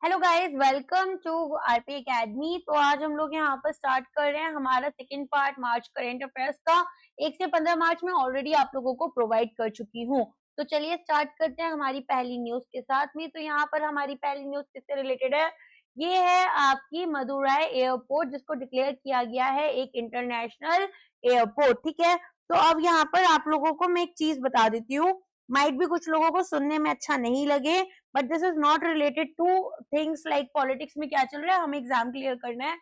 Hello guys, welcome to RP academy. तो आज हम लोग यहाँ पर स्टार्ट कर रहे हैं हमारा सेकंड पार्ट मार्च करेंट अफेयर्स का। 1 से 15 मार्च में ऑलरेडी आप लोगों को प्रोवाइड कर चुकी हूँ। तो चलिए स्टार्ट करते हैं हमारी पहली न्यूज के साथ में। तो यहाँ पर हमारी पहली न्यूज किससे रिलेटेड है? ये है आपकी मदुराई एयरपोर्ट, जिसको डिक्लेयर किया गया है एक इंटरनेशनल एयरपोर्ट। ठीक है, तो अब यहाँ पर आप लोगों को मैं एक चीज बता देती हूँ, माइट भी कुछ लोगों को सुनने में अच्छा नहीं लगे, but this is not related two things like politics में क्या चल रहा है, हमें एग्जाम क्लियर करना है।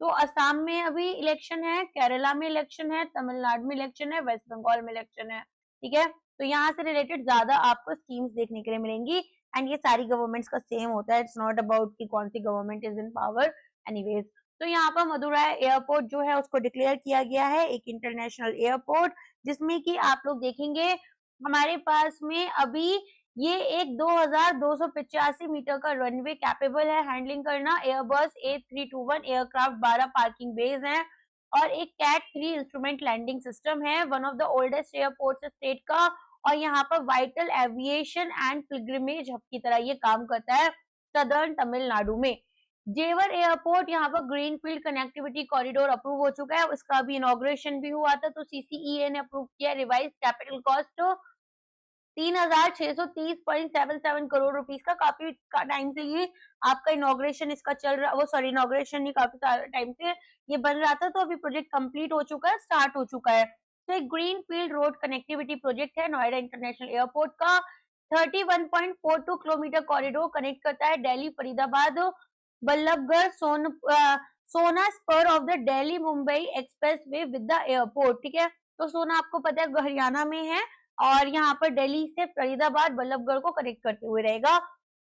तो असम में अभी इलेक्शन है, केरला में इलेक्शन है, तमिलनाडु में इलेक्शन है, वेस्ट बंगाल में इलेक्शन है। ठीक है, तो यहाँ से रिलेटेड ज्यादा आपको स्कीम्स देखने के लिए मिलेंगी एंड ये सारी गवर्नमेंट्स का सेम होता है। इट्स नॉट अबाउट कि कौन सी government is in power anyways. तो यहाँ पर मदुराई एयरपोर्ट जो है उसको डिक्लेयर किया गया है एक इंटरनेशनल एयरपोर्ट, जिसमें कि आप लोग देखेंगे हमारे पास में अभी ये एक 2285 मीटर का रनवे कैपेबल है हैंडलिंग करना। Airbus A321 aircraft 12 parking bays हैं और एक कैट 3 इंस्ट्रूमेंट लैंडिंग सिस्टम है। One of the oldest airport state का, और यहाँ पर vital aviation and pilgrimage hub की तरह ये काम करता है सदर्न तमिलनाडु में। जेवर एयरपोर्ट, यहाँ पर ग्रीनफील्ड कनेक्टिविटी कॉरिडोर अप्रूव हो चुका है, उसका भी इनॉग्रेशन भी हुआ था। तो CCEA ने अप्रूव किया revise capital cost 3630.77 crore rupees का। काफी टाइम से ये आपका इनॉग्रेशन इसका चल रहा, वो सॉरी इनॉग्रेशन नहीं, काफी टाइम से ये बन रहा था। तो अभी प्रोजेक्ट कंप्लीट हो चुका है, स्टार्ट हो चुका है। तो एक green field road connectivity project है नोएडा इंटरनेशनल एयरपोर्ट का। 31.42 किलोमीटर कॉरिडोर कनेक्ट करता है Delhi Faridabad Ballabhgarh Sohna spur of the Delhi Mumbai expressway with the airport. ठीक है, तो सोना आपको पता है हरियाणा में है और यहाँ पर दिल्ली से फरीदाबाद बल्लभगढ़ को कनेक्ट करते हुए रहेगा।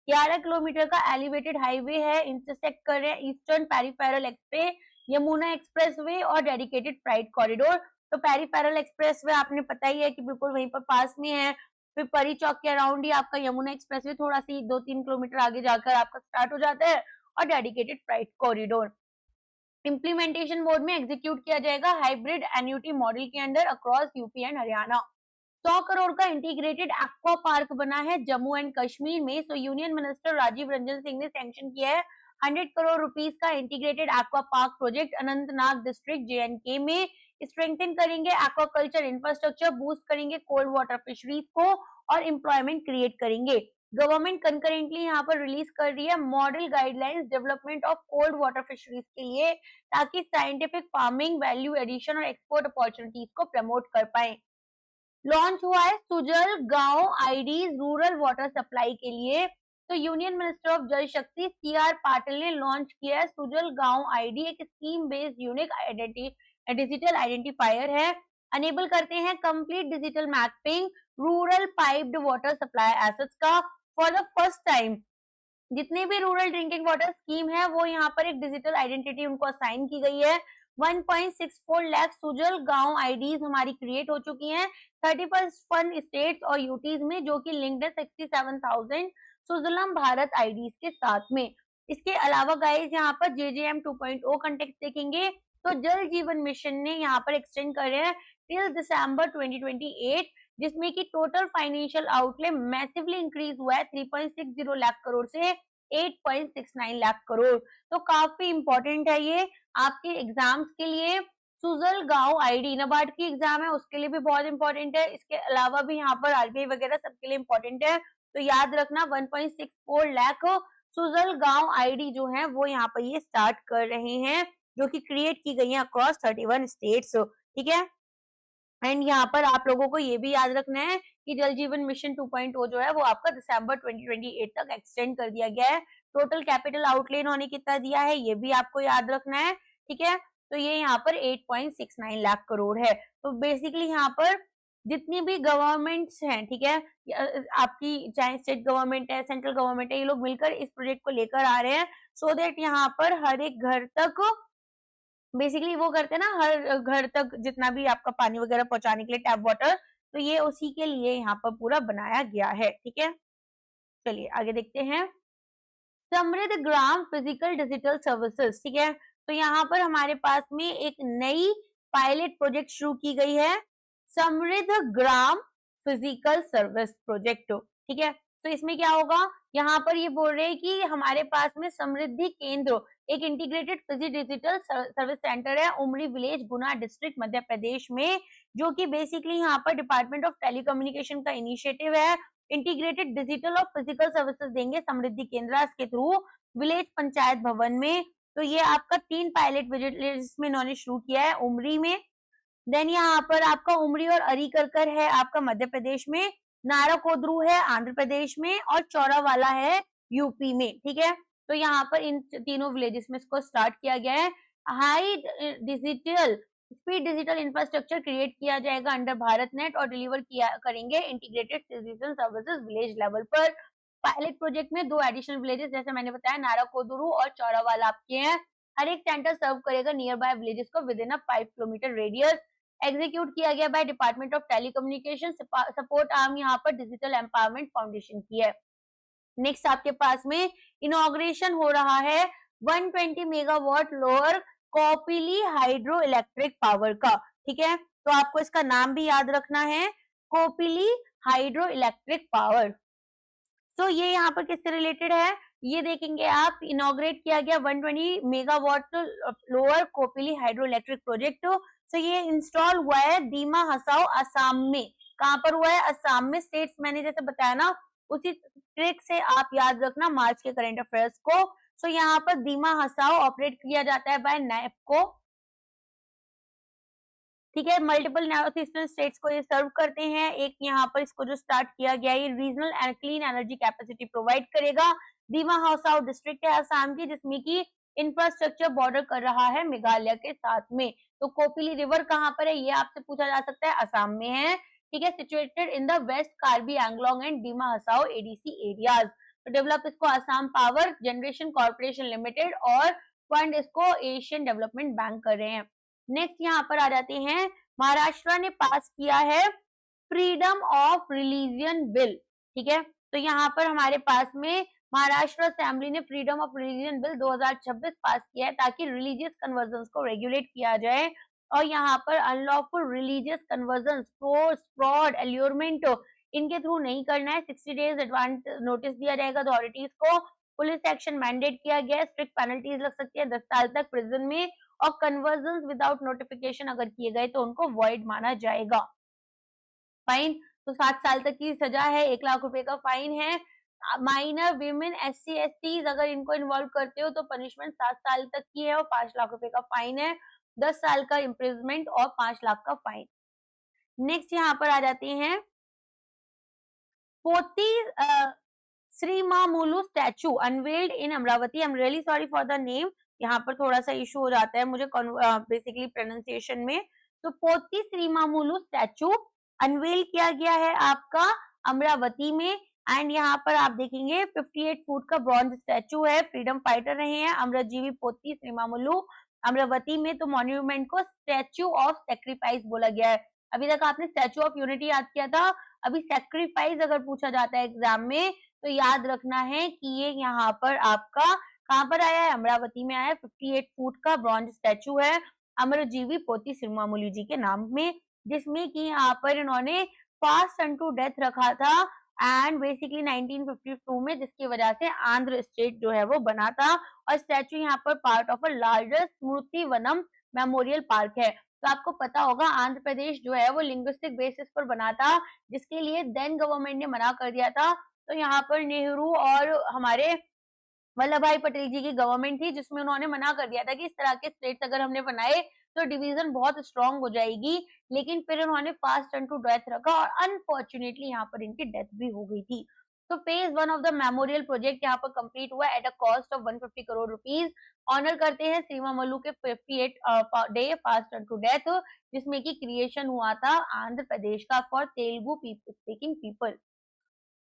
11 किलोमीटर का एलिवेटेड हाईवे है, इंटरसेक्ट कर रहे हैं eastern peripheral express, Yamuna expressway और डेडिकेटेड फ्राइट कॉरिडोर। तो पेरिफेरल एक्सप्रेसवे आपने पता ही है कि बिल्कुल वहीं पर पास में है। फिर परी चौक के अराउंड ही आपका यमुना एक्सप्रेसवे थोड़ा सी 2-3 किलोमीटर आगे जाकर आपका स्टार्ट हो जाता है, और dedicated freight corridor implementation mode में एग्जीक्यूट किया जाएगा हाइब्रिड एन्युटी मॉडल के under across UP and Haryana. 100 crore का इंटीग्रेटेड एक्वा पार्क बना है जम्मू एंड कश्मीर में। So union minister Rajiv Ranjan Singh ने सैंक्शन किया है 100 करोड़ रुपीस का integrated aqua park project Anantnag district JNK में। स्ट्रेंथन करेंगे एक्वाकल्चर इंफ्रास्ट्रक्चर, बूस्ट करेंगे कोल्ड वाटर फिशरीज को और एम्प्लॉयमेंट क्रिएट करेंगे। गवर्नमेंट कंकरेंटली यहाँ पर रिलीज कर रही है model guidelines development of cold water fisheries के लिए, ताकि साइंटिफिक फार्मिंग, वैल्यू एडिशन और एक्सपोर्ट अपॉर्चुनिटीज को प्रमोट कर पाए। लॉन्च हुआ है सुजल गांव आईडीज रूरल वाटर सप्लाई के लिए। तो union minister of Jal Shakti CR Patil ने लॉन्च किया है सुजल गांव आईडी, एक scheme based unique digital identifier है। अनेबल करते हैं complete digital mapping rural piped water supply assets का। फॉर द फर्स्ट टाइम जितने भी रूरल ड्रिंकिंग वाटर स्कीम है वो यहाँ पर एक डिजिटल आइडेंटिटी उनको असाइन की गई है। 1.64 लाख सुजल गांव आईडीज हमारी क्रिएट हो चुकी हैं 31 फन स्टेट्स और यूटीज में, जो कि लिंक्ड है 67,000 सुजलम भारत आईडीज के साथ में। इसके अलावा गाइस यहाँ पर JJM 2.0 कंटेक्ट देखेंगे तो जल जीवन मिशन ने यहाँ पर एक्सटेंड कर रहे हैं टिल दिसंबर 2028, जिसमें कि total financial outlay massively increase हुआ है 3.60 लाख करोड़ से 8.69 लाख करोड़। तो काफी इंपॉर्टेंट है ये आपके एग्जाम्स के लिए। सुजल गांव आईडी नाबार्ड की एग्जाम है उसके लिए भी बहुत इंपॉर्टेंट है। इसके अलावा भी यहाँ पर RBI वगैरह सबके लिए इंपॉर्टेंट है। तो याद रखना 1.64 लाख सुजल गांव आईडी जो है वो यहाँ पर ये स्टार्ट कर रहे हैं, जो कि क्रिएट की गई है अक्रॉस 31 स्टेट्स। ठीक है, एंड यहाँ पर आप लोगों को ये भी याद रखना है कि जल जीवन मिशन 2.0 जो है वो आपका दिसंबर 2028 तक एक्सटेंड कर दिया गया है। टोटल कैपिटल आउटले इन्होंने कितना दिया है ये भी आपको याद रखना है। ठीक है, तो ये यहाँ पर 8.69 लाख करोड़ है। तो बेसिकली यहाँ पर जितनी भी गवर्नमेंट्स हैं, ठीक है, आपकी चाहे स्टेट गवर्नमेंट है, सेंट्रल गवर्नमेंट है, ये लोग मिलकर इस प्रोजेक्ट को लेकर आ रहे हैं सो दैट यहाँ पर हर एक घर तक बेसिकली वो करते हैं ना, हर घर तक जितना भी आपका पानी वगैरह पहुंचाने के लिए टैप वाटर, तो ये उसी के लिए यहाँ पर पूरा बनाया गया है। ठीक है, चलिए आगे देखते हैं। समृद्ध ग्राम फिजिकल डिजिटल सर्विसेज, ठीक है, तो यहाँ पर हमारे पास में एक नई पायलट प्रोजेक्ट शुरू की गई है, समृद्ध ग्राम फिजिकल सर्विस प्रोजेक्ट। ठीक है, तो इसमें क्या होगा, यहाँ पर ये बोल रहे हैं कि हमारे पास में समृद्धि केंद्र एक integrated Fiji digital service centre है उमरी विलेज गुना डिस्ट्रिक्ट मध्य प्रदेश में, जो कि बेसिकली यहाँ पर डिपार्टमेंट ऑफ टेलीकम्युनिकेशन का इनिशिएटिव है। इंटीग्रेटेड डिजिटल और फिजिकल सर्विसेज देंगे समृद्धि केंद्र के थ्रू विलेज पंचायत भवन में। तो ये आपका 3 पायलट विलेज में इन्होंने शुरू किया है उमरी में। देन यहाँ पर आपका उमरी और अरीकरकर है आपका मध्य प्रदेश में, नाराकोद्रू है आंध्र प्रदेश में और चौरावाला है यूपी में। ठीक है, तो यहाँ पर इन तीनों विलेजेस में इसको स्टार्ट किया गया है। High digital speed digital infrastructure create किया जाएगा अंडर भारत नेट और डिलीवर किया करेंगे integrated citizen services village level पर। पायलट प्रोजेक्ट में 2 एडिशनल विलेजेस जैसे मैंने बताया नाराकोदुरु और चौरावाला आपके हैं। हर एक सेंटर सर्व करेगा नियर बाय विलेजेस को with in a 5 kilometre radius. Execute किया गया by department of telecommunication, support arm यहाँ पर डिजिटल एम्पावरमेंट फाउंडेशन की है। नेक्स्ट आपके पास में इनॉग्रेशन हो रहा है 120 megawatt lower Kopili hydro electric power का। ठीक है, तो आपको इसका नाम भी याद रखना है, कॉपिली हाइड्रो इलेक्ट्रिक पावर। तो ये यहाँ पर किससे रिलेटेड है, ये देखेंगे आप, इनॉग्रेट किया गया 120 megawatt lower Kopili hydro electric project. तो ये इंस्टॉल हुआ है दीमा हसाओ असम में। कहाँ पर हुआ है, असम में। स्टेट्स मैंने जैसे बताया ना, उसी ट्रिक से आप याद रखना मार्च के करंट अफेयर्स को। तो यहाँ पर दीमा हसाओ ऑपरेट किया जाता है बाय नैपको। ठीक है, मल्टीपल नॉर्थ ईस्टर्न स्टेट्स को ये सर्व करते हैं। एक यहाँ पर इसको जो स्टार्ट किया गया है, regional and clean energy capacity provide करेगा। दीमा हासाओ डिस्ट्रिक्ट है असम की, जिसमें की इंफ्रास्ट्रक्चर बॉर्डर कर रहा है मेघालय के साथ में। तो कोपिली रिवर कहाँ पर है, ये आपसे पूछा जा सकता है, असम में है। ठीक है, situated in the west Karbi Anglong and Dima Hasao ADC areas. तो डेवलप इसको Assam power generation corporation limited और फंड इसको एशियन डेवलपमेंट बैंक कर रहे हैं। नेक्स्ट यहाँ पर आ जाते हैं, महाराष्ट्र ने पास किया है फ्रीडम ऑफ रिलीजियन बिल। ठीक है, तो यहाँ पर हमारे पास में महाराष्ट्र असेंबली ने फ्रीडम ऑफ रिलीजियन बिल 2026 पास किया है ताकि रिलीजियस कन्वर्जन को रेगुलेट किया जाए। और यहाँ पर unlawful religious conversion, force, fraud, allurement इनके थ्रू नहीं करना है। 60 डेज एडवांस नोटिस दिया जाएगा अथॉरिटीज को। पुलिस एक्शन मैंडेट किया गया है, स्ट्रिक्ट पेनल्टीज लग सकती है 10 साल तक प्रिजन में। और कन्वर्जन विदाउट नोटिफिकेशन अगर किए गए तो उनको वॉइड माना जाएगा। फाइन, तो 7 साल तक की सजा है, 1 लाख रुपए का फाइन है। माइनर वीमेन SC STs अगर इनको इन्वॉल्व करते हो तो पनिशमेंट 7 साल तक की है और 5 लाख रुपए का फाइन है, 10 साल का इम्प्रिजमेंट और 5 लाख का फाइन। नेक्स्ट यहाँ पर आ जाते हैं, Potti Sriramulu statue unveiled in Amaravati. I am really sorry for the name, यहाँ पर थोड़ा सा इशू हो जाता है मुझे बेसिकली प्रोनाउंसिएशन में। तो पोती श्रीमामुलु स्टैचू अनवेल किया गया है आपका अमरावती में। एंड यहाँ पर आप देखेंगे 58 फुट का ब्रॉन्ज स्टैचू है, फ्रीडम फाइटर रहे हैं अमरजीवी पोती श्रीमामुलु अमरावती में। तो मॉन्यूमेंट को स्टैचू ऑफ सेक्रीफाइस बोला गया है। अभी तक आपने स्टैचू ऑफ यूनिटी याद किया था, अभी सेक्रीफाइस अगर पूछा जाता है एग्जाम में तो याद रखना है कि ये यहाँ पर आपका कहाँ पर आया है, अमरावती में आया है। 58 फुट का ब्रॉन्ज स्टैचू है अमरजीवी पोती श्रीमामुलु जी के नाम में, जिसमें कि यहाँ पर इन्होंने फास्ट सन टू डेथ रखा था एंड बेसिकली 1952 में, जिसकी वजह से आंध्र स्टेट जो है वो बना था। और स्टैचू यहाँ पर part of a larger Smriti Vanam memorial park है। तो आपको पता होगा आंध्र प्रदेश जो है वो लिंग्विस्टिक बेसिस पर बना था, जिसके लिए देन गवर्नमेंट ने मना कर दिया था। तो यहाँ पर नेहरू और हमारे वल्लभ भाई पटेल जी की गवर्नमेंट थी, जिसमें उन्होंने मना कर दिया था कि इस तरह के स्टेट्स अगर हमने बनाए तो डिवीजन बहुत स्ट्रांग हो जाएगी। लेकिन फिर उन्होंने फास्ट टर्न टू डेथ रखा और अनफॉर्चुनेटली यहाँ पर इनकी डेथ भी हो गई थी। तो phase 1 of the memorial project यहाँ पर कंप्लीट हुआ at a cost of 150 crore rupees. Honour करते हैं श्रीमामुलु के 58 day fast turn to death, जिसमें की क्रिएशन हुआ था आंध्र प्रदेश का for Telugu speaking people.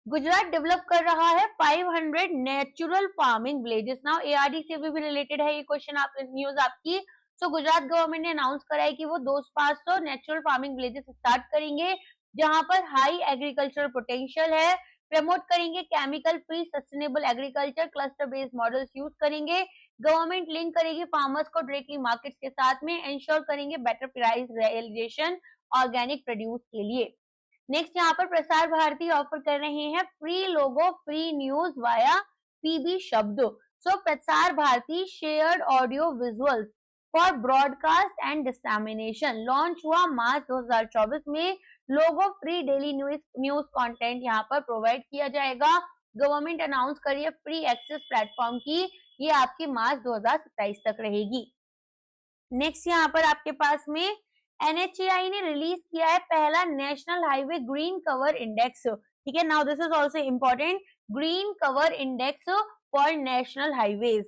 Gujarat develop कर रहा है 500 natural farming villages. Now ARD से भी रिलेटेड है ये क्वेश्चन, आप न्यूज आपकी। तो गुजरात गवर्नमेंट ने अनाउंस करा है कि वो 500 नेचुरल फार्मिंग विलेजेस स्टार्ट करेंगे, जहां पर हाई एग्रीकल्चरल पोटेंशियल है। प्रमोट करेंगे chemical free sustainable agriculture, cluster based models use करेंगे। गवर्नमेंट लिंक करेगी फार्मर्स को डायरेक्टली मार्केट्स के साथ में, एंश्योर करेंगे better price realisation organic produce के लिए। नेक्स्ट यहाँ पर प्रसार भारती ऑफर कर रहे हैं free logo free news via PB Shabd. So Prasar Bharati shared audio visuals for broadcast and dissemination launch हुआ मार्च 2024 में। Logo free daily news content यहाँ पर प्रोवाइड किया जाएगा। गवर्नमेंट अनाउंस करिए फ्री एक्सेस प्लेटफॉर्म की, ये आपकी मार्च 2027 तक रहेगी। नेक्स्ट यहाँ पर आपके पास में NHAI ने रिलीज किया है पहला national highway green cover index. ठीक है, now this is also important, green cover index for national highways.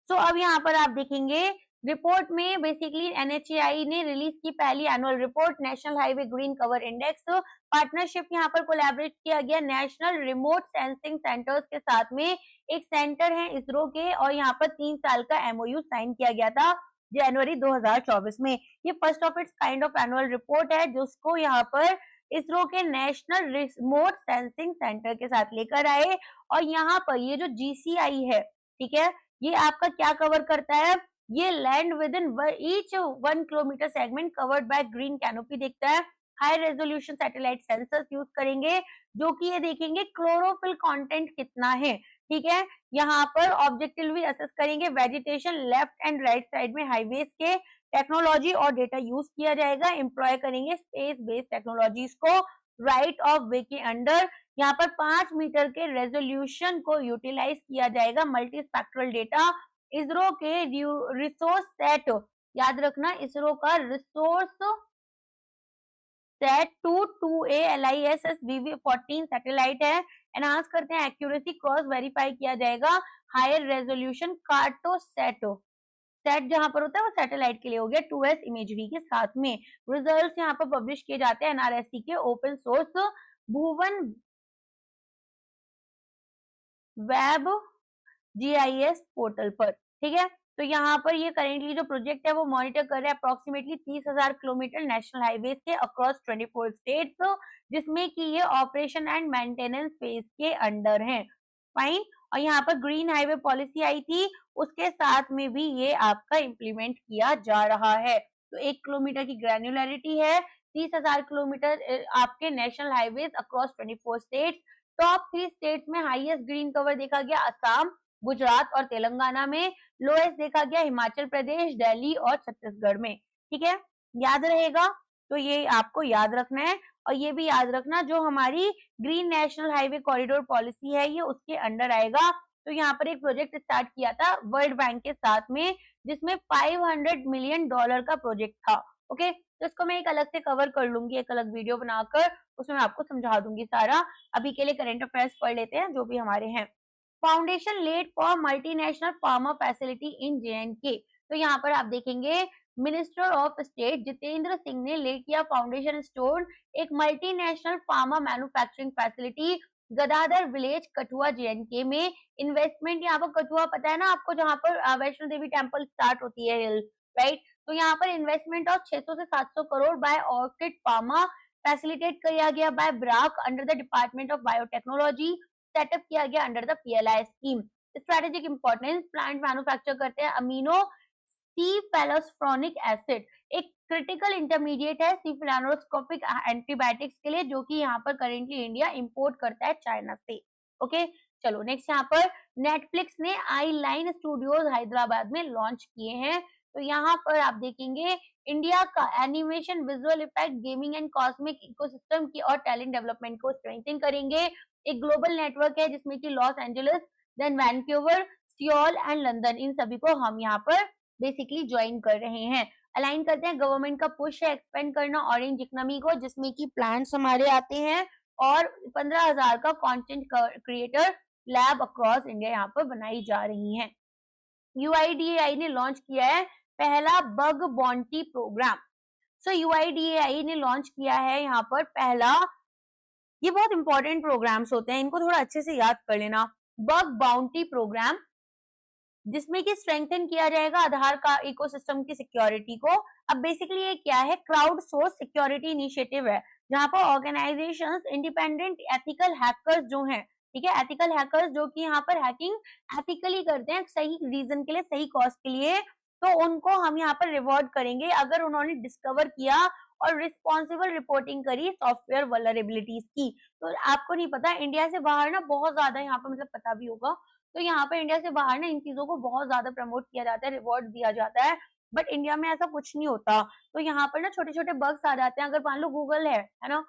So अब यहाँ पर आप देखेंगे रिपोर्ट में बेसिकली NHAI ने रिलीज की पहली annual report national highway green cover index. Partnership यहाँ पर कोलैबोरेट किया गया नेशनल रिमोट सेंसिंग सेंटर्स के साथ में। एक सेंटर है इसरो के और यहाँ पर 3 साल का MOU साइन किया गया था जनवरी 2024 में। ये first of its kind of annual report है जिसको यहाँ पर इसरो के नेशनल रिमोट सेंसिंग सेंटर के साथ लेकर आए। और यहाँ पर ये जो GCI है, ठीक है, ये आपका क्या कवर करता है, ये land with in each 1 kilometre segment covered by green canopy देखता है। High resolution satellite sensors use करेंगे जो कि ये देखेंगे क्लोरोफिल कंटेंट कितना है। ठीक है, यहाँ पर ऑब्जेक्टिवली असेस करेंगे vegetation left and right side में हाईवेज के। टेक्नोलॉजी और डेटा यूज किया जाएगा, एम्प्लॉय करेंगे स्पेस बेस्ड टेक्नोलॉजीज को राइट ऑफ वे के अंडर। यहाँ पर 5 मीटर के रेजोल्यूशन को यूटिलाइज किया जाएगा मल्टी स्पेक्ट्रल डेटा। इसरो के रिसोर्स सेट, याद रखना इसरो का resource set 2A LISS BV14 satellite है। एनहांस करते हैं एक्यूरेसी, क्रॉस वेरीफाई किया जाएगा हायर रेजोल्यूशन कार्टोसैट। सेट जहां पर होता है वो सैटेलाइट के लिए हो गया 2S इमेजरी के साथ में। रिजल्ट्स यहाँ पर पब्लिश किए जाते हैं NRSC के ओपन सोर्स भुवन वेब GIS पोर्टल पर। ठीक है, तो यहाँ पर ये करेंटली जो प्रोजेक्ट है वो मॉनिटर कर रहा है अप्रोक्सीमेटली 30,000 किलोमीटर नेशनल हाईवेज के अक्रॉस 24 स्टेट्स, जिसमें कि ये ऑपरेशन एंड मेंटेनेंस फेज के अंडर है। फाइन, और यहाँ पर ग्रीन हाईवे पॉलिसी आई थी, उसके साथ में भी ये आपका इम्प्लीमेंट किया जा रहा है। तो 1 किलोमीटर की ग्रैन्युलरिटी है, 30,000 किलोमीटर आपके national highways across 24 states. Top 3 states में हाईएस्ट ग्रीन कवर देखा गया असम, गुजरात और तेलंगाना में। लोएस्ट देखा गया हिमाचल प्रदेश, दिल्ली और छत्तीसगढ़ में। ठीक है, याद रहेगा, तो ये आपको याद रखना है। और ये भी याद रखना जो हमारी green national highway corridor policy है ये उसके अंडर आएगा। तो यहाँ पर एक प्रोजेक्ट स्टार्ट किया था वर्ल्ड बैंक के साथ में, जिसमें $500 मिलियन का प्रोजेक्ट था। ओके, तो इसको मैं एक अलग से कवर कर लूंगी, एक अलग वीडियो बनाकर, उसमें आपको समझा दूंगी सारा। अभी के लिए करंट अफेयर्स पढ़ लेते हैं जो भी हमारे हैं। Foundation laid for multinational pharma facility in JNK। तो यहाँ पर आप देखेंगे minister of state Jitendra Singh ने ले किया फाउंडेशन स्टोन एक multinational pharma manufacturing facility Gadadhar village Kathua JNK में। इन्वेस्टमेंट यहाँ पर कठुआ पता है ना आपको, जहाँ पर वैष्णो देवी टेम्पल स्टार्ट होती है हिल, राइट। तो यहाँ पर इन्वेस्टमेंट ऑफ 600 से 700 crore by Orchid pharma facilitate किया गया by BRAC under the department of biotechnology. Setup किया गया under the PLI scheme. Strategic importance, plant manufacture करते हैं अमीनो सीफेलोस्प्रोनिक एसिड, एक क्रिटिकल इंटरमीडिएट है सीफेलोस्कोपिक एंटीबायोटिक्स के लिए, जो कि यहाँ पर करेंटली इंडिया इंपोर्ट करता है चाइना से। ओके, चलो नेक्स्ट यहाँ पर नेटफ्लिक्स ने आई लाइन स्टूडियोज हैदराबाद में लॉन्च किए हैं। तो यहाँ पर आप देखेंगे इंडिया का animation, visual effect, gaming and cosmic ecosystem की और टैलेंट डेवलपमेंट को स्ट्रेंथन करेंगे। एक ग्लोबल नेटवर्क है जिसमें कि Los Angeles, then Vancouver, Seoul and London, इन सभी को हम यहाँ पर बेसिकली ज्वाइन कर रहे हैं। अलाइन करते हैं गवर्नमेंट का पुश है एक्सपेंड करना ऑरेंज इकोनॉमी को, जिसमें कि प्लान्स हमारे आते हैं और 15,000 का content creator lab across India यहाँ पर बनाई जा रही हैं। UIDAI ने लॉन्च किया है पहला बग बाउंटी प्रोग्राम। सो UIDAI ने लॉन्च किया है यहाँ पर पहला, ये बहुत इंपॉर्टेंट प्रोग्राम्स होते हैं, इनको थोड़ा अच्छे से याद कर लेना। बग बाउंटी प्रोग्राम, जिसमें कि स्ट्रेंथन किया जाएगा आधार का इकोसिस्टम की सिक्योरिटी को। अब बेसिकली ये क्या है, क्राउड सोर्स सिक्योरिटी इनिशिएटिव है, जहां पर ऑर्गेनाइजेशंस, इंडिपेंडेंट एथिकल हैकर्स जो हैं, ठीक है, एथिकल हैकर्स जो कि यहाँ पर हैकिंग एथिकली करते हैं सही रीजन के लिए, सही कॉज के लिए, तो उनको हम यहाँ पर रिवॉर्ड करेंगे अगर उन्होंने डिस्कवर किया और रिस्पॉन्सिबल रिपोर्टिंग करी सॉफ्टवेयर वल्नरेबिलिटीज की। तो आपको नहीं पता, इंडिया से बाहर ना बहुत ज्यादा यहाँ पर, मतलब पता भी होगा, तो यहाँ पर इंडिया से बाहर ना इन चीजों को बहुत ज्यादा प्रमोट किया जाता है, रिवॉर्ड दिया जाता है, बट इंडिया में ऐसा कुछ नहीं होता। तो यहाँ पर ना छोटे छोटे बग्स आ जाते हैं। अगर मान लो गूगल है ना,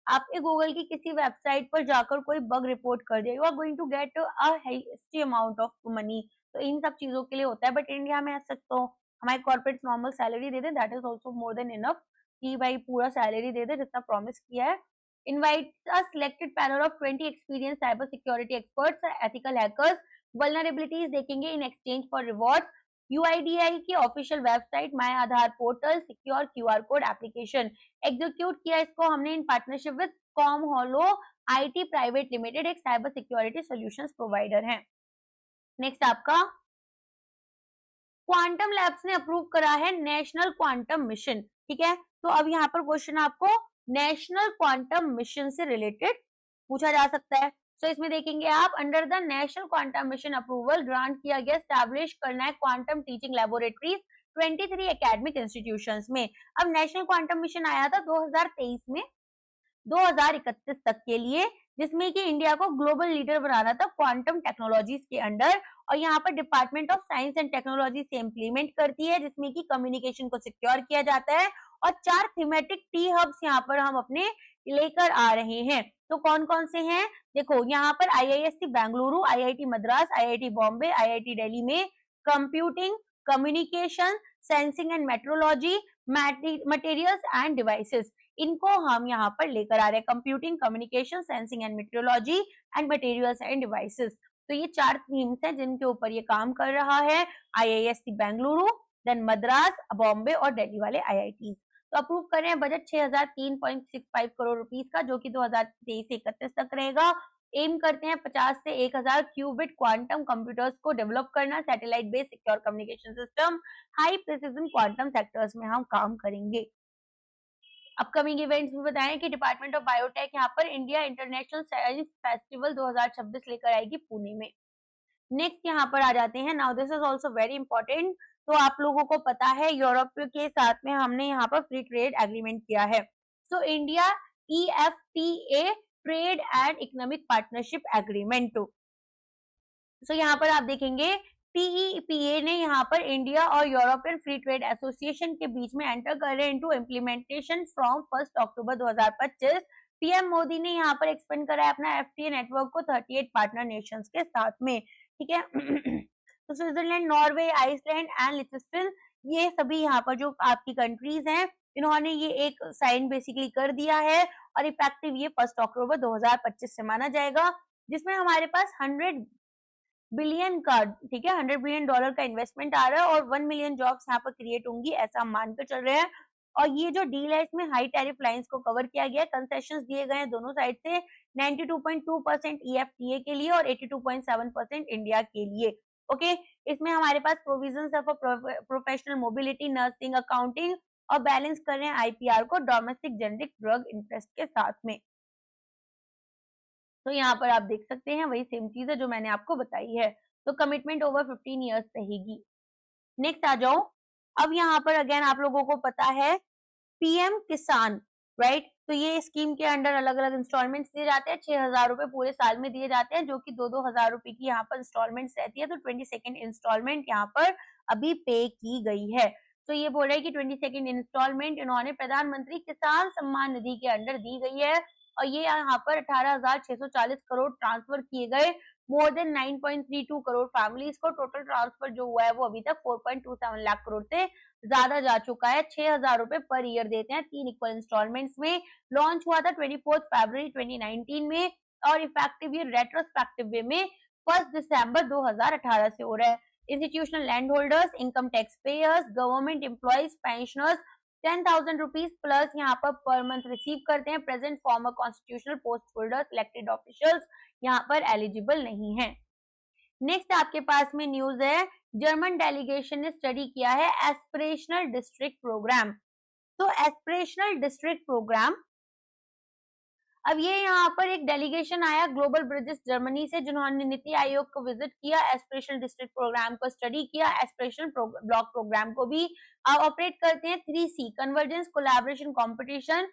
आपके गूगल की किसी वेबसाइट पर जाकर कोई बग रिपोर्ट कर दिया, you are going to get a hasty amount of money. तो इन सब चीजों के लिए होता है, बट इंडिया में ऐसा तो हमारे corporate normal salary they they, that is also more than enough कि भाई पूरा सैलरी दे दे जितना प्रॉमिस किया है। Invite a selected panel of 20 experience cyber security experts, ethical hackers, vulnerabilities देखेंगे in exchange for reward. UIDAI की official website, my Aadhaar portal, secure QR code application. Execute किया इसको हमने in partnership with Com Olho IT private limited, एक cyber security solutions provider है। Next आपका quantum labs ने approve करा है नेशनल क्वांटम मिशन। ठीक है, तो अब यहाँ पर क्वेश्चन आपको नेशनल क्वांटम मिशन से रिलेटेड पूछा जा सकता है। तो इसमें देखेंगे आप, under the national quantum mission approval grant किया गया, स्टैब्लिश करना है quantum teaching laboratories 23 academic institutions में। अब नेशनल क्वांटम मिशन आया था 2023 में 2031 तक के लिए, जिसमें कि इंडिया को ग्लोबल लीडर बनाना था क्वांटम टेक्नोलॉजीज के अंडर, और यहाँ पर department of science and technology से इम्प्लीमेंट करती है, जिसमें कि कम्युनिकेशन को सिक्योर किया जाता है, और 4 थीमेटिक टी हब्स यहाँ पर हम अपने लेकर आ रहे हैं। तो कौन कौन से हैं, देखो यहाँ पर IISc Bengaluru, IIT Madras, IIT Bombay, IIT Delhi में computing, communication, sensing and metrology, materials and devices, इनको हम यहाँ पर लेकर आ रहे हैं। Computing, communication, sensing and metrology and materials and devices. तो ये 4 थीम्स हैं जिनके ऊपर ये काम कर रहा है आईआईएससी बेंगलुरु, देन मद्रास, बॉम्बे और दिल्ली वाले आईआईटी। तो अप्रूव कर रहे हैं बजट 6003.65 करोड़ रुपीस का, जो कि 2023 से 31 तक रहेगा। एम करते हैं 50 से 1000 क्यूबिट क्वांटम कंप्यूटर्स को डेवलप करना, satellite based secure communication system, high precision quantum sectors में हम काम करेंगे। अपकमिंग इवेंट्स भी बताएं कि डिपार्टमेंट ऑफ बायोटेक यहाँ पर इंडिया इंटरनेशनल साइंस फेस्टिवल 2026 लेकर आएगी पुणे में। नेक्स्ट यहाँ पर आ जाते हैं, now this is also very important. तो आप लोगों को पता है यूरोप के साथ में हमने यहाँ पर फ्री ट्रेड एग्रीमेंट किया है। So India EFTA trade and economic partnership agreement. So यहाँ पर आप देखेंगे TEPA ने यहाँ पर इंडिया और यूरोपियन फ्री ट्रेड एसोसिएशन के बीच में एंटर कर रहे हैं into implementation from 1 October 2025। PM Modi ने यहाँ पर एक्सपेंड करा है अपना FTA नेटवर्क को 38 पार्टनर नेशंस के साथ में। ठीक है तो स्विट्जरलैंड, नॉर्वे, आइसलैंड एंड लिechtenstein, ये सभी यहाँ पर जो आपकी कंट्रीज हैं, इन्होंने ये एक साइन बेसिकली कर दिया है, और इफेक्टिव ये 1 अक्टूबर 2025 से माना जाएगा, जिसमें हमारे पास 100 बिलियन का, ठीक है, $100 बिलियन का इन्वेस्टमेंट आ रहा है, और 1 मिलियन जॉब्स यहाँ पर क्रिएट होंगी, ऐसा हम मानकर चल रहे हैं। और ये जो डील है इसमें हाई टैरिफ लाइंस को कवर किया गया है, कंसेशंस दिए गए हैं दोनों साइड से 92.2% EFTA के लिए और 82.7% इंडिया के लिए। ओके, इसमें हमारे पास प्रोविजंस है for professional mobility, nursing, accounting, और बैलेंस कर रहे हैं IPR को डोमेस्टिक जेनेरिक ड्रग इंटरेस्ट के साथ में। तो यहाँ पर आप देख सकते हैं वही सेम चीज है जो मैंने आपको बताई है। तो कमिटमेंट ओवर 15 इयर्स रहेगी। नेक्स्ट आ जाओ, अब यहाँ पर अगेन आप लोगों को पता है PM किसान, राइट? तो ये स्कीम के अंडर अलग अलग इंस्टॉलमेंट्स दिए जाते हैं, 6000 रुपए पूरे साल में दिए जाते हैं, जो कि 2-2 हजार रुपए की यहाँ पर इंस्टॉलमेंट रहती है। तो 22nd इंस्टॉलमेंट यहाँ पर अभी पे की गई है। तो ये बोल रहा है कि 22nd इंस्टॉलमेंट इन्होंने प्रधानमंत्री किसान सम्मान निधि के अंडर दी गई है, और ये यहाँ पर 18,640 करोड़ ट्रांसफर किए गए मोर देन 9.32 करोड़ फैमिलीज को। टोटल ट्रांसफर जो हुआ है वो अभी तक 4.27 लाख करोड़ से ज्यादा जा चुका है। 6000 रुपए पर ईयर देते हैं 3 इक्वल इंस्टॉलमेंट्स में। लॉन्च हुआ था 24 फरवरी 2019 में, और इफेक्टिव ये रेट्रोस्पेक्टिव वे में 1 दिसंबर 2018 से हो रहा है। Institutional land holders, income tax payers, government employees, pensioners 10,000 rupees plus यहाँ पर मंथ रिसीव करते हैं। Present farmer constitutional post holders, elected officials यहाँ पर एलिजिबल नहीं है। नेक्स्ट आपके पास में न्यूज है, जर्मन डेलीगेशन ने स्टडी किया है एस्पिरेशनल डिस्ट्रिक्ट प्रोग्राम। तो एस्पिरेशनल डिस्ट्रिक्ट प्रोग्राम अब ये यहाँ पर एक डेलीगेशन आया ग्लोबल ब्रिजेस जर्मनी से, जिन्होंने नीति आयोग को विजिट किया, एस्पिरेशनल डिस्ट्रिक्ट प्रोग्राम को स्टडी किया, एस्पिरेशनल ब्लॉक प्रोग्राम को भी ऑपरेट करते हैं। 3C convergence, collaboration, competition.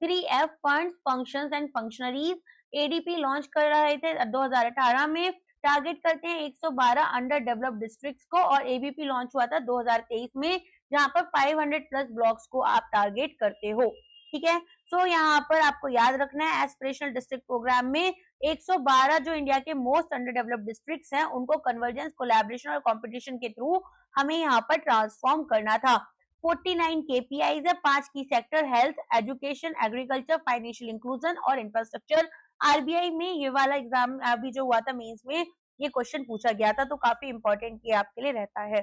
3F funds, functions and functionaries. ADP launch कर रहे थे 2018 में, टारगेट करते हैं 112 अंडर डेवलप्ड डिस्ट्रिक्ट्स को, और एबीपी लॉन्च हुआ था 2023 में, जहां पर 500 प्लस ब्लॉक्स को आप टारगेट करते हो। ठीक है, सो यहाँ पर आपको याद रखना है एस्पिरेशनल डिस्ट्रिक्ट प्रोग्राम में 112 जो इंडिया के मोस्ट अंडर डेवलप्ड डिस्ट्रिक्ट्स हैं उनको कन्वर्जेंस, कोलैबोरेशन और कंपटीशन के थ्रू हमें यहाँ पर ट्रांसफॉर्म करना था। 49 केपीआईज है, 5 की sector, health, education, agriculture, financial inclusion और इंफ्रास्ट्रक्चर। आरबीआई में ये वाला एग्जाम अभी जो हुआ था मेंस में, ये क्वेश्चन पूछा गया था, तो काफी इंपॉर्टेंट ये आपके लिए रहता है।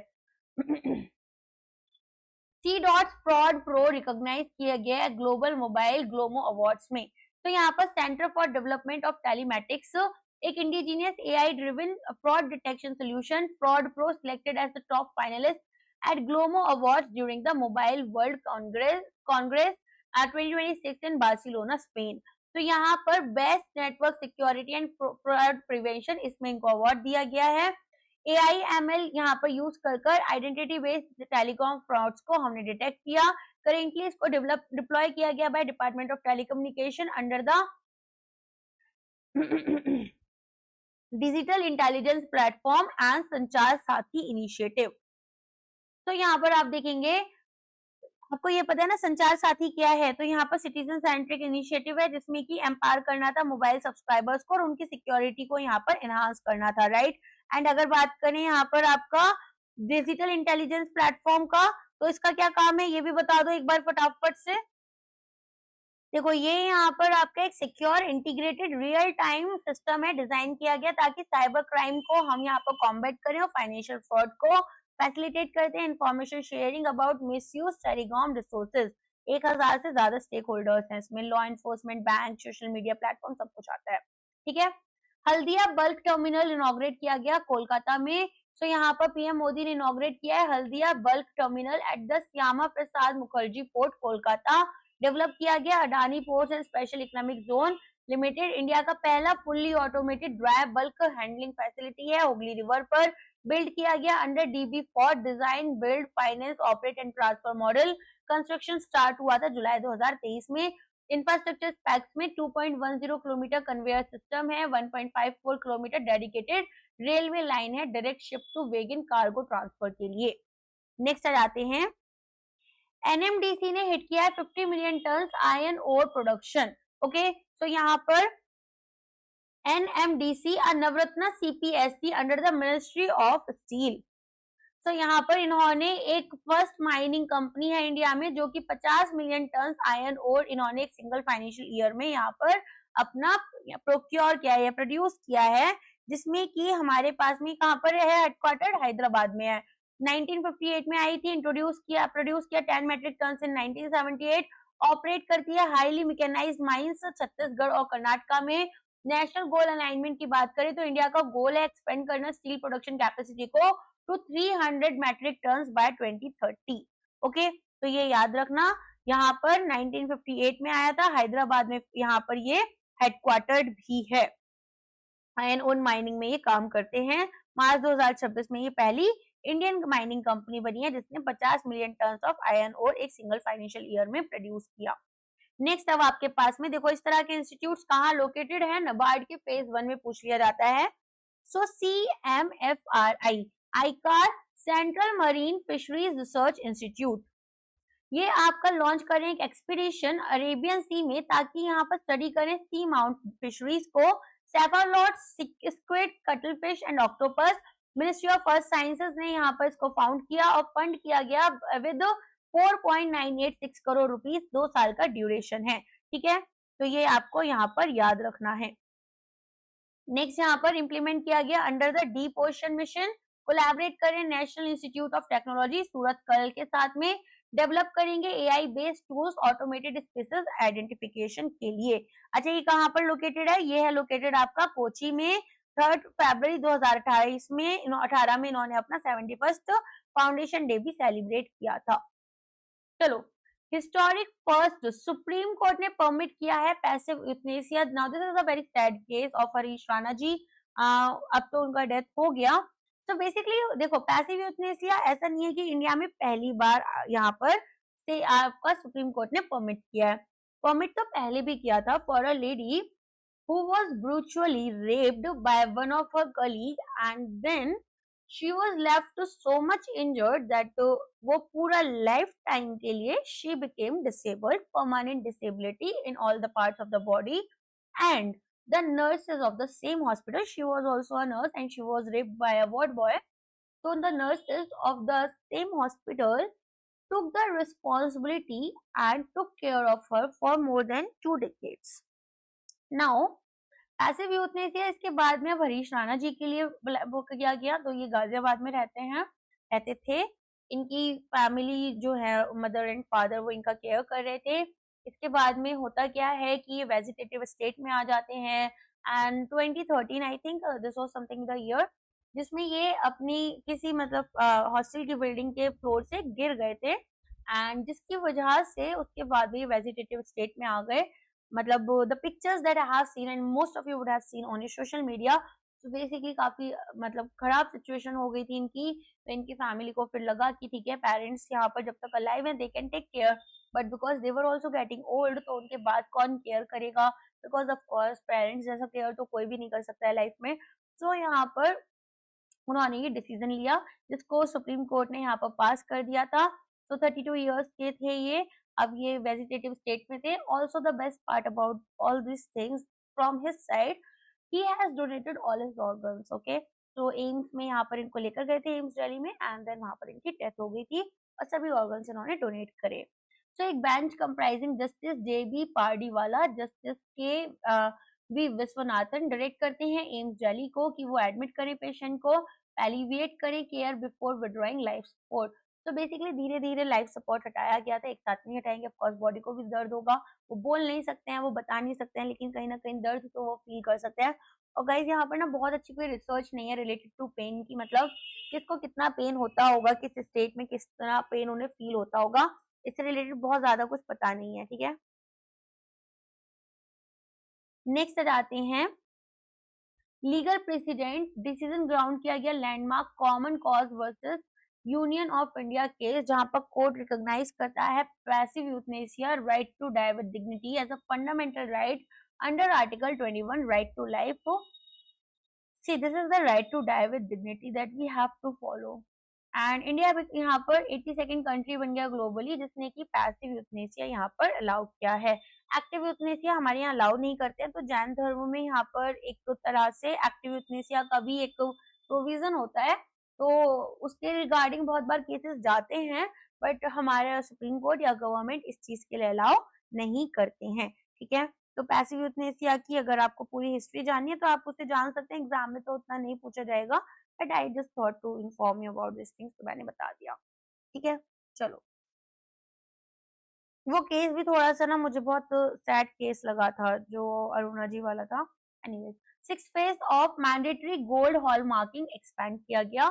C dot fraud pro recognise किया गया है ग्लोबल मोबाइल ग्लोमो अवार्ड्स में। तो यहाँ पर centre for development of telematics, एक indigenous AI driven fraud detection solution, fraud pro selected as the top finalist at Glomo Awards during the Mobile World Congress 2026 in Barcelona, Spain। तो यहाँ पर best network security and fraud prevention, इसमें इनको award दिया गया है। AIML यहाँ पर यूज कर आइडेंटिटी बेस्ड टेलीकॉम फ्रॉड्स को हमने डिटेक्ट किया। करेंटली इसको डिप्लॉय किया गया by department of telecommunication under the digital intelligence platform and संचार साथी इनिशिएटिव। तो यहाँ पर आप देखेंगे, आपको ये पता है ना संचार साथी क्या है, तो यहाँ पर सिटीजन सेंट्रिक इनिशिएटिव है जिसमें कि एम्पावर करना था मोबाइल सब्सक्राइबर्स को और उनकी सिक्योरिटी को यहाँ पर एनहांस करना था, राइट। एंड अगर बात करें यहाँ पर आपका डिजिटल इंटेलिजेंस प्लेटफॉर्म का, तो इसका क्या काम है ये भी बता दो एक बार फटाफट से। देखो ये यहाँ पर आपका एक secure integrated real time system है, डिजाइन किया गया ताकि साइबर क्राइम को हम यहाँ पर कॉम्बैट करें और फाइनेंशियल फ्रॉड को फैसिलिटेट करते हैं। Information sharing about misuse telecom resources, 1000 से ज्यादा स्टेक होल्डर्स हैं इसमें, law enforcement, bank, social media platform सब कुछ आता है। ठीक है, हल्दिया बल्क टर्मिनल इनॉग्रेट किया गया कोलकाता में। तो यहाँ पर पीएम मोदी ने इनॉग्रेट किया है Haldia bulk terminal at the Shyama Prasad Mukherjee port Kolkata. Develop किया गया Adani ports and special economic zone limited, India का पहला fully automated dry bulk handling facility है हुगली रिवर पर। बिल्ड किया गया under dB for design build finance operate and transfer model. Construction start हुआ था जुलाई 2023 में। इंफ्रास्ट्रक्चर स्पेक्स में 2.10 किलोमीटर कन्वेयर सिस्टम है, 1.54 किलोमीटर डेडिकेटेड रेलवे लाइन है direct ship to wagon cargo transfer के लिए। नेक्स्ट आ जाते हैं, एनएमडीसी ने हिट किया है 50 million tonne iron ore production. Okay, तो यहाँ पर NMDC a Navratna CPSC under the ministry of steel. तो यहाँ पर इन्होंने एक फर्स्ट माइनिंग कंपनी है इंडिया में जो कि 50 मिलियन टन आयरन ओर इन्होंने एक सिंगल फाइनेंशियल ईयर में यहाँ पर अपना प्रोक्योर किया है, प्रोड्यूस किया है, जिसमें कि हमारे पास में कहाँ पर है, हेडक्वार्टर हैदराबाद में है। 1958 में आई थी, प्रोड्यूस किया 10 मेट्रिक टन इन 1978। ऑपरेट करती है हाईली मैकेनाइज्ड माइंस छत्तीसगढ़ और कर्नाटका में। नेशनल गोल अलाइनमेंट की बात करें तो इंडिया का गोल है एक्सपेंड करना स्टील प्रोडक्शन कैपेसिटी को to 300 metric tons by 2030। Okay, तो ये याद रखना, यहाँ पर 1958 में आया था, हैदराबाद में यहाँ पर ये हेडक्वार्टर्ड भी है, आयरन ओर माइनिंग में ये काम करते हैं। मार्च 2026 में ये पहली इंडियन माइनिंग कंपनी बनी है जिसने 50 million ton of iron ore एक सिंगल फाइनेंशियल ईयर में प्रोड्यूस किया। नेक्स्ट अब आपके पास में देखो इस तरह के इंस्टीट्यूट्स कहाँ लोकेटेड है, नाबार्ड के फेज 1 में पूछ लिया जाता है। सो CMFRI आईकार central marine fisheries research institute, ये आपका लॉन्च करें एक एक्सपीडिशन अरेबियन सी में ताकि यहाँ पर स्टडी करें सी माउंट फिशरीज को, cephalopods, squid, cuttlefish and octopus. Ministry of earth sciences ने यहाँ पर इसको फाउंड किया और फंड किया गया विद 4.986 करोड़ रुपीस, 2 साल का ड्यूरेशन है। ठीक है, तो ये आपको यहाँ पर याद रखना है। नेक्स्ट यहाँ पर इंप्लीमेंट किया गया under the deep ocean mission, collaborate करें नेशनल इंस्टीट्यूट ऑफ टेक्नोलॉजी सूरत कल के साथ में, डेवलप करेंगे AI based tools automated species identification के लिए। अच्छा, ये कहाँ पर लोकेटेड है, ये है लोकेटेड आपका कोची में। 3 फरवरी 2018 में इन्होंने अपना 71st फाउंडेशन डे भी सेलिब्रेट किया था। चलो हिस्टोरिक फर्स्ट सुप्रीम कोर्ट ने परमिट किया है passive euthanasia. Now this is a very sad case of Harish Rana ji. अब तो उनका डेथ हो गया। तो बेसिकली देखो, पैसिव यूथनेसिया ऐसा नहीं है कि इंडिया में पहली बार यहाँ पर से आपका सुप्रीम कोर्ट ने परमिट किया है। परमिट तो पहले भी किया था for a lady who was brutally raped by one of her colleague, and then she was left so much injured that वो पूरा लाइफ टाइम के लिए she became disabled, permanent disability in all the parts of the body. And the nurses of the same hospital, she was also a nurse and she was raped by a ward boy. So the nurses of the same hospital took the responsibility and took care of her for more than 2 decades. Now passive euthanasia इसके बाद में अब हरीश राणा जी के लिए वो किया गया। तो ये गाजियाबाद में रहते थे। इनकी फैमिली जो है, मदर एंड फादर, वो इनका केयर कर रहे थे। इसके बाद में होता क्या है कि ये वेजिटेटिव स्टेट में आ जाते हैं। And 2013 I think this was something the year जिसमें ये अपनी किसी मतलब हॉस्टल की बिल्डिंग के फ्लोर से गिर गए थे, एंड जिसकी वजह से उसके बाद भी वेजिटेटिव स्टेट में आ गए। मतलब the pictures that I have seen and most of you would have seen on social media. तो बेसिकली काफी मतलब खराब सिचुएशन हो गई थी इनकी। तो इनकी फैमिली को फिर लगा कि ठीक है, पेरेंट्स यहाँ पर जब तक अलाइव हैं they can take care, but because they were also getting old, तो उनके बाद कौन केयर करेगा? बिकॉज ऑफ कोर्स पेरेंट्स जैसा केयर तो कोई भी नहीं कर सकता है लाइफ में। तो यहाँ पर उन्होंने ये डिसीजन लिया जिसको सुप्रीम कोर्ट ने यहाँ पर पास कर दिया था। तो 32 इयर्स के थे ये। अब ये वेजिटेटिव स्टेट में थे। Also the best part about all this things from his side, he has donated all his organs. Okay, तो एम्स में यहाँ पर इनको लेकर गए थे, एम्स दिल्ली में, एंड देन वहां पर इनकी डेथ हो गई थी और सभी ऑर्गन्स इन्होंने डोनेट करे। तो एक bench comprising justice JB Pardiwala, justice V Viswanathan direct करते हैं एम्स दिल्ली को कि वो एडमिट करें पेशेंट को, एलिविएट करें care before withdrawing life support. तो बेसिकली धीरे धीरे लाइफ सपोर्ट हटाया गया था, एक साथ नहीं हटाएंगे, ऑफकोर्स बॉडी को भी दर्द होगा, वो बोल नहीं सकते हैं, वो बता नहीं सकते हैं, लेकिन कहीं ना कहीं दर्द तो वो फील कर सकते हैं। और गाइस यहाँ पर ना बहुत अच्छी कोई रिसर्च नहीं है रिलेटेड टू पेन की, मतलब किसको कितना पेन होता होगा, किस स्टेट में किस तरह पेन उन्हें फील होता होगा, इससे रिलेटेड बहुत ज्यादा कुछ पता नहीं है। ठीक है, नेक्स्ट जाते हैं लीगल प्रेसिडेंट डिसीजन ग्राउंड किया गया landmark common cause versus union of India case, जहां पर कोर्ट रिकॉग्नाइज करता है passive euthanasia right to die with dignity as a fundamental right under article 21 right to life. See, this is the right to die with dignity that we have to follow. And India यहाँ पर 82nd country बन गया globally जिसने की passive euthanasia यहाँ पर allow किया है। एक्टिव यूथनेसिया हमारे यहाँ अलाउ नहीं करते हैं। तो जैन धर्म में यहाँ पर एक तरह से एक्टिव यूथनेसिया का भी एक प्रोविजन होता है, तो उसके रिगार्डिंग बहुत बार केसेस जाते हैं, बट हमारे सुप्रीम कोर्ट या गवर्नमेंट इस चीज के लिए अलाउ नहीं करते हैं। ठीक है, तो पैसिव यूथनेसिया की अगर आपको पूरी हिस्ट्री जाननी है तो आप उसे जान सकते हैं, एग्जाम में तो उतना नहीं पूछा जाएगा, but I just thought to inform you about this things, तो मैंने बता दिया। ठीक है, चलो, वो केस भी थोड़ा सा ना मुझे बहुत सैड केस लगा था जो अरुणा जी वाला था। Anyways, 6th phase of mandatory gold hallmarking expand किया गया।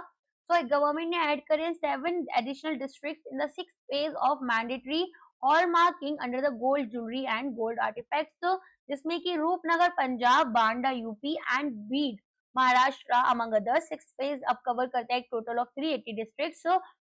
सो गवर्नमेंट ने ऐड करे 7 additional districts in the 6th phase of mandatory hallmarking under the gold jewellery and gold artefacts, जिसमें कि Rupnagar Punjab, Banda UP and Beed Maharashtra among others. 6th phase अब cover करता है एक total of 380 districts.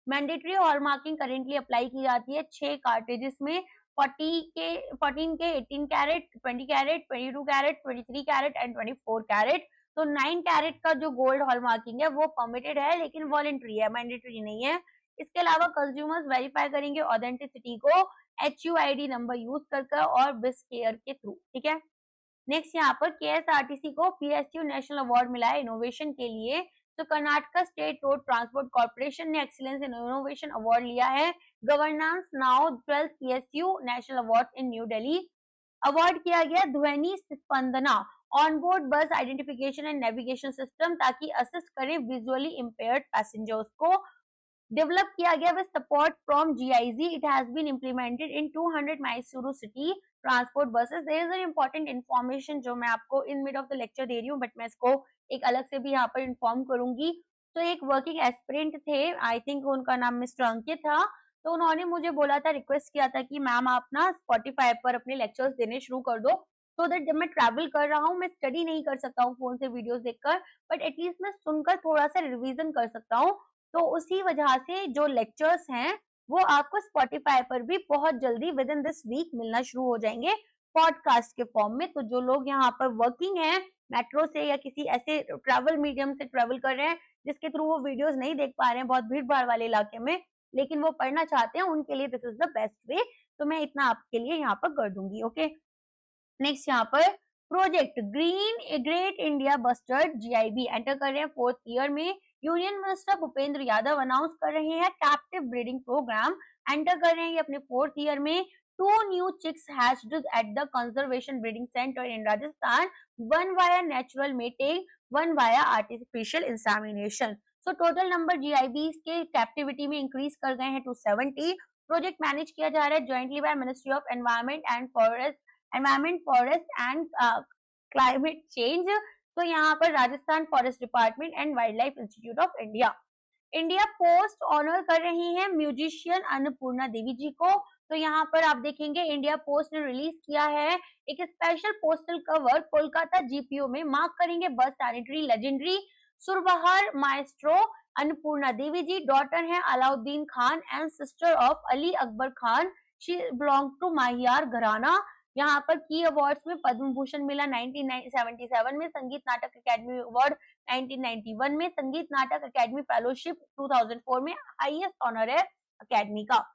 Mandatory hallmarking currently apply की जाती है 6 कार्टेजेस में, 14 के 18 carat, 20 carat, 22 carat, 23 carat and 24 carat. तो 9 कैरेट का जो गोल्ड हॉल मार्किंग है वो परमिटेड है लेकिन वॉलेंट्री है, मैंडेटरी नहीं है। इसके अलावा कंज्यूमर्स वेरीफाई करेंगे ऑथेंटिसिटी को HUID नंबर यूज कर और बिस केयर के थ्रू। ठीक है, नेक्स्ट यहाँ पर KSRTC को PSU नेशनल अवार्ड मिला है इनोवेशन के लिए। तो Karnataka state road transport corporation ने एक्सीलेंस इन इनोवेशन अवार्ड लिया है। Governance now 12th PSU national award in New Delhi. Award किया गया Dhwani Spandana onboard bus identification and navigation system, ताकि असिस्ट करे विजुअली इम्पेयर्ड पैसेंजर्स को। डेवलप किया गया with support from GIZ। It has been implemented in 200 Mysuru city transport buses. There is an important information जो मैं आपको in mid of the lecture दे रही हूँ, बट मैं इसको एक अलग से भी यहाँ पर इन्फॉर्म करूंगी। तो एक वर्किंग एस्पिरेंट थे, आई थिंक उनका नाम मिस्टर अंकित था, तो उन्होंने मुझे बोला था, रिक्वेस्ट किया था कि मैम आप ना स्पॉटिफाई पर अपने लेक्चर्स देने शुरू कर दो, सो दैट जब मैं ट्रैवल कर रहा हूँ मैं स्टडी नहीं कर सकता हूँ फोन से वीडियोस देखकर, बट एटलीस्ट मैं सुनकर थोड़ा सा रिवीजन कर सकता हूँ। तो उसी वजह से जो लेक्चर्स हैं वो आपको स्पॉटिफाई पर भी बहुत जल्दी विद इन दिस वीक मिलना शुरू हो जाएंगे पॉडकास्ट के फॉर्म में। तो जो लोग यहाँ पर वर्किंग हैं मेट्रो से या किसी ऐसे ट्रैवल मीडियम से ट्रैवल कर रहे हैं जिसके थ्रू वो वीडियोस नहीं देख पा रहे हैं बहुत भीड़ भाड़ वाले इलाके में, लेकिन वो पढ़ना चाहते हैं, उनके लिए this is the best way. तो मैं इतना आपके लिए यहाँ पर कर दूंगी। ओके, नेक्स्ट यहाँ पर project green great India bustard GIB enter कर रहे हैं 4th ईयर में। Union minister Bhupendra Yadav announce कर रहे हैं कैप्टिव ब्रीडिंग प्रोग्राम एंटर कर रहे हैं ये अपने 4th ईयर में। 2 new chicks hatched at the conservation breeding center in Rajasthan, one via natural mating, one via artificial insemination. So total number GIBs के कैप्टिविटी में इंक्रीज कर गए हैं to 70। प्रोजेक्ट मैनेज किया जा रहा है jointly by ministry of environment forest and climate change. तो यहाँ पर Rajasthan forest department and wild life institute of India. India post honour कर रही है म्यूजिशियन अन्नपूर्णा देवी जी को। तो यहाँ पर आप देखेंगे इंडिया पोस्ट ने रिलीज किया है एक special postal cover Kolkata GPO में, मार्क करेंगे birth centenary legendary surbahar maestro Annapurna Devi ji, daughter है Alauddin Khan and sister of Ali Akbar Khan. She belong to Maihar gharana. यहाँ पर की अवार्ड्स में पद्म भूषण मिला 1977 में, संगीत नाटक अकेडमी अवार्ड 1991 में, संगीत नाटक अकेडमी फेलोशिप 2004 में हाईएस्ट ऑनर है अकेडमी का।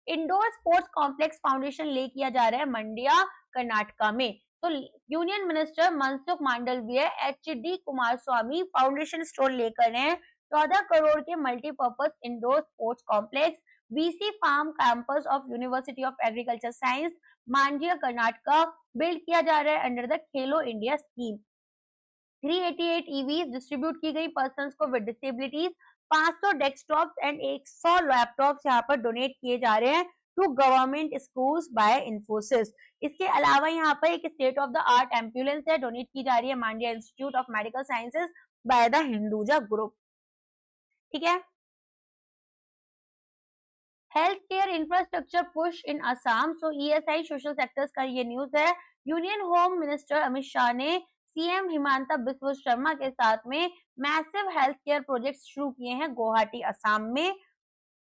Indoor sports complex foundation lay किया जा रहा है मंड्या कर्नाटका में। तो union minister Mansukh Mandaviya HD Kumaraswamy foundation stone लेकर रहे हैं 14 करोड़ के multipurpose indoor sports complex VC farm campus of university of agriculture science Mandya Karnataka build किया जा रहा है under the Khelo India scheme. 388 EVs distribute की गई पर्सन्स को with disabilities, 500 desktops and 100 laptops यहाँ पर डोनेट किए जा रहे हैं to government schools by Infosys. इसके अलावा यहाँ पर एक state of the art ambulance है डोनेट की जा रही है Mandya institute of medical sciences by the Hinduja group. ठीक है, health care infrastructure push in Assam. So ESI social sectors का ये न्यूज है। Union home minister Amit Shah ने सीएम हिमांता बिस्वा शर्मा के साथ में मैसिव हेल्थ केयर प्रोजेक्ट शुरू किए हैं गुवाहाटी असम में।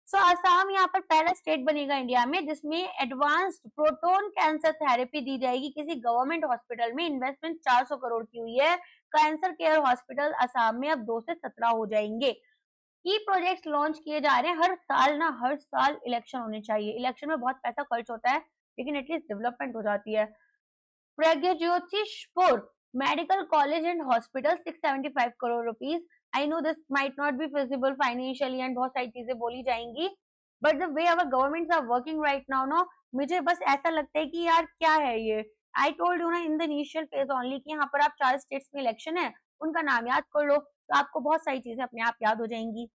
सो असम यहाँ पर पहला स्टेट बनेगा इंडिया में जिसमें एडवांस्ड प्रोटोन कैंसर थेरेपी दी जाएगी किसी गवर्नमेंट हॉस्पिटल में। इन्वेस्टमेंट 400 करोड़ की हुई है। कैंसर केयर हॉस्पिटल असम में अब 2 से 17 हो जाएंगे। की प्रोजेक्ट्स लॉन्च किए जा रहे हैं हर साल इलेक्शन होने चाहिए। इलेक्शन में बहुत पैसा खर्च होता है लेकिन एटलीस्ट डेवलपमेंट हो जाती है। Pragjyotishpur medical college and hospital 675 crore rupees. I know this might not be feasible financially and बहुत सारी चीजें बोली जाएंगी, but the way our governments are working right now no, मुझे बस ऐसा लगता है कि यार क्या है ये। आई टोल्ड यू ना in the initial phase only कि यहाँ पर आप 4 स्टेट्स में इलेक्शन है, उनका नाम याद कर लो तो आपको बहुत सारी चीजें अपने आप याद हो जाएंगी।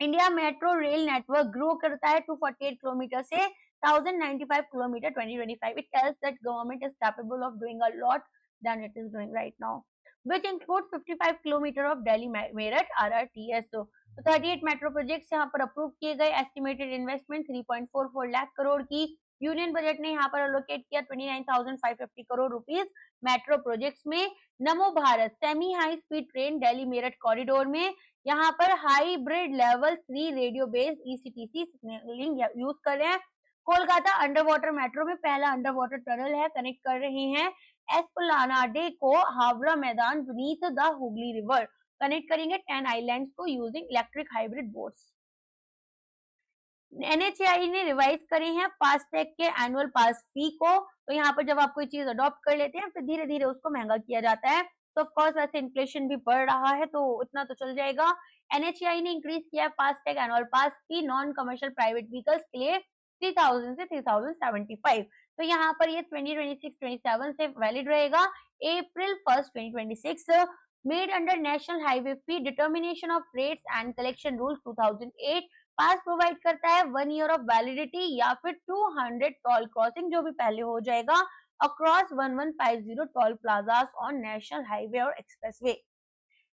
India metro rail network grow करता है 248 किलोमीटर से 1095 kilometre 2025। It tells that government is capable of doing a lot than it is doing right now, which includes 55 kilometre of Delhi Meerut RRTS। तो 38 मेट्रो प्रोजेक्ट्स यहाँ पर approve किए गए। Estimated investment 3.44 lakh crore की। Union budget ने यहाँ पर allocate किया 29,550 करोड़ रुपीज मेट्रो प्रोजेक्ट्स में। Namo Bharat semi high speed train Delhi Meerut corridor में यहाँ पर hybrid level 3 radio based ECTC signalling use कर रहे हैं। कोलकाता अंडर वाटर मेट्रो में पहला अंडर वाटर टनल है, कनेक्ट कर रहे हैं एस्प्लानाडे को Howrah Maidan beneath the Hooghly river. Connect करेंगे 10 आइलैंड्स को using electric hybrid boats. NHAI ने रिवाइज करे हैं फास्टैग के एनुअल पास फी को। तो यहाँ पर जब आप कोई चीज अडॉप्ट कर लेते हैं फिर धीरे धीरे उसको महंगा किया जाता है। तो ऑफ कोर्स वैसे इन्फ्लेशन भी बढ़ रहा है तो इतना तो चल जाएगा। एनएचएआई ने इंक्रीज किया फास्टैग एनुअल पास फी नॉन कमर्शियल प्राइवेट व्हीकल्स के लिए 3000 से 3075। तो यहाँ पर ये 2026-27 से वैलिड रहेगा। अप्रैल 1 2026 made under national highway fee determination of rates and collection rule 2008। Pass provide करता है 1 ईयर ऑफ वैलिडिटी या फिर 200 टोल क्रॉसिंग जो भी पहले हो जाएगा across 1150 toll plazas on national highway और एक्सप्रेसवे।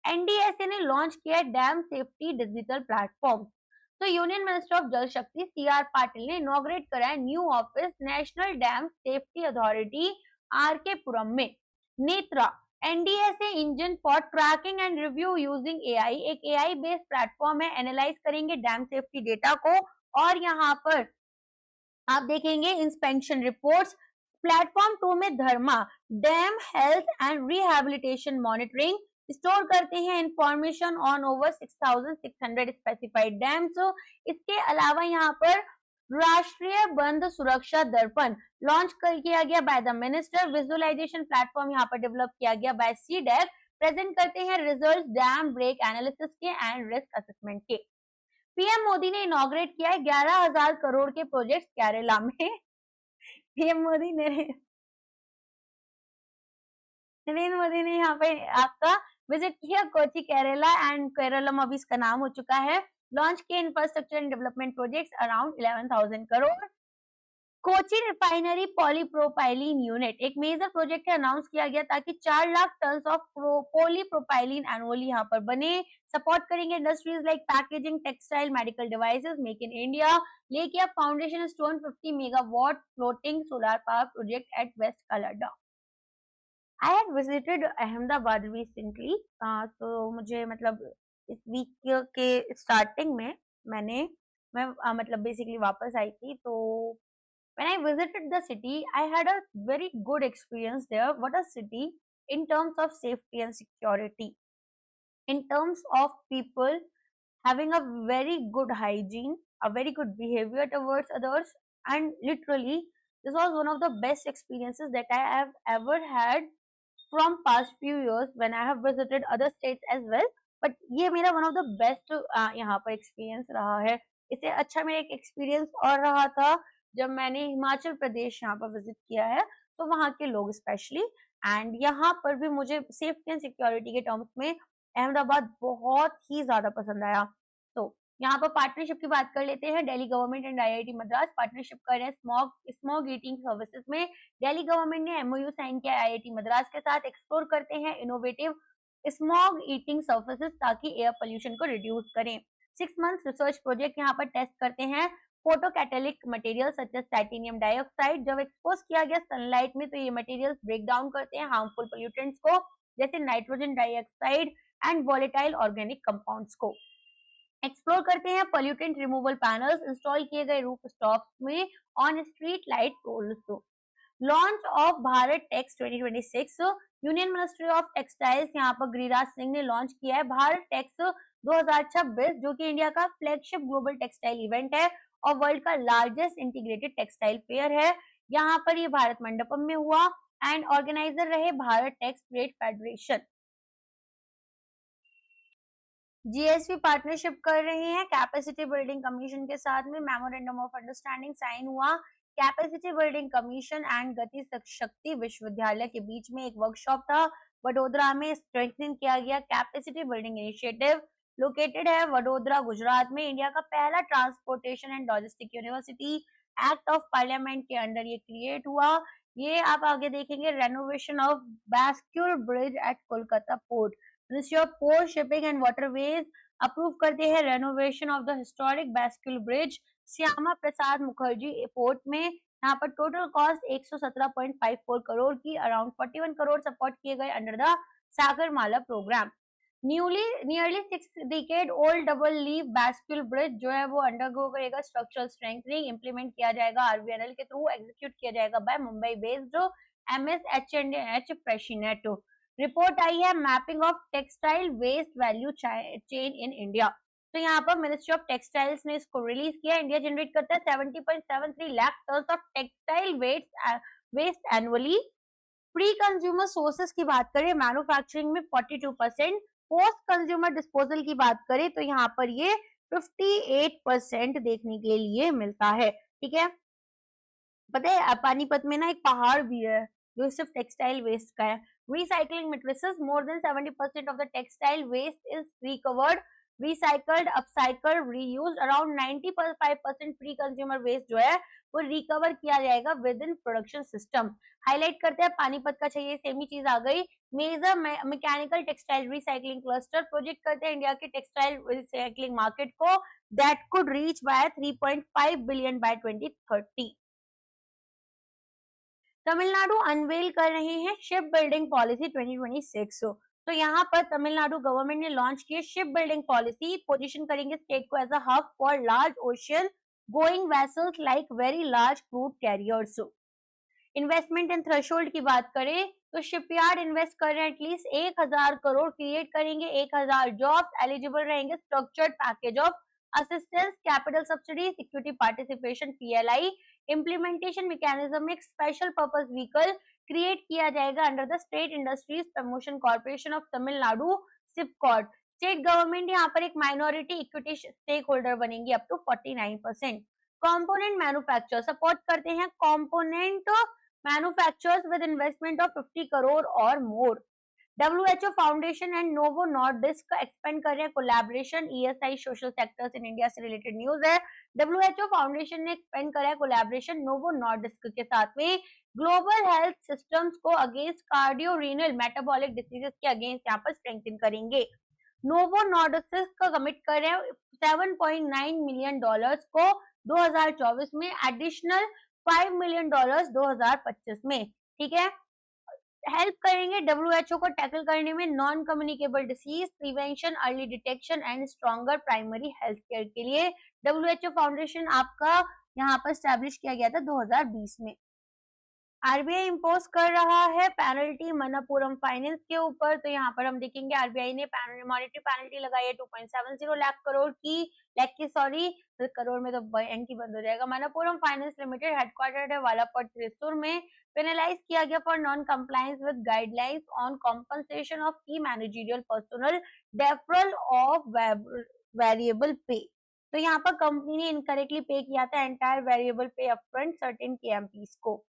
एनडीएसए ने लॉन्च किया डैम सेफ्टी डिजिटल प्लेटफॉर्म। तो union minister of Jal Shakti CR Patil ने इनॉग्रेट कराया new office national dam safety authority RK Puram में। Netra NDSA engine for tracking and review using AI, एक AI based platform है, analyse करेंगे dam safety data को और यहाँ पर आप देखेंगे इंस्पेक्शन रिपोर्ट्स। प्लेटफॉर्म 2 में Dharma dam health and rehabilitation monitoring store करते हैं information on over 6,600 specified dams. इसके अलावा यहाँ पर राष्ट्रीय बंद सुरक्षा दर्पण लॉन्च किया गया by the minister. Visualization platform यहाँ पर डेवलप किया गया बाय CDEC। प्रेजेंट करते हैं रिजल्ट डैम ब्रेक एनालिसिस के एंड रिस्क असेसमेंट के। पीएम मोदी ने इनॉग्रेट किया 11,000 करोड़ के प्रोजेक्ट केरला में। पीएम मोदी ने नरेंद्र मोदी ने यहाँ पे आपका विजिट किया कोची केरला एंड केरलम अभी इसका नाम हो चुका है। लॉन्च किए infrastructure and development projects around 11,000 crore. Kochi refinery polypropylene unit एक मेजर प्रोजेक्ट है, अनाउंस किया गया ताकि 4 lakh ton of polypropylene annually यहाँ पर बने। सपोर्ट करेंगे industries like packaging, textile, medical devices, make in India. लेके foundation stone 50 megawatt floating solar power project at west Kallada. I had visited Ahmedabad recently, तो मुझे मतलब इस वीक के स्टार्टिंग में मैं मतलब बेसिकली वापस आई थी। तो when I visited the city, I had a very good experience there. What a city in terms of safety and security, in terms of people having a very good hygiene, a very good behavior towards others, and literally this was one of the best experiences that I have ever had from past few years when I have visited other states as well. But ये मेरा one of the best यहाँ पर experience रहा है। इससे अच्छा मेरा एक experience और रहा था जब मैंने हिमाचल प्रदेश यहाँ पर विजिट किया है, तो वहाँ के लोग स्पेशली एंड यहाँ पर भी मुझे सेफ्टी एंड सिक्योरिटी के टर्म्स में अहमदाबाद बहुत ही ज्यादा पसंद आया। तो यहाँ पर पार्टनरशिप की बात कर लेते हैं। Delhi government and IIT Madras partnership कर रहे हैं स्मॉग ईटिंग सर्विसेज में। दिल्ली गवर्नमेंट ने MOU साइन किया IIT मद्रास के साथ। एक्सप्लोर करते हैं इनोवेटिव स्मॉग ईटिंग सर्विसेज ताकि एयर पोल्यूशन को रिड्यूस करें। 6 मंथ रिसर्च प्रोजेक्ट यहाँ पर टेस्ट करते हैं photo catalytic material such as titanium dioxide. जब एक्सपोज किया गया सनलाइट में तो ये मटेरियल्स ब्रेक डाउन करते हैं हार्मफुल पोल्यूटेंट्स को जैसे nitrogen dioxide and volatile organic compounds को। एक्सप्लोर करते हैं पोल्यूटेंट रिमूवल पैनल्स इंस्टॉल किए गए रूफ टॉप में on street light poles. Launch of Bharat Tex 2026 union ministry of textiles यहाँ पर गिरिराज सिंह ने लॉन्च किया है भारत टेक्स 2026 जो कि इंडिया का फ्लैगशिप ग्लोबल टेक्सटाइल इवेंट है और वर्ल्ड का लार्जेस्ट इंटीग्रेटेड टेक्सटाइल फेयर है। यहाँ पर ये भारत मंडपम में हुआ एंड ऑर्गेनाइजर रहे Bharat Tex trade federation. GSP partnership कर रहे हैं कैपेसिटी बिल्डिंग कमीशन के साथ में। मेमोरेंडम ऑफ अंडरस्टैंडिंग साइन हुआ capacity building commission and Gati Shakti विश्वविद्यालय के बीच में। एक वर्कशॉप था वडोदरा में। स्ट्रेंथनिंग किया गया कैपेसिटी बिल्डिंग इनिशिएटिव। लोकेटेड है वडोदरा गुजरात में। इंडिया का पहला transportation and logistic university act of parliament के अंडर ये क्रिएट हुआ। ये आप आगे देखेंगे renovation of bascule bridge at Kolkata port. Ministry of port shipping and waterways approve करते हैं renovation of the historic bascule bridge Shyama Prasad Mukherjee port में। यहाँ पर टोटल कॉस्ट 117.54 करोड़ की, अराउंड 41 करोड़ सपोर्ट किए गए under the Sagarmala programme. Nearly 6 decade old double leaf bascule bridge जो है वो अंडरगो करेगा स्ट्रक्चरल स्ट्रेंथनिंग। इंप्लीमेंट किया जाएगा RVNL के थ्रू। एग्जीक्यूट किया जाएगा बाय मुंबई बेस्ड MSH&H फ्रेशिनेट। रिपोर्ट आई है mapping of textile waste value chain in India. तो यहाँ पर मिनिस्ट्री ऑफ टेक्सटाइल्स ने इसको रिलीज किया। इंडिया जनरेट करता है 70.73 lakh ton of textile waste annually. Pre consumer sources की बात करें मैन्युफैक्चरिंग में 42%, पोस्ट कंज्यूमर डिस्पोजल की बात करें तो यहाँ पर ये 58% देखने के लिए मिलता है। ठीक है, पता है पानीपत में ना एक पहाड़ भी है जो सिर्फ टेक्सटाइल वेस्ट का है। Recycling matrices more than 70% of the textile waste is recovered recycled, upcycled, reused, around 95% pre consumer waste जो है वो रिकवर किया जाएगा within production system. Highlight करते हैं पानीपत का, चाहिए सेम ही चीज आ गई। Major mechanical textile recycling cluster project करते हैं इंडिया के टेक्सटाइल रिसाइकलिंग मार्केट को that could reach by 3.5 billion by 2030। Tamil Nadu unveil कर रहे हैं शिप बिल्डिंग पॉलिसी 2026। तो यहाँ पर तमिलनाडु गवर्नमेंट ने लॉन्च की शिप बिल्डिंग पॉलिसी, पोजीशन करेंगे स्टेट को as a hub for large ocean going vessels like very large crude carriers. Investment and threshold की बात करें तो शिपयार्ड इन्वेस्ट कर रहे हैं एटलीस्ट 1000 करोड़, क्रिएट करेंगे 1000 जॉब्स, एलिजिबल रहेंगे structured package of assistance, capital subsidies, equity participation PLI, implementation mechanism, एक स्पेशल पर्पस व्हीकल क्रिएट किया जाएगा under the state industries promotion corporation of Tamil Nadu SIPCOT. State government यहाँ पर एक माइनॉरिटी इक्विटी स्टेक होल्डर बनेंगी up to 49%। Component manufacture support करते हैं component manufacturers with investment of 50 crore और more. WHO foundation and Novo Nordisk expand कर रहे हैं collaboration, ESI social sectors in India से रिलेटेड न्यूज है। WHO फाउंडेशन ने एक्सपेंड करा है कोलैबोरेशन नोवो नॉर्डिस्क के साथ में ग्लोबल हेल्थ सिस्टम्स को against cardio renal metabolic diseases के अगेंस्ट यहाँ पर स्ट्रेंथन करेंगे। नोवो नॉर्डिस्क का कमिट कर रहे हैं 7.9 मिलियन डॉलर्स को 2024 में, एडिशनल 5 मिलियन डॉलर्स 2025 में। ठीक है, हेल्प करेंगे WHO को टैकल करने में non communicable disease prevention, early detection and stronger primary health care के लिए। WHO फाउंडेशन आपका यहाँ पर स्टैब्लिश किया गया था 2020 में। आरबीआई इम्पोज कर रहा है पेनल्टी मनप्पुरम फाइनेंस के ऊपर। तो यहाँ पर हम देखेंगे आरबीआई ने मॉनेटरी पेनल्टी लगाई है 2.70 लाख करोड़ की, तो करोड़ में तो बैंक ही बंद हो जाएगा। मनप्पुरम फाइनेंस लिमिटेड हेडक्वार्टर्ड है वालापट त्रिशूर में, पेनलाइज किया गया for non compliance with guidelines on compensation of key managerial personnel, deferral of variable pay. तो यहाँ पर कंपनी ने इनकरेक्टली पे किया था एंटायर वेरिएबल पे अपफ्रंट सर्टेन केएमपीज को।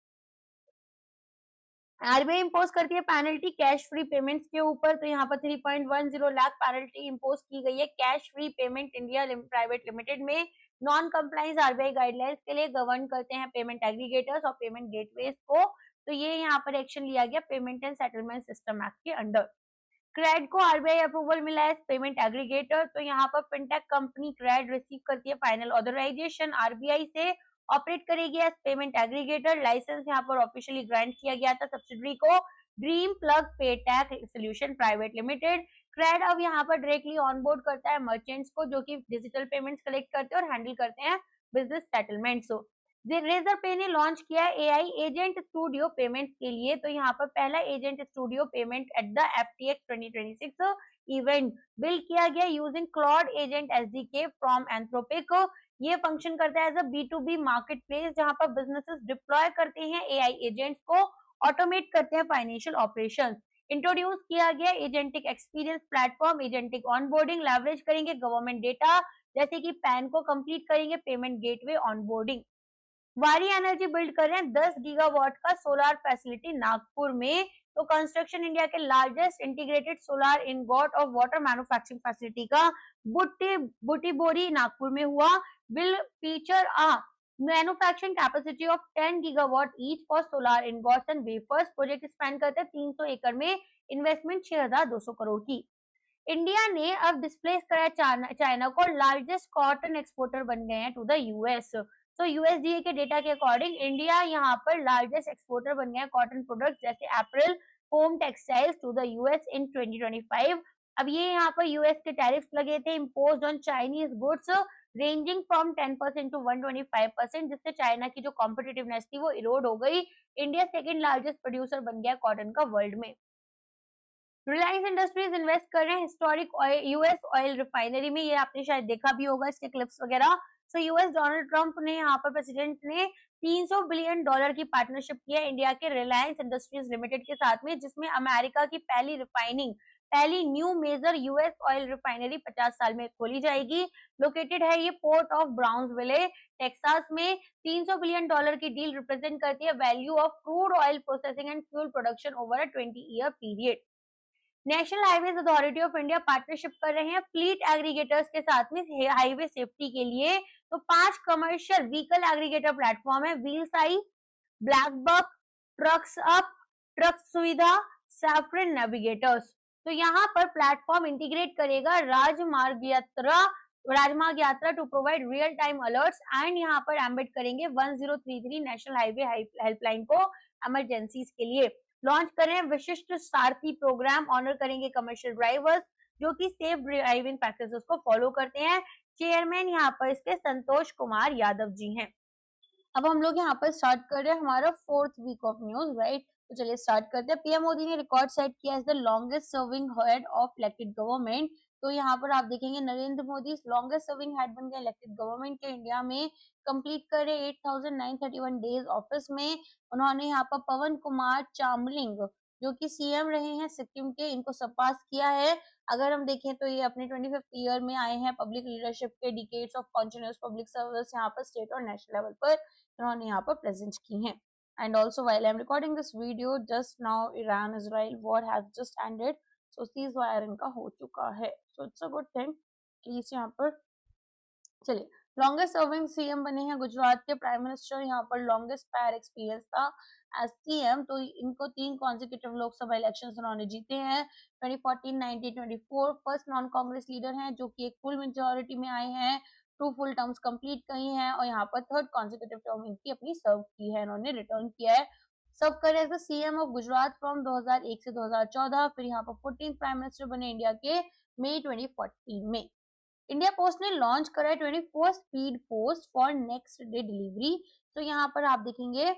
आरबीआई इम्पोज करती है पेनल्टी कैश फ्री पेमेंट्स के ऊपर। तो यहाँ पर 3.10 लाख पेनल्टी इम्पोज की गई है cash free payment India private limited में। नॉन कंप्लाइंस आरबीआई गाइडलाइंस के लिए गवर्न करते हैं पेमेंट एग्रीगेटर्स और पेमेंट गेटवेज को। तो ये यहाँ पर एक्शन लिया गया payment and settlement system act के अंडर। क्रेड को आरबीआई अप्रूवल मिला है पेमेंट एग्रीगेटर। तो यहाँ पर फिनटेक कंपनी क्रेड रिसीव करती है फाइनल ऑथराइजेशन आरबीआई से, ऑपरेट करेगी एज पेमेंट एग्रीगेटर। लाइसेंस यहाँ पर ऑफिशियली ग्रांट किया गया था सब्सिडरी को Dream Plug Paytech solution private limited. CRED अब यहाँ पर डायरेक्टली ऑनबोर्ड करता है मर्चेंट्स को जो कि डिजिटल पेमेंट्स कलेक्ट करते हैं और हैंडल करते हैं बिजनेस सेटलमेंट्स। रेजर पे ने लॉन्च किया एआई एजेंट स्टूडियो पेमेंट्स के लिए। तो यहाँ पर पहला agent studio payment at the FTX 2026 event build किया गया using Claude agent SDK from Anthropic. ये फंक्शन करता है as a B2B market place जहां पर बिजनेसेस डिप्लॉय करते हैं एआई एजेंट्स को, ऑटोमेट करते हैं फाइनेंशियल ऑपरेशंस। इंट्रोड्यूस किया गया agentic experience platform, agentic onboarding leverage करेंगे गवर्नमेंट डेटा जैसे कि पैन को कंप्लीट करेंगे पेमेंट गेटवे ऑनबोर्डिंग। वारी एनर्जी बिल्ड कर रहे हैं 10 गीगावाट का सोलर फैसिलिटी नागपुर में। तो कंस्ट्रक्शन इंडिया के लार्जेस्ट इंटीग्रेटेड सोलर इनगॉट और वाटर मैन्युफैक्चरिंग फैसिलिटी का बुटीबोरी नागपुर में हुआ। Will feature a manufacturing capacity of 10 gigawatt each for solar ingots and wafers. Project spend करते हैं 300 एकड़ में, इन्वेस्टमेंट 6200 करोड़ की। इंडिया ने अब डिस्प्लेस करा चाइना को, लार्जेस्ट कॉटन एक्सपोर्टर बन गए हैं टू द यूएस। तो यूएसडीए के डेटा के अकॉर्डिंग इंडिया यहाँ पर लार्जेस्ट एक्सपोर्टर बन गया कॉटन प्रोडक्ट्स जैसे apparel, home textiles to the US in 2025। अब ये यहाँ पर यूएस के टैरिफ्स लगे थे imposed on Chinese goods ranging from 10% to 125%, जिससे चाइना की जो कॉम्पिटिटिवनेस थी वो इरोड हो गई। इंडिया सेकेंड लार्जेस्ट प्रोड्यूसर बन गया कॉटन का वर्ल्ड में। रिलायंस इंडस्ट्रीज इन्वेस्ट कर रहे हैं हिस्टोरिक यूएस ऑयल रिफाइनरी में, ये आपने शायद देखा भी होगा इसके क्लिप्स वगैरह। सो यूएस डोनाल्ड ट्रंप ने यहाँ पर प्रेसिडेंट ने $300 बिलियन की पार्टनरशिप किया इंडिया के रिलायंस इंडस्ट्रीज लिमिटेड के साथ में, जिसमें अमेरिका की पहली new major US oil refinery 50 साल में खोली जाएगी। लोकेटेड है ये पोर्ट ऑफ ब्राउन्सविले टेक्सास में। $300 बिलियन की डील रिप्रेजेंट करती है value of crude oil processing and fuel production over a 20-year period. National highways authority of India partnership कर रहे हैं फ्लीट एग्रीगेटर्स के साथ में हाईवे सेफ्टी के लिए। तो 5 कमर्शियल व्हीकल एग्रीगेटर प्लेटफॉर्म है, Wheels Eye, Black Buck, Trucks Up, Truck Suvidha, Saffron Navigators. तो यहाँ पर प्लेटफॉर्म इंटीग्रेट करेगा Rajmarg Yatra to provide real time alerts and यहाँ पर एम्बेड करेंगे 1033 नेशनल हाईवे हेल्पलाइन को इमरजेंसीज के लिए। लॉन्च करें विशिष्ट सारथी प्रोग्राम, ऑनर करेंगे कमर्शियल ड्राइवर्स जो कि सेफ ड्राइविंग प्रैक्टिसेस को फॉलो करते हैं। चेयरमैन यहाँ पर इसके संतोष कुमार यादव जी हैं। अब हम लोग यहाँ पर स्टार्ट कर रहे हैं हमारा 4th week of news, right. तो चलिए स्टार्ट करते हैं। पीएम मोदी ने रिकॉर्ड सेट किया as the longest serving head of elected government. तो यहाँ पर आप देखेंगे Narendra Modi longest serving head बन गए इलेक्टेड गवर्नमेंट के इंडिया में, कंप्लीट करे 8931 डेज ऑफिस में। उन्होंने यहाँ पर पवन कुमार चामलिंग जो कि सीएम रहे हैं सिक्किम के, इनको सरपास किया है। अगर हम देखें तो ये अपने 25th ईयर में आए हैं पब्लिक लीडरशिप के, decades of continuous public service यहाँ पर स्टेट और नेशनल लेवल पर इन्होंने यहाँ पर प्रेजेंट की हैं। And also while I am recording this video just now Iran Israel war has just ended, so cease fire इनका हो चुका है, so it's a good thing please. यहाँ पर चलिए लॉन्गेस्ट सर्विंग सीएम बने हैं गुजरात के प्राइम मिनिस्टर, यहाँ पर लॉन्गेस्ट प्रायर एक्सपीरियंस था एज सीएम। तो इनको 3 कॉन्सिक्यूटिव लोकसभा इलेक्शंस उन्होंने जीते हैं 2014, 1924। फर्स्ट नॉन कांग्रेस लीडर हैं जो कि एक फुल मेजोरिटी में आए हैं, 2 फुल टर्म्स कंप्लीट करी हैं और यहाँ पर 3rd कॉन्सिक्यूटिव टर्म इनकी अपनी सर्व की है, इन्होंने रिटर्न किया है। सर्व करे as CM of Gujarat from 2001 से 2014, फिर यहाँ पर 14th प्राइम मिनिस्टर बने इंडिया के मई 2014 में। इंडिया पोस्ट ने लॉन्च करा है 24 speed post for next day delivery. तो यहाँ पर आप देखेंगे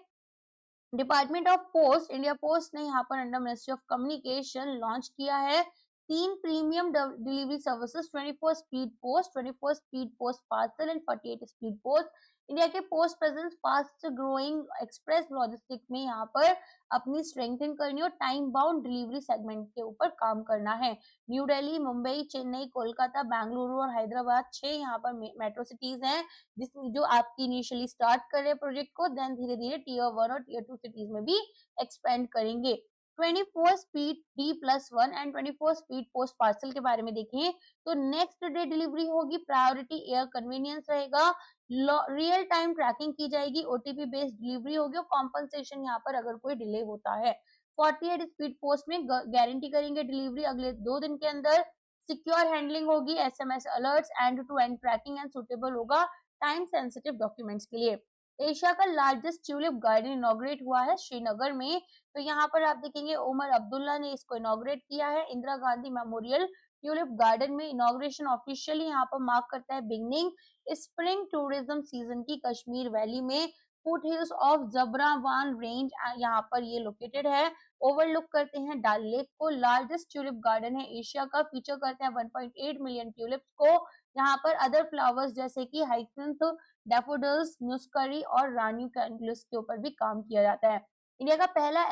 department of post, India post ने यहाँ पर under ministry of communication launch किया है 3 premium delivery services, 24 speed post, 24 speed post parcel and 48 speed post. India के post presence fast growing express logistic में यहाँ पर अपनी स्ट्रेंथन करनी और टाइम बाउंड डिलीवरी सेगमेंट के ऊपर काम करना है। न्यू दिल्ली, मुंबई, चेन्नई, कोलकाता, बेंगलुरु और हैदराबाद 6 यहाँ पर मेट्रो सिटीज हैं जिसमें जो आपकी इनिशियली स्टार्ट कर रहे प्रोजेक्ट को, देन धीरे धीरे टियर 1 और टियर 2 सिटीज में भी एक्सपेंड करेंगे। 24 speed D+1 and 24 speed post parcel के बारे में देखें तो नेक्स्ट डे डिलीवरी होगी, प्रायोरिटी एयर कन्वीनियंस रहेगा, रियल टाइम ट्रैकिंग की जाएगी, ओटीपी बेस्ड डिलीवरी होगी और कॉम्पनसेशन यहाँ पर अगर कोई डिले होता है। 48 स्पीड पोस्ट में गारंटी करेंगे डिलीवरी अगले 2 दिन के अंदर, सिक्योर हैंडलिंग होगी, SMS alerts, end to end tracking and suitable होगा टाइम सेंसिटिव डॉक्यूमेंट्स के लिए। एशिया का लार्जेस्ट ट्यूलिप गार्डन इनॉग्रेट हुआ है श्रीनगर में। तो यहाँ पर आप देखेंगे उमर अब्दुल्ला ने इसको इनॉग्रेट किया है। Indira Gandhi memorial tulip garden में इनॉग्रेशन ऑफिशियली यहाँ पर मार्क करता है बिगनिंग स्प्रिंग टूरिज्म सीजन की कश्मीर वैली में। फुट हिल्स ऑफ जबरावान रेंज यहाँ पर ये लोकेटेड है, ओवरलुक करते हैं डल लेक को। लार्जेस्ट ट्यूलिप गार्डन है एशिया का, फीचर करते हैं 1.8 मिलियन ट्यूलिप्स को। यहाँ पर अदर फ्लावर्स जैसे कि हाइसिंथ, डैफोडिल्स, न्यूस्करी और रानी कैंडल्स के ऊपर भी काम किया जाता है। इंडिया का पहला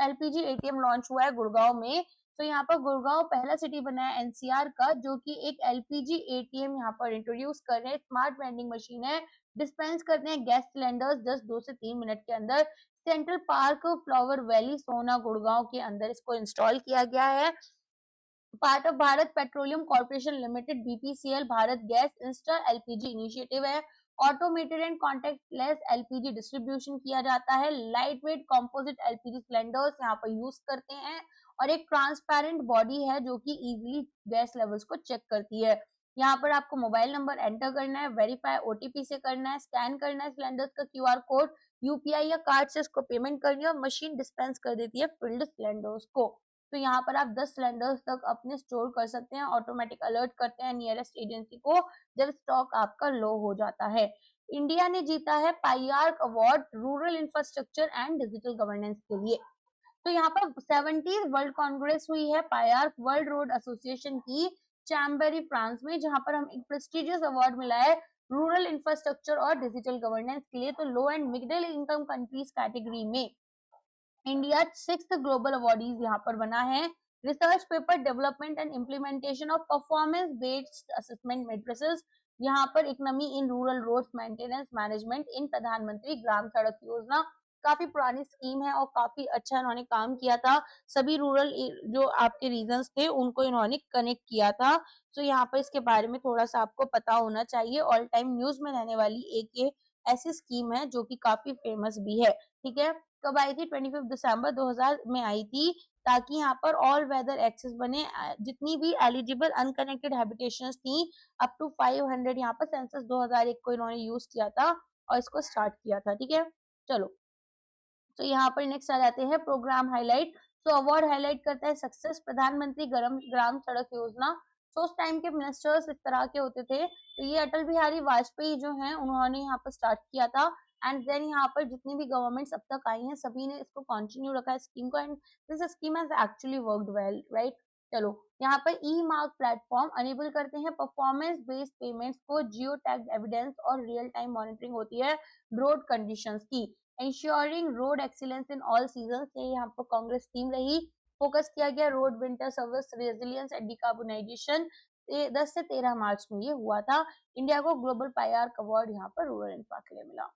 LPG ATM लॉन्च हुआ है गुड़गांव में। तो यहाँ पर गुड़गांव पहला सिटी बना है NCR का जो कि एक LPG ATM यहाँ पर इंट्रोड्यूस कर रहे हैं। स्मार्ट वेंडिंग मशीन है, डिस्पेंस करते हैं गैस सिलेंडर्स जस्ट 2 से 3 मिनट के अंदर। सेंट्रल पार्क फ्लावर वैली सोना गुड़गांव के अंदर इसको इंस्टॉल किया गया है। Part of Bharat petroleum corporation limited BPCL Bharat gas insta LPG initiative है। Automated and contactless LPG distribution किया जाता है। Light weight composite LPG cylinders यहाँ पर यूज करते हैं और एक ट्रांसपेरेंट बॉडी है जो कि इजीली गैस लेवल्स को चेक करती है। यहाँ पर आपको मोबाइल नंबर एंटर करना है, वेरीफाई OTP से करना है, स्कैन करना है सिलेंडर्स का QR कोड, UPI या कार्ड से इसको पेमेंट करनी है और मशीन डिस्पेंस कर देती है फिल्ड सिलेंडर्स को। तो यहाँ पर आप 10 सिलेंडर्स तक अपने स्टोर कर सकते हैं। ऑटोमेटिक अलर्ट करते हैं नियरेस्ट एजेंसी को जब स्टॉक आपका लो हो जाता है। इंडिया ने जीता है PIARC award rural infrastructure and digital governance के लिए। तो यहाँ पर 70th वर्ल्ड कांग्रेस हुई है पाईआर्क वर्ल्ड रोड एसोसिएशन की चैम्बेरी फ्रांस में, जहां पर हम एक प्रेस्टिजियस अवार्ड मिला है रूरल इंफ्रास्ट्रक्चर और डिजिटल गवर्नेंस के लिए। तो low and middle income countries category में इंडिया 6th ग्लोबल अवार्डीज यहाँ पर बना है। Research paper development and implementation of performance based assessment matrices, यहाँ पर economy in rural roads maintenance management in Pradhan Mantri Gram सड़क योजना काफी पुरानी स्कीम है और काफी अच्छा इन्होंने काम किया था। सभी रूरल जो आपके रीजन्स थे उनको इन्होंने कनेक्ट किया था। सो यहाँ पर इसके बारे में थोड़ा सा आपको पता होना चाहिए। ऑल टाइम न्यूज में रहने वाली एक ये ऐसी स्कीम है जो कि काफी फेमस भी है। ठीक है, कब आई थी? 25 दिसंबर 2000 में आई थी, ताकि यहाँ पर ऑल वेदर एक्सेस बने। जितनी भी एलिजिबल अनकनेक्टेड हैबिटेशंस थी अप टू 500, यहाँ पर सेंसस 2001 को इन्होंने यूज किया था और इसको स्टार्ट किया था। ठीक है, चलो तो यहाँ पर नेक्स्ट आ जाते हैं प्रोग्राम हाईलाइट। तो अवार्ड हाईलाइट करता है सक्सेस प्रधानमंत्री ग्राम सड़क योजना। तो उस टाइम के मिनिस्टर्स इस तरह के होते थे, तो ये अटल बिहारी वाजपेयी जो हैं उन्होंने यहाँ पर स्टार्ट किया था। एंड देन यहाँ पर जितनी भी गवर्नमेंट्स अब तक आई हैं सभी ने इसको कंटिन्यू रखा है स्कीम को, and this scheme has actually worked well, right. चलो यहाँ पर ई मार्क प्लेटफॉर्म अनेबल करते हैं परफॉर्मेंस बेस्ड पेमेंट्स को, जियो टैग एविडेंस और रियल टाइम मॉनिटरिंग होती है रोड कंडीशंस की। Ensuring road excellence in all season, ये यहाँ पर कांग्रेस थीम रही। फोकस किया गया road winter service resilience and decarbonisation. 10 से 13 मार्च में ये हुआ था। इंडिया को ग्लोबल पायरक अवार्ड यहाँ पर रूरल इंफ्रा के लिए मिला।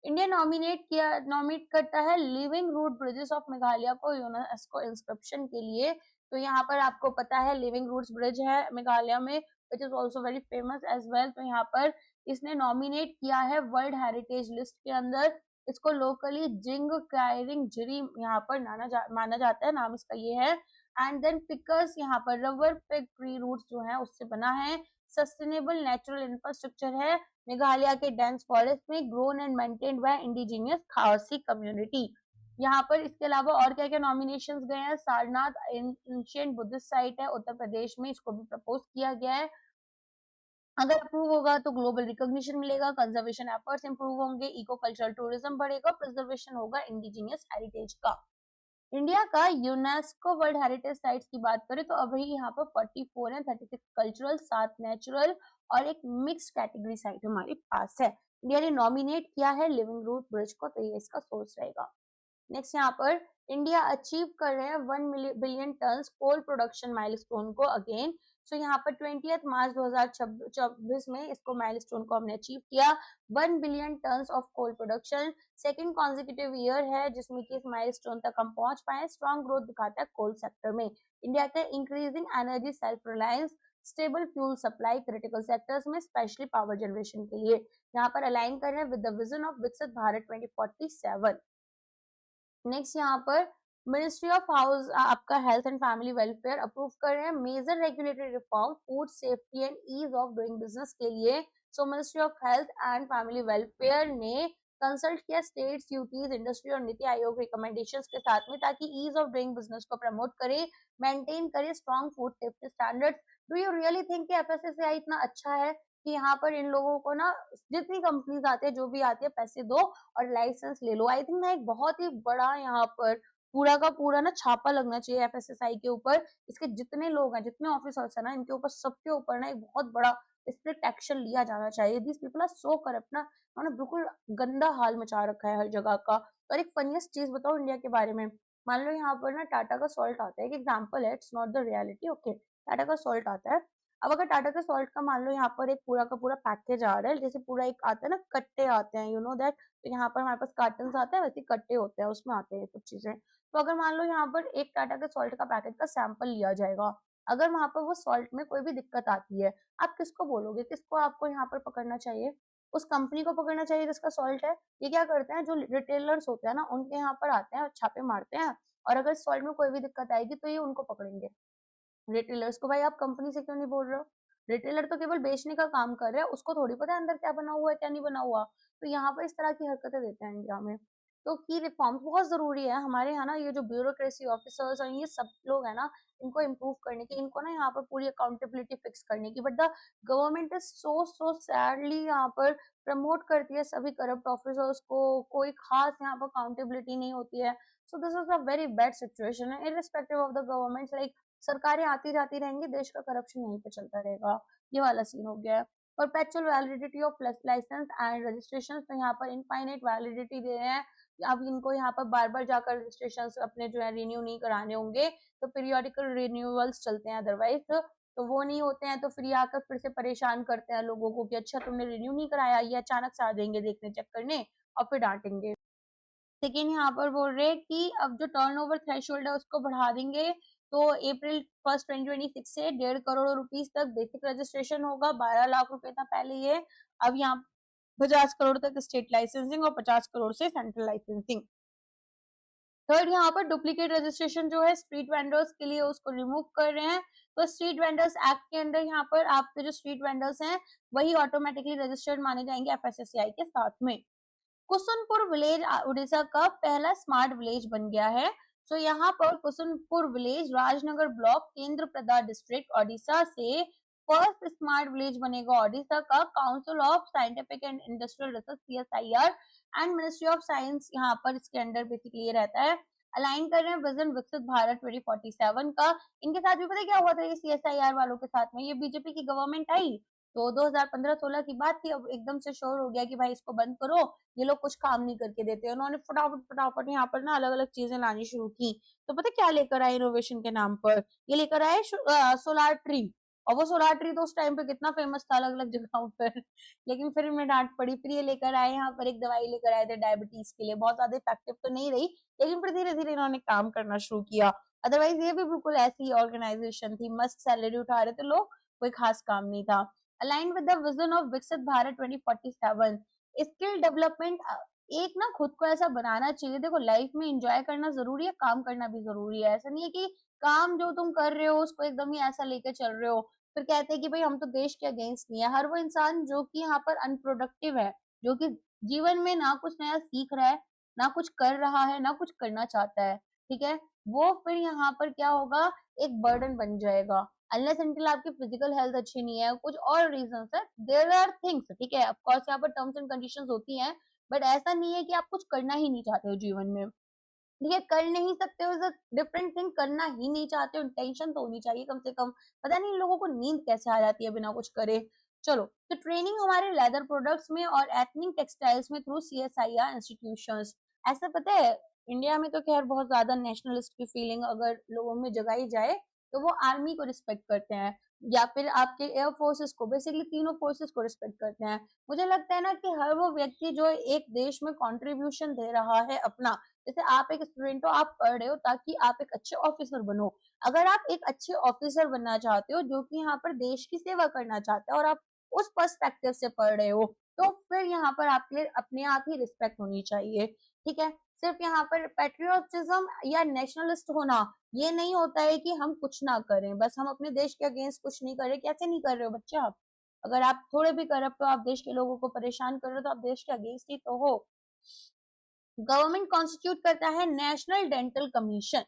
इंडिया नॉमिनेट करता है living root bridges of Meghalaya को यूनेस्को इंस्क्रिप्शन के लिए। तो यहाँ पर आपको पता है लिविंग रूट्स ब्रिज है मेघालय में, which is also very famous as well. तो यहाँ पर इसने नॉमिनेट किया है वर्ल्ड हेरिटेज लिस्ट के अंदर। इसको लोकली जिंग क्रायरिंग जिरी यहाँ पर माना जाता है, नाम इसका ये है। एंड देन पिकर्स यहाँ पर रबर पिक ट्री रूट्स जो है उससे बना है। सस्टेनेबल नेचुरल इंफ्रास्ट्रक्चर है मेघालय के डेंस फॉरेस्ट में, grown and maintained by indigenous खासी कम्युनिटी। यहाँ पर इसके अलावा और क्या क्या नॉमिनेशंस गए हैं? सारनाथ एंशिएंट बुद्धिस्ट साइट है उत्तर प्रदेश में, इसको भी प्रपोज किया गया है। अगर अप्रूव होगा तो ग्लोबल रिकॉग्निशन मिलेगा, कंजर्वेशन एफर्ट्स इंप्रूव होंगे, इको कल्चरल टूरिज्म बढ़ेगा, प्रिजर्वेशन होगा इंडिजिनियस हेरिटेज का। इंडिया का यूनेस्को वर्ल्ड हेरिटेज साइट्स की बात करें तो अभी यहाँ पर 44 है, 36 कल्चरल, 7 नेचुरल और एक मिक्स्ड कैटेगरी साइट हमारे पास है। इंडिया ने नॉमिनेट किया है लिविंग रूट ब्रिज को, तो ये इसका सोर्स रहेगा। नेक्स्ट यहाँ पर इंडिया अचीव कर रहे हैं 1 billion ton coal production milestone को अगेन। सो यहाँ पर 20 मार्च 2024 में इसको माइलस्टोन को हमने अचीव किया, 1 billion ton of coal production. Second consecutive year है जिसमें कि इस माइलस्टोन तक हम पहुंच पाए। स्ट्रॉन्ग ग्रोथ दिखाता है कोल सेक्टर में। इंडिया के increasing energy self reliance, stable fuel supply critical sectors में स्पेशली पावर जनरेशन के लिए यहाँ पर अलाइन कर रहे हैं विद द विजन ऑफ विकसित भारत 2047। नेक्स्ट यहाँ पर मिनिस्ट्री ऑफ हाउस आपका health and family welfare approve कर रहे हैं major regulatory reform food safety and ease of doing business के लिए। So ministry of health and family welfare ने कंसल्ट किया स्टेट्स, यूटीज, इंडस्ट्री और नीति आयोग रिकमेंडेशंस के साथ में, ताकि ईज ऑफ डूइंग बिजनेस को प्रमोट करे, मेंटेन करे strong food safety standards. Do you really think कि एफएसएसएआई इतना अच्छा है कि यहाँ पर इन लोगों को ना जितनी कंपनीज आती है जो भी आती है पैसे दो और लाइसेंस ले लो? आई थिंक ना एक बहुत ही बड़ा यहाँ पर पूरा का पूरा ना छापा लगना चाहिए एफएसएसआई के ऊपर। इसके जितने लोग हैं, जितने ऑफिसर्स हैं ना, इनके ऊपर सबके ऊपर ना एक बहुत बड़ा स्ट्रिक्ट एक्शन लिया जाना चाहिए। This people are so corrupt ना, उन्होंने बिल्कुल गंदा हाल मचा रखा है हर जगह का। और एक फनीस्ट चीज बताओ इंडिया के बारे में, मान लो यहाँ पर ना टाटा का सॉल्ट आता है, एक एग्जाम्पल है, it's not the reality, okay. Tata का सॉल्ट आता है, अब अगर टाटा का सॉल्ट का मान लो यहाँ पर एक पूरा का पूरा पैकेज आ रहा है, जैसे पूरा एक आता है ना, कट्टे आते हैं, यू नो दैट। तो यहाँ पर हमारे पास कार्टन आते हैं, वैसे कट्टे होते हैं, उसमें आते हैं कुछ चीजें। तो अगर मान लो यहाँ पर एक टाटा के सॉल्ट का पैकेट का सैंपल लिया जाएगा, अगर वहां पर वो सॉल्ट में कोई भी दिक्कत आती है, आप किसको बोलोगे? किसको आपको यहाँ पर पकड़ना चाहिए? उस कंपनी को पकड़ना चाहिए जिसका सॉल्ट है। ये क्या करते हैं, जो रिटेलर्स होते हैं ना, उनके यहाँ पर आते हैं और छापे मारते हैं, और अगर सॉल्ट में कोई भी दिक्कत आएगी तो ये उनको पकड़ेंगे, रिटेलर्स को। भाई आप कंपनी से क्यों नहीं बोल रहे हो? रिटेलर तो केवल बेचने का काम कर रहा है, उसको थोड़ी पता है अंदर क्या बना हुआ है क्या नहीं बना हुआ। तो यहाँ पर इस तरह की हरकतें देते हैं इंडिया में। तो की रिफॉर्म बहुत जरूरी है हमारे यहाँ ना, ये जो ब्यूरोक्रेसी ऑफिसर्स और ये सब लोग है ना, इनको इम्प्रूव करने की, इनको ना यहाँ पर पूरी अकाउंटेबिलिटी फिक्स करने की। But the government is so sadly यहाँ पर प्रमोट करती है सभी करप्ट ऑफिसर्स को, कोई खास यहाँ पर अकाउंटेबिलिटी नहीं होती है। So this is a very bad situation है, irrespective of the government. Like सरकारें आती जाती रहेंगी, देश का करप्शन यहीं पे चलता रहेगा। ये वाला सीन हो गया है। Perpetual validity of licence and registration, तो यहाँ पर इनफाइनाइट वैलिडिटी दे रहे हैं। अब इनको यहाँ पर बार बार जाकर रजिस्ट्रेशन अपने जो है रिन्यू नहीं कराने होंगे, तो पीरियोडिकल रिन्यूअल्स चलते हैं अदरवाइज। तो वो नहीं होते हैं तो फिर आकर फिर से परेशान करते हैं लोगों को कि अच्छा तुमने रिन्यू नहीं कराया, ये अचानक से आ जाएंगे देखने चेक करने और फिर डांटेंगे। सेकेंड यहाँ पर बोल रहे हैं कि अब जो टर्नओवर थ्रेशोल्ड है उसको बढ़ा देंगे, तो April 1 2026 से 1.5 करोड़ रुपीस तक बेसिक रजिस्ट्रेशन होगा। 12 लाख रुपए था पहले ये, अब यहाँ 50 करोड़ तक स्टेट लाइसेंसिंग और 50 करोड़ से सेंट्रल लाइसेंसिंग। थर्ड यहाँ पर डुप्लीकेट रजिस्ट्रेशन जो है स्ट्रीट वेंडर्स के लिए उसको रिमूव कर रहे हैं। तो स्ट्रीट वेंडर्स एक्ट के अंदर यहाँ पर आपके जो स्ट्रीट वेंडर्स हैं वही ऑटोमेटिकली रजिस्टर्ड माने जाएंगे FSSAI के साथ में। कुसुनपुर विलेज उड़ीसा का पहला स्मार्ट विलेज बन गया है। तो यहाँ पर Kusunpur village Rajnagar block Kendrapara district Odisha से फर्स्ट स्मार्ट विलेज बनेगा। ओडिशा का council of scientific and industrial research CSIR and ministry of science यहाँ पर इसके अंडर बेसिकली ये रहता है। अलाइन कर रहे हैं विजन विकसित भारत 2047 का। इनके साथ भी पता क्या हुआ था ये CSIR वालों के साथ में, ये बीजेपी की गवर्नमेंट आई तो 2015-16 की बात थी, अब एकदम से शोर हो गया कि भाई इसको बंद करो, ये लोग कुछ काम नहीं करके देते। उन्होंने फटाफट फटाफट यहाँ पर ना अलग अलग चीजें लानी शुरू की। तो पता क्या लेकर आए इनोवेशन के नाम पर, ये लेकर आए सोलार ट्री। और वो सोलार ट्री तो उस टाइम पे कितना फेमस था अलग अलग जगहों पर लेकिन फिर मैं डांट पड़ी। फिर ये लेकर आए यहाँ पर एक दवाई लेकर आए थे डायबिटीज के लिए, बहुत ज्यादा इफेक्टिव तो नहीं रही लेकिन फिर धीरे धीरे इन्होंने काम करना शुरू किया। अदरवाइज ये भी बिल्कुल ऐसी ऑर्गेनाइजेशन थी, मस्त सैलरी उठा रहे थे लोग, कोई खास काम नहीं था। Align with the vision of विकसित भारत 2047 स्किल डेवलपमेंट, एक ना खुद को ऐसा बनाना चाहिए। देखो लाइफ में एंजॉय करना जरूरी है, काम करना भी जरूरी है। ऐसा नहीं है कि काम जो तुम कर रहे हो उसको एकदम ही ऐसा लेके चल रहे हो, फिर कहते हैं कि भाई हम तो देश के अगेंस्ट नहीं है। हर वो इंसान जो कि यहाँ पर अनप्रोडक्टिव है, जो कि जीवन में ना कुछ नया सीख रहा है, ना कुछ कर रहा है, ना कुछ करना चाहता है, ठीक है, वो फिर यहाँ पर क्या होगा, एक बर्डन बन जाएगा। अनलेस अनटिल आपकी फिजिकल हेल्थ अच्छी नहीं है, कुछ और रीजंस है, देयर आर थिंग्स, ठीक है, ऑफ कोर्स यहाँ पर टर्म्स एंड कंडीशंस होती हैं, बट ऐसा नहीं है कि आप कुछ करना ही नहीं चाहते हो जीवन में। ठीक है, कर नहीं सकते हो इज अ डिफरेंट थिंग, करना ही नहीं चाहते हो, इंटेंशन तो होनी चाहिए कम से कम। पता नहीं इन लोगों को नींद कैसे आ जाती है बिना कुछ करे। चलो, तो ट्रेनिंग हमारे लेदर प्रोडक्ट्स में और एथनिक टेक्सटाइल्स में थ्रू CSIR इंस्टीट्यूशंस। ऐसा पता है इंडिया में तो खैर बहुत ज्यादा नेशनलिस्ट की फीलिंग अगर लोगों में जगाई जाए तो वो आर्मी को रिस्पेक्ट करते हैं या फिर आपके एयर फोर्सेस को, बेसिकली तीनों फोर्सेस को रिस्पेक्ट करते हैं। मुझे लगता है ना कि हर वो व्यक्ति जो एक देश में कंट्रीब्यूशन दे रहा है अपना, जैसे आप एक स्टूडेंट हो, आप पढ़ रहे हो ताकि आप एक अच्छे ऑफिसर बनो। अगर आप एक अच्छे ऑफिसर बनना चाहते हो जो कि यहाँ पर देश की सेवा करना चाहते हो और आप उस पर्सपेक्टिव से पढ़ रहे हो, तो फिर यहाँ पर आपके लिए अपने आप ही रिस्पेक्ट होनी चाहिए। ठीक है, सिर्फ यहाँ पर पेट्रियोटिज्म या नेशनलिस्ट होना ये नहीं होता है कि हम कुछ ना करें, बस हम अपने देश के अगेंस्ट कुछ नहीं कर रहे। कैसे नहीं कर रहे हो बच्चे आप? अगर आप थोड़े भी करप्ट हो, आप देश के लोगों को परेशान कर रहे हो, तो आप देश के अगेंस्ट ही तो हो। गवर्नमेंट कॉन्स्टिट्यूट करता है national dental commission.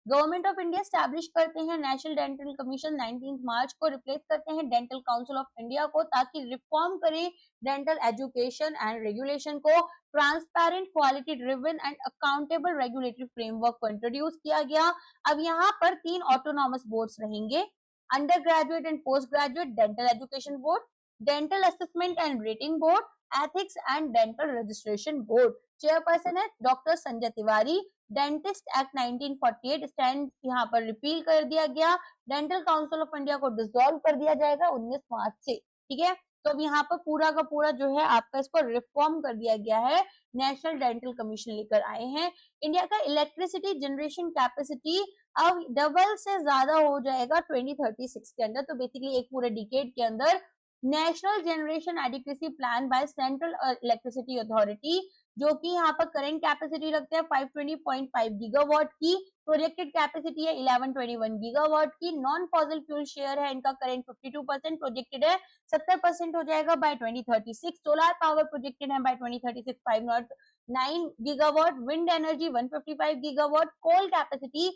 Government of India establish करते हैं नेशनल डेंटल कमीशन 19 मार्च को, रिप्लेस करते हैं डेंटल काउंसिल ऑफ इंडिया को, ताकि रिफॉर्म करें डेंटल एजुकेशन एंड रेगुलेशन को। Transparent, quality driven and accountable regulatory framework को इंट्रोड्यूस किया गया। अब यहाँ पर 3 ऑटोनॉमस बोर्ड्स रहेंगे, undergraduate and postgraduate dental education board, dental assessment and rating board, ethics and dental registration board. Chairperson है doctor Sanjay Tiwari. Dentist act 1948 stand यहाँ पर रिपील कर दिया गया। डेंटल काउंसिल ऑफ इंडिया को डिसॉल्व कर दिया जाएगा 19 मार्च से। ठीक है, तो अब यहाँ पर पूरा का पूरा जो है आपका इसको रिफॉर्म कर दिया गया है। नेशनल डेंटल कमीशन लेकर आए हैं। इंडिया का इलेक्ट्रिसिटी जनरेशन कैपेसिटी अब डबल से ज्यादा हो जाएगा 2036 के अंदर, तो बेसिकली एक पूरे डिकेड के अंदर। National generation adequacy plan by central electricity authority, जो कि यहाँ पर करंट कैपेसिटी रखते हैं 520.5 गीगावाट की, प्रोजेक्टेड कैपेसिटी है 1121 गीगावाट की। नॉन फॉसिल फ्यूल शेयर है इनका करंट 52%, प्रोजेक्टेड है 70% हो जाएगा बाय 2036। सोलर पावर प्रोजेक्टेड है by 2036 509 gigawatt. Wind energy 155 gigawatt. Coal capacity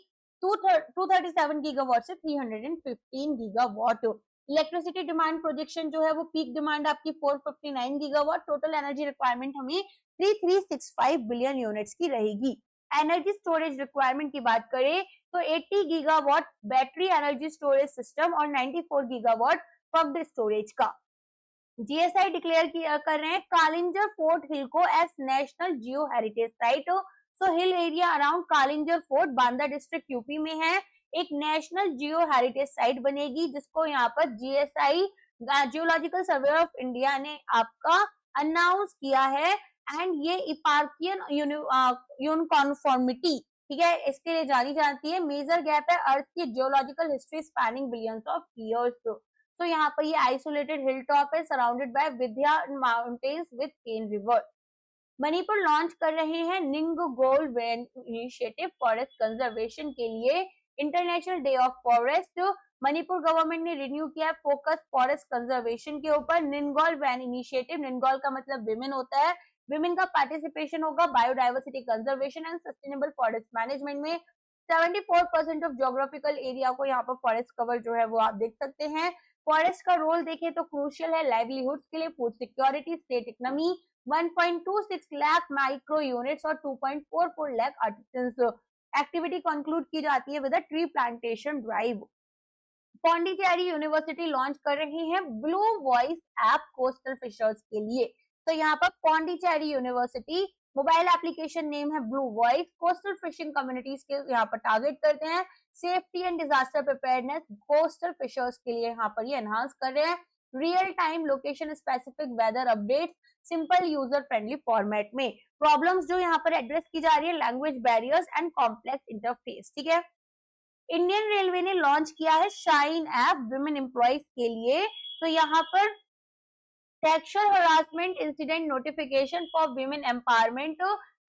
237 gigawatt से 315 गीगावाट। इलेक्ट्रिसिटी डिमांड प्रोजेक्शन जो है वो पीक डिमांड आपकी 459 गीगावाट। टोटल एनर्जी रिक्वायरमेंट हमें 3365 बिलियन यूनिट्स की रहेगी। एनर्जी स्टोरेज रिक्वायरमेंट की बात करें तो 80 gigawatt battery energy storage system और 94 गीगावाट पम्प्ड स्टोरेज का। जीएसआई डिक्लेयर कर रहे हैं कालिंजर फोर्ट हिल को as national geo heritage site. So hill area around Kalinjar fort Banda district UP में है, एक नेशनल जियो हेरिटेज साइट बनेगी, जिसको यहाँ पर GSI geological survey of India ने आपका अनाउंस किया है। एंड ये इपार्कियन यूनिकॉन्फॉर्मिटी, ठीक है, इसके लिए जानी जाती है। मेजर गैप है अर्थ की geological history spanning billions of years. तो यहाँ पर ये आइसोलेटेड हिल टॉप है surrounded by Vindhya mountains with Ken river. Manipur launch कर रहे हैं Ningol Van initiative forest conservation के लिए international day of forest. Manipur government ने रिन्यू किया फोकस फॉरेस्ट कंजर्वेशन के ऊपर। निंगोल वैन इनिशिएटिव, निंगोल का मतलब विमेन होता है, विमेन का पार्टिसिपेशन होगा biodiversity conservation and sustainable forest management में। 74% ऑफ ज्योग्राफिकल एरिया को यहाँ पर फॉरेस्ट कवर जो है वो आप देख सकते हैं। फॉरेस्ट का रोल देखें तो क्रूशियल है लाइवलीहुड के लिए, food security, state economy, 1.26 lakh micro units और 2.44 लाख आर्टिसंस। एक्टिविटी कंक्लूड की जाती है with a tree plantation drive. Pondicherry university launch कर रही है Blue Voice app coastal fishers के लिए। तो यहाँ पर Pondicherry university, mobile application name है Blue Voice, coastal fishing communities के यहाँ पर टारगेट करते हैं। Safety and disaster preparedness coastal fishers के लिए यहाँ पर ये एनहांस कर रहे हैं। Real time location specific weather update simple user friendly format में। प्रॉब्लम्स जो यहाँ पर एड्रेस की जा रही है, language barriers and complex interface, ठीक है। इंडियन रेलवे ने लॉन्च किया है शाइन ऐप विमेन एम्प्लॉइज के लिए। तो यहाँ पर sexual harassment incident notification for women empowerment,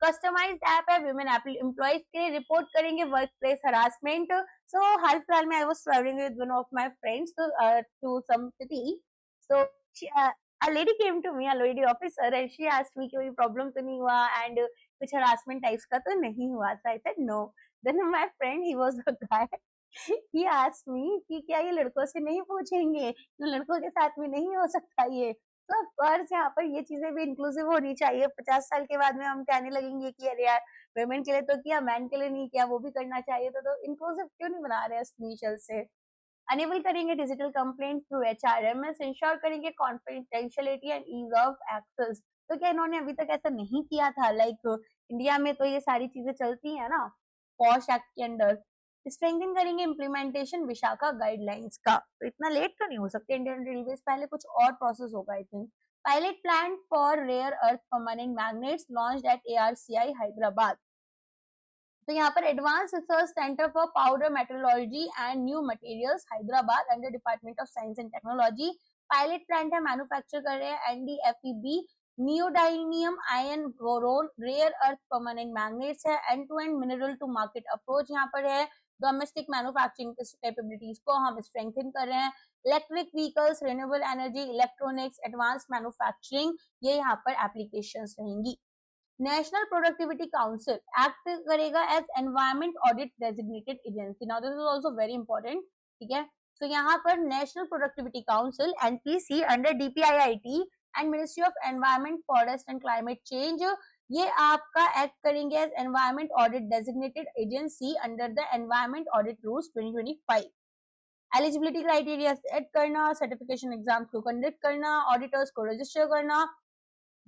customized app है विमेन एम्प्लॉइज के लिए, रिपोर्ट करेंगे वर्क प्लेस हरासमेंट। सो हाल फिलहाल में I was travelling with one of my friends to some city, so a lady came to me, a lady officer, and she asked me कि कोई problem तो नहीं हुआ एंड कुछ हरासमेंट टाइप्स का तो नहीं हुआ था। I said no. Then my friend, he was the guy, he asked me कि क्या ये लड़कों से नहीं पूछेंगे, लड़कों के साथ में नहीं हो सकता ये। तो ऑफकोर्स यहाँ पर ये चीजें भी इंक्लूसिव होनी चाहिए। 50 साल के बाद में हम कहने लगेंगे कि अरे यार वुमेन के लिए तो किया, मैन के लिए नहीं किया, वो भी करना चाहिए। तो इंक्लूसिव क्यों नहीं बना रहे इनिशियल से। अनेबल करेंगे digital complaint through HRMS, ensure करेंगे confidentiality and ease of access. तो क्या इन्होंने अभी तक ऐसा नहीं किया था? लाइक इंडिया में तो ये सारी चीजें चलती है ना पॉश एक्ट के अंडर। स्ट्रेंथन करेंगे इम्प्लीमेंटेशन विशाखा गाइडलाइंस का। तो इतना लेट तो नहीं हो सकते इंडियन रेलवे, पहले कुछ और प्रोसेस होगा I think. Pilot plan for rare earth permanent magnets launched at ARCI Hyderabad. तो यहाँ पर advance research centre for powder metallurgy and new materials Hyderabad under department of science and technology. Pilot plant है, manufacture कर रहे हैं NDFEB neodymium iron boron rare earth permanent magnets है। End to end mineral to market approach यहाँ पर है। Domestic manufacturing capabilities को हम स्ट्रेंथन कर रहे हैं। Electric vehicles, renewable energy, electronics, advance manufacturing, ये यहाँ पर एप्लीकेशंस रहेंगी। नेशनल प्रोडक्टिविटी काउंसिल एक्ट करेगा as environment audit designated agency. Now this is also very important, ठीक है। तो यहाँ पर national productivity council NPC under DPIIT and ministry of environment forest and climate change, ये आपका एक्ट करेंगे as environment audit designated agency under the environment audit rules 2025। Eligibility criteria set करना, certification exam को कंडक्ट करना, auditors को register करना,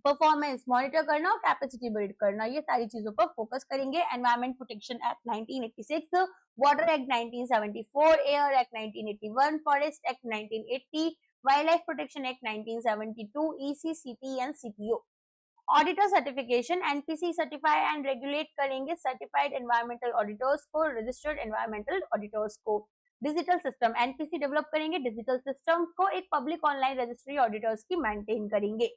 performance monitor करना और कैपेसिटी बिल्ड करना, ये सारी चीजों पर फोकस करेंगे। Environment protection act 1986, water act 1974, air act 1981, forest act 1980, wild life protection act 1972, ECCT and CTO। Auditor certification NPC certify and regulate करेंगे सर्टिफाइड एनवायरमेंटल ऑडिटर्स को, रजिस्टर्ड एनवायरमेंटल ऑडिटर्स को। Digital system NPC develop करेंगे digital system को, एक public online registry auditors की maintain करेंगे।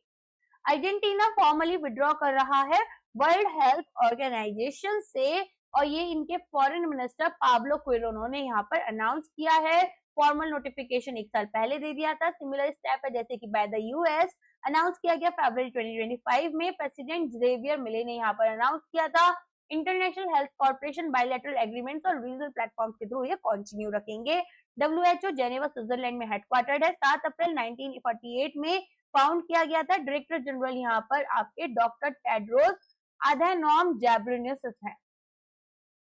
Argentina formally withdraw कर रहा है वर्ल्ड हेल्थ ऑर्गेनाइजेशन से, और ये इनके फॉरेन मिनिस्टर पाब्लो क्विरोनो ने यहाँ पर अनाउंस किया है। फॉर्मल नोटिफिकेशन एक साल पहले दे दिया था। सिमिलर स्टेप है जैसे कि बाय द US, अनाउंस किया गया फरवरी 2025 में। प्रेसिडेंट जेवियर मिले ने यहाँ पर अनाउंस किया था। International health corporation bilateral agreements और रीजनल प्लेटफॉर्म के थ्रू ये कंटिन्यू रखेंगे। WHO जेनेवा स्विट्जरलैंड में हेडक्वार्टर्ड है। 7 अप्रैल 1948 में फाउंड किया गया था। डायरेक्टर जनरल यहाँ पर आपके डॉक्टर टेड्रोस अधैनोम गैब्रियेसस है।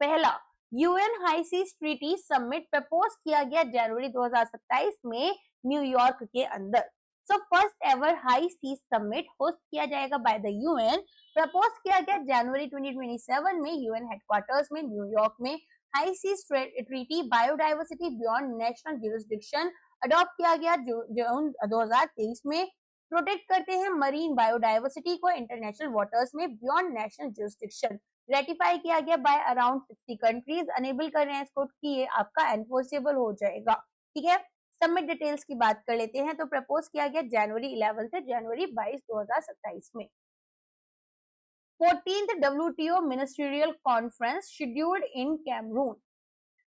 पहला UN high seas treaty summit propose किया गया जनवरी 2027 में न्यूयॉर्क के अंदर। So first ever high seas summit host किया जाएगा बाय द UN, प्रपोज किया गया जनवरी 2027 में UN हेडक्वार्टर्स में न्यूयॉर्क में। High seas treaty biodiversity beyond national jurisdiction adopt किया गया जून 2023 में। प्रोटेक्ट करते हैं मरीन बायोडाइवर्सिटी को इंटरनेशनल वाटर्स में बियॉन्ड नेशनल जुरिस्डिक्शन। रेटिफाई किया गया बाय अराउंड 60 कंट्रीज, अनेबल कर रहे हैं इसको कि ये आपका एनफोर्सेबल हो जाएगा। ठीक है, सबमिट डिटेल्स की बात कर लेते हैं। तो प्रपोज किया गया जनवरी 11 से जनवरी 22 2027 में। 14th WTO ministerial conference scheduled in Cameroon.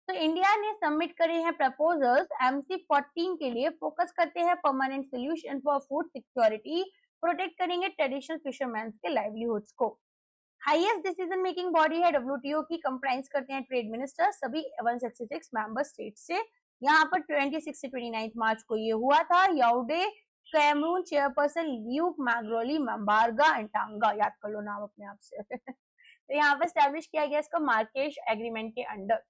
तो इंडिया ने सबमिट करे हैं प्रपोजल्स MC14 के लिए, फोकस करते हैं permanent solution for food security, protect करेंगे ट्रेडिशनल फिशरमैन के लाइवलीहुड्स को। हाईएस्ट डिसीजन मेकिंग बॉडी है WTO की, कंप्राइज करते हैं ट्रेड मिनिस्टर सभी 166 मेंबर स्टेट से। यहाँ पर 26 से 29 मार्च को ये हुआ था। याउडे कैमरून चेयरपर्सन ल्यूक मैग्रोली मंबारगा एंड टांगा, याद कर लो नाम अपने आप से। तो यहाँ पर स्टैब्लिश किया गया इसका मार्केश एग्रीमेंट के अंडर।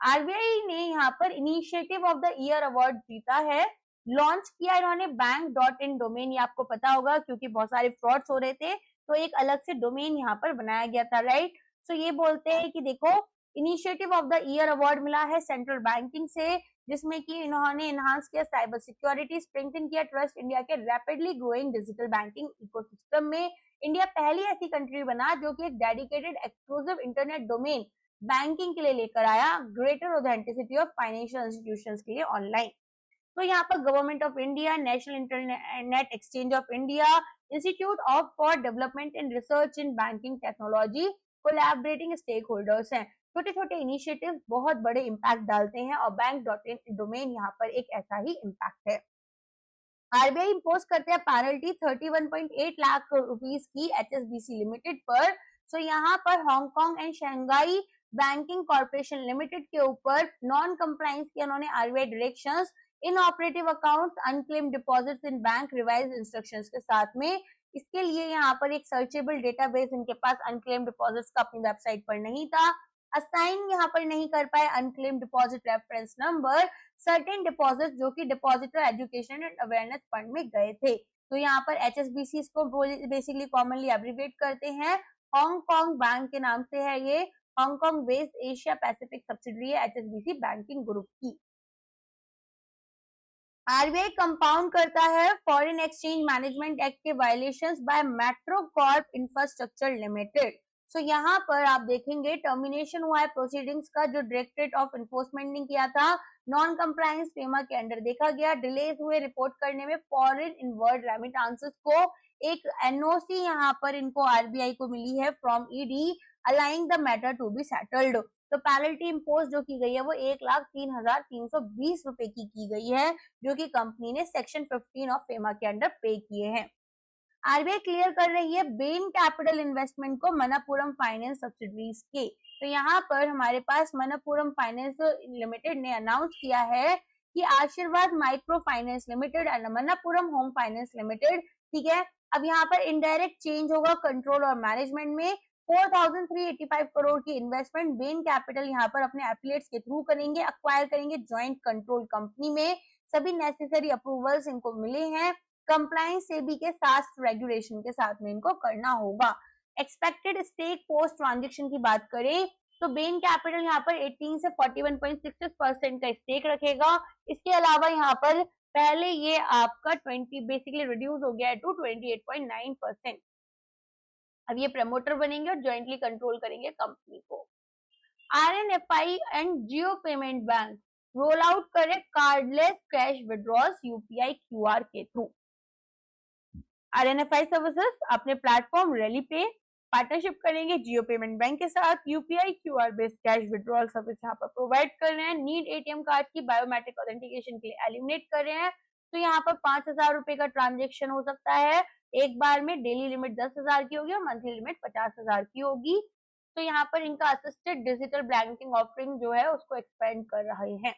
आरबीआई ने यहाँ पर initiative of the year award जीता है। लॉन्च किया इन्होंने बैंक.in डोमेन, ये आपको पता होगा क्योंकि बहुत सारे फ्रॉड्स हो रहे थे, तो एक अलग से डोमेन यहाँ पर बनाया गया था, राइट। सो ये बोलते हैं कि देखो initiative of the year award मिला है सेंट्रल बैंकिंग से, जिसमें कि इन्होंने एनहांस किया साइबर सिक्योरिटी, स्ट्रेंथन किया ट्रस्ट इंडिया के rapidly growing digital banking ecosystem में। इंडिया पहली ऐसी कंट्री बना जो कि एक dedicated exclusive internet domain banking के लिए लेकर आया, greater authenticity of financial institutions के लिए ऑनलाइन। तो यहाँ पर government of India, national internet exchange of India, institute of for development and research in banking technology collaborating stake holders हैं। छोटे छोटे इनिशिएटिव बहुत बड़े इम्पैक्ट डालते हैं और बैंक.in डोमेन यहाँ पर एक ऐसा ही इम्पैक्ट है। आरबीआई इम्पोज करते हैं पेनल्टी 31.8 लाख रुपीस की HSBC लिमिटेड पर। सो यहाँ पर Hong Kong and Shanghai banking corporation limited के ऊपर नॉन कंप्लायंस किया उन्होंने RBI directions in operative accounts, unclaimed deposits in bank, revise instructions के साथ में। इसके लिए यहाँ पर एक सर्चेबल डेटाबेस इनके पास अनक्लेम्ड डिपॉजिट्स का अपनी वेबसाइट पर नहीं था। असाइन यहाँ पर नहीं कर पाए unclaimed deposit reference number certain deposit जो कि depositor education and awareness fund में गए थे। तो यहाँ पर HSBC को बेसिकली कॉमनली एब्रिविएट करते हैं, हांगकांग बैंक के नाम से है ये, Hong Kong based Asia Pacific subsidiary है HSBC बैंकिंग ग्रुप की। आरबीआई कंपाउंड करता है फॉरेन एक्सचेंज मैनेजमेंट एक्ट के violations by Metro Corp infrastructure limited. So यहाँ पर आप देखेंगे टर्मिनेशन हुआ है प्रोसीडिंग्स का, जो डायरेक्टरेट ऑफ एनफोर्समेंट ने किया था, नॉन कंप्लायंस फेमा के अंडर देखा गया, डिलेज हुए रिपोर्ट करने में फॉरेन इनवर्ड रेमिटेंसेस को। एक एनओसी यहाँ पर इनको आरबीआई को मिली है from ED, aligning the matter to be settled. तो पेनल्टी इम्पोज जो की गई है वो 1,03,320 रुपए की गई है, जो कि कंपनी ने सेक्शन 15 ऑफ फेमा के अंडर पे किए हैं। आरबीआई क्लियर कर रही है बेन कैपिटल इन्वेस्टमेंट को मनप्पुरम फाइनेंस सब्सिडरीज के। तो यहाँ पर हमारे पास मनप्पुरम फाइनेंस लिमिटेड ने अनाउंस किया है कि आशीर्वाद micro finance limited and Manappuram home finance limited, ठीक है। अब यहाँ पर इनडायरेक्ट चेंज होगा कंट्रोल और मैनेजमेंट में। 4,385 करोड़ की इन्वेस्टमेंट बेन कैपिटल यहाँ पर अपने एफिलिएट्स के थ्रू करेंगे, अक्वायर करेंगे ज्वाइंट कंट्रोल कंपनी में। सभी नेसेसरी अप्रूवल्स इनको मिले हैं, कंप्लायंस सेबी के साथ रेगुलेशन के साथ में इनको करना होगा। एक्सपेक्टेड स्टेक पोस्ट ट्रांजेक्शन की बात करें तो बेन कैपिटल यहाँ पर 18 से 41.66% का स्टेक रखेगा। इसके अलावा यहाँ पर पहले ये आपका 20 बेसिकली रिड्यूस हो गया है टू 28.9%। अब ये प्रमोटर बनेंगे और ज्वाइंटली कंट्रोल करेंगे कंपनी को। RNFI and Jio payment bank roll out करे cardless cash withdrawals UPI QR के थ्रू। RNFI सर्विसेज अपने प्लेटफॉर्म रैली पे पार्टनरशिप करेंगे जियो पेमेंट बैंक के साथ, UPI QR based cash withdrawal service यहाँ पर प्रोवाइड कर रहे हैं। नीड ATM कार्ड की बायोमेट्रिक ऑथेंटिकेशन के लिए एलिमिनेट कर रहे हैं। तो यहाँ पर 5,000 रुपए का ट्रांजेक्शन हो सकता है एक बार में, डेली लिमिट 10,000 की होगी और मंथली लिमिट 50,000 की होगी। तो यहाँ पर इनका असिस्टेड डिजिटल बैंकिंग ऑफरिंग जो है उसको एक्सपेंड कर रहे हैं।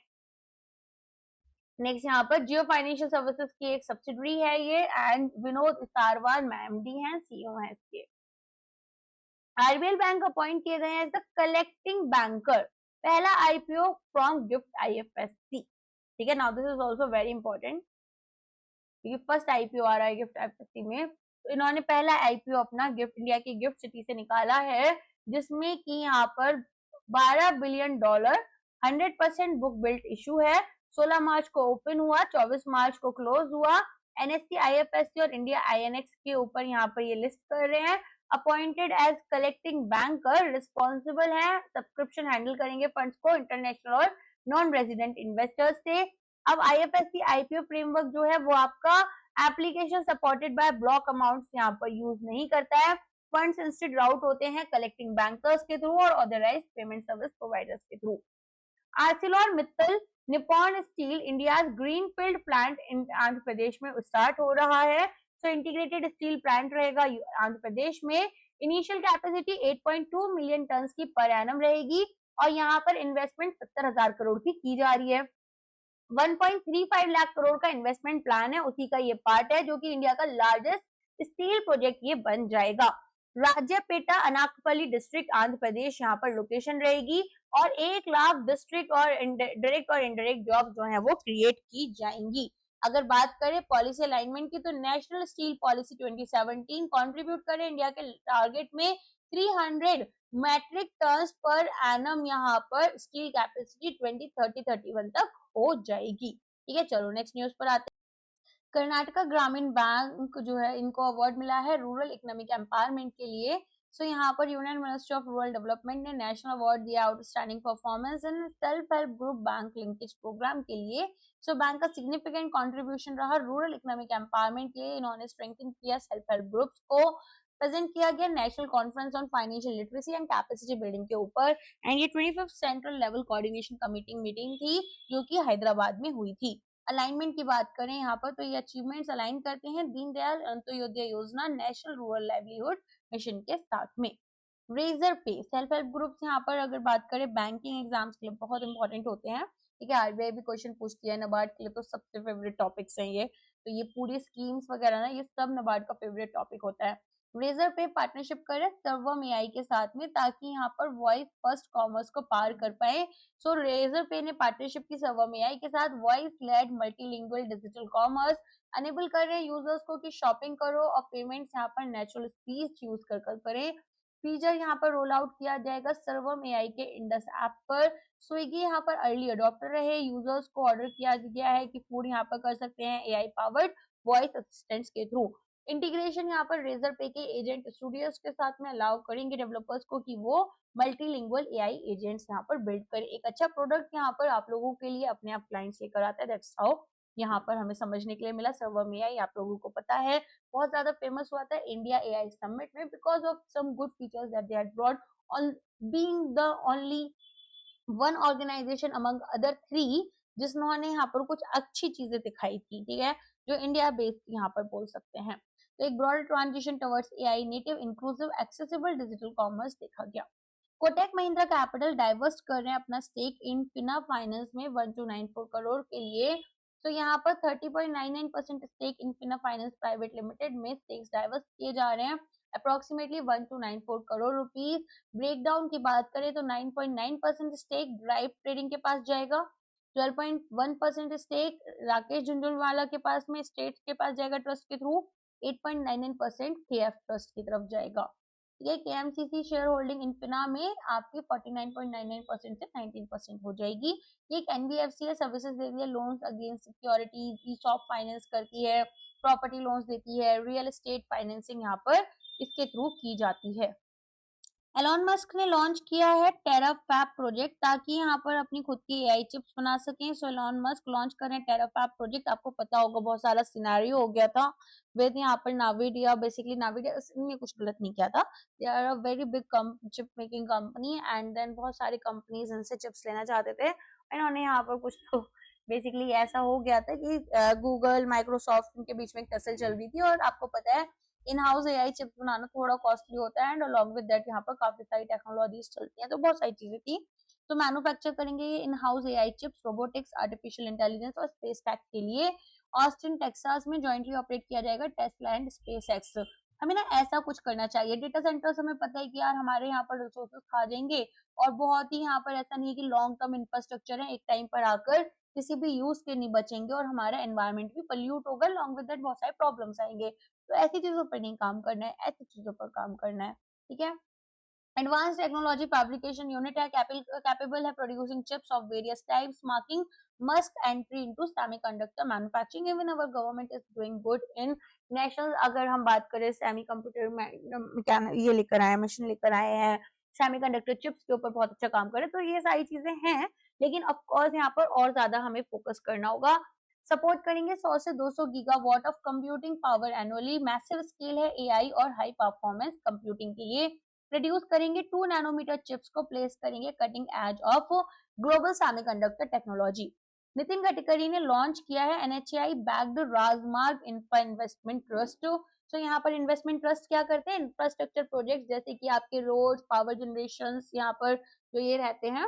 नेक्स्ट यहाँ पर जियो फाइनेंशियल सर्विसेज की एक सब्सिडरी है ये, एंड विनोद सारवार MD हैं, CEO हैं इसके। आरबीएल बैंक अपॉइंट किए गए हैं एज द कलेक्टिंग बैंकर, पहला IPO फ्रॉम गिफ्ट IFSC, ठीक है। Now this is also very important क्योंकि फर्स्ट IPO आ रहा है गिफ्ट IFSC में। तो इन्होंने पहला IPO अपना गिफ्ट इंडिया की गिफ्ट सिटी से निकाला है, जिसमें कि यहाँ पर $12 बिलियन 100% बुक बिल्ट इशू है। 16 मार्च को ओपन हुआ, 24 मार्च को क्लोज हुआ, NSE, IFSC और इंडिया INX के ऊपर यहाँ पर ये लिस्ट कर रहे हैं। Appointed as collecting banker, responsible है, सब्सक्रिप्शन हैंडल करेंगे फंड्स को इंटरनेशनल और नॉन रेजिडेंट इन्वेस्टर्स से। अब IFSC IPO फ्रेमवर्क जो है वो आपका application supported by block amounts यहाँ पर यूज नहीं करता है। फंड्स इंस्टेड राउट होते हैं कलेक्टिंग बैंकर्स के थ्रू और ऑथराइज्ड पेमेंट सर्विस प्रोवाइडर्स के through. ArcelorMittal Nippon steel India greenfield plant Andhra Pradesh में स्टार्ट हो रहा है। सो इंटीग्रेटेड स्टील प्लांट रहेगा आंध्र प्रदेश में। इनिशियल कैपेसिटी 8.2 मिलियन टन की पर एनम रहेगी और यहाँ पर इन्वेस्टमेंट 70,000 करोड़ की जा रही है। 1.35 लाख करोड़ का इन्वेस्टमेंट प्लान है, उसी का ये पार्ट है जो कि इंडिया का लार्जेस्ट स्टील प्रोजेक्ट ये बन जाएगा। राजपेटा अनाकपल्ली डिस्ट्रिक्ट आंध्र प्रदेश यहाँ पर लोकेशन रहेगी और 1 लाख डिस्ट्रिक्ट और डायरेक्ट और इनडायरेक्ट जॉब जो है वो क्रिएट की जाएंगी। अगर बात करें पॉलिसी अलाइनमेंट की तो नेशनल स्टील पॉलिसी 2017 कंट्रीब्यूट करे इंडिया के टारगेट में 300 मैट्रिक टन्स पर एनम यहाँ पर स्टील कैपेसिटी 2030-31 तक हो जाएगी। ठीक है, चलो नेक्स्ट न्यूज पर आते हैं। कर्नाटका ग्रामीण बैंक जो है इनको अवार्ड मिला है रूरल इकोनॉमिक एम्पावरमेंट के लिए। सो यहाँ पर union ministry of rural development ने नेशनल अवार्ड दिया outstanding performance in self help group bank linkage programme के लिए। सो बैंक का सिग्निफिकेंट कंट्रीब्यूशन रहा रूरल इकोनॉमिक एम्पावरमेंट के लिए। इन्होंने स्ट्रेंथन किया सेल्फ हेल्प ग्रुप्स को। प्रेजेंट किया गया national conference on financial literacy and capacity building के ऊपर एंड ये 25th central level coordination committee meeting थी जो कि हैदराबाद में हुई थी। अलाइनमेंट की बात करें यहाँ पर तो ये अचीवमेंट्स अलाइन करते हैं दीनदयाल अंत्योदय योजना नेशनल रूरल लाइवलीहुड मिशन के साथ में। रेजर पे सेल्फ हेल्प ग्रुप्स यहाँ पर अगर बात करें बैंकिंग एग्जाम्स के लिए बहुत इंपॉर्टेंट होते हैं। ठीक है, आरबीआई भी क्वेश्चन पूछती है, नबार्ड के लिए तो सबसे फेवरेट टॉपिक्स हैं ये। तो ये पूरी स्कीम्स वगैरह ना ये सब नबार्ड का फेवरेट टॉपिक होता है। रेजर पे पार्टनरशिप करे सर्वम एआई के साथ में ताकि यहाँ पर वॉइस फर्स्ट कॉमर्स को पार कर पाए। सो रेजर पे ने पार्टनरशिप की सर्वम एआई के साथ voice led multilingual digital commerce enable कर रहे हैं यूजर्स को कि शॉपिंग करो और पेमेंट्स यहाँ पर नेचुरल स्पीच यूज कर करें। फीचर यहाँ पर रोल आउट किया जाएगा सर्वम एआई के इंडस ऐप पर। स्विगी यहाँ पर अर्ली अडॉप्टर रहे, यूजर्स को ऑर्डर किया गया है कि फूड यहाँ पर कर सकते हैं एआई पावर्ड वॉइस असिस्टेंट्स के थ्रू। इंटीग्रेशन यहाँ पर रेजर पे के एजेंट स्टूडियोज के साथ में अलाउ करेंगे डेवलपर्स को कि वो मल्टीलिंगुअल एआई एजेंट्स यहाँ पर बिल्ड करें। एक अच्छा प्रोडक्ट यहाँ पर आप लोगों के लिए अपने आप क्लाइंट्स लेकर आता है। दैट्स हाउ यहाँ पर हमें समझने के लिए मिला। सर्वम एआई आप लोगों को पता है बहुत ज्यादा फेमस हुआ था इंडिया एआई समिट में because of some good features that they had brought on being the only one organisation among other 3 जिन्होंने यहाँ पर कुछ अच्छी चीजें दिखाई थी। ठीक है, जो इंडिया बेस्ड यहाँ पर बोल सकते हैं। तो एक broader transition towards AI native inclusive accessible digital commerce देखा गया। कोटक महिंद्रा कैपिटल डाइवर्स्ट कर रहे हैं अपना स्टेक इन फिना फाइनेंस में 1294 करोड़ के लिए। तो यहाँ पर 30.99% stake in Fina finance private limited में स्टेक्स डाइवर्स्ट किए जा रहे हैं अप्रोक्सीमेटली 1294 करोड़ रुपीस। ब्रेकडाउन की बात करें तो 9.9% स्टेक ड्राइव ट्रेडिंग के पास जाएगा, 12.1% स्टेक राकेश झुंझुनवाला के पास में स्टेट के पास जाएगा ट्रस्ट के थ्रू, 8.99% केएफ ट्रस्ट की तरफ जाएगा। ये केएमसीसी शेयर होल्डिंग इनफिना में आपकी 49.99% से 19% हो जाएगी। ये एक एनबीएफसी है, सर्विसेज देती है लोन्स अगेंस्ट सिक्योरिटीज, ई शॉप फाइनेंस करती है, प्रॉपर्टी लोन्स देती है, रियल एस्टेट फाइनेंसिंग यहाँ पर इसके थ्रू की जाती है। एलॉन मस्क ने लॉन्च किया है टेराफैब प्रोजेक्ट ताकि यहाँ पर अपनी खुद की एआई चिप्स बना सकें। सो एलॉन मस्क लॉन्च कर रहे हैं टेराफैब प्रोजेक्ट। आपको पता होगा बहुत सारा सिनेरियो हो गया था विद यहाँ पर नाविडिया। बेसिकली नाविडिया ने कुछ गलत नहीं किया था, they are a very big chip making company and then बहुत सारी कंपनीज इनसे चिप्स लेना चाहते थे। इन्होंने यहाँ पर कुछ तो बेसिकली ऐसा हो गया था कि गूगल माइक्रोसॉफ्ट इनके बीच में एक टसल चल रही थी और आपको पता है इन हाउस एआई चिप्स बनाना थोड़ा कॉस्टली होता है एंड अलॉन्ग विद दैट यहाँ पर काफी सारी टेक्नोलॉजीज चलती हैं, तो बहुत सारी चीजें थी। तो मैन्युफैक्चर करेंगे ये in house AI chips robotics artificial intelligence और स्पेस टेक के लिए। ऑस्टिन टेक्सास में जॉइंटली ऑपरेट किया जाएगा टेस्ला एंड स्पेस एक्स। हमें ना ऐसा कुछ करना चाहिए। डेटा सेंटर्स हमें पता है कि यार हमारे यहाँ पर रिसोर्सेस खा जाएंगे और बहुत ही यहाँ पर ऐसा नहीं है कि लॉन्ग टर्म इंफ्रास्ट्रक्चर है, एक टाइम पर आकर किसी भी यूज के नहीं बचेंगे और हमारा एनवायरमेंट भी पॉल्यूट होगा, लॉन्ग विद दैट बहुत सारे प्रॉब्लम्स आएंगे। तो ऐसी चीजों पर नहीं काम करना है, ऐसी चीजों पर काम करना है। ठीक है, Advanced technology fabrication unit है capable है producing chips of various types, marking must entry into semiconductor manufacturing. Even our government is doing good in national. अगर हम बात करें सेमी कंप्यूटर में ये लेकर आए, मशीन लेकर आए हैं, सेमीकंडक्टर चिप्स के ऊपर बहुत अच्छा काम करे, तो ये सारी चीजें हैं, लेकिन ऑफ कोर्स यहाँ पर और ज्यादा हमें फोकस करना होगा. सपोर्ट करेंगे 100 से 200 gigawatt of computing power annually. Massive scale है एआई और हाई परफॉर्मेंस कंप्यूटिंग के लिए. प्रोड्यूस करेंगे 2 नैनोमीटर चिप्स को प्लेस करेंगे cutting edge of global semiconductor technology. Nitin Gadkari ने लॉन्च किया है एनएचएआई बैक्ड राजमार्ग इंफ्रा इन्वेस्टमेंट ट्रस्ट. तो यहाँ पर इन्वेस्टमेंट ट्रस्ट क्या करते हैं, इंफ्रास्ट्रक्चर प्रोजेक्ट जैसे कि आपके रोड, पावर जनरेशन, यहाँ पर जो ये रहते हैं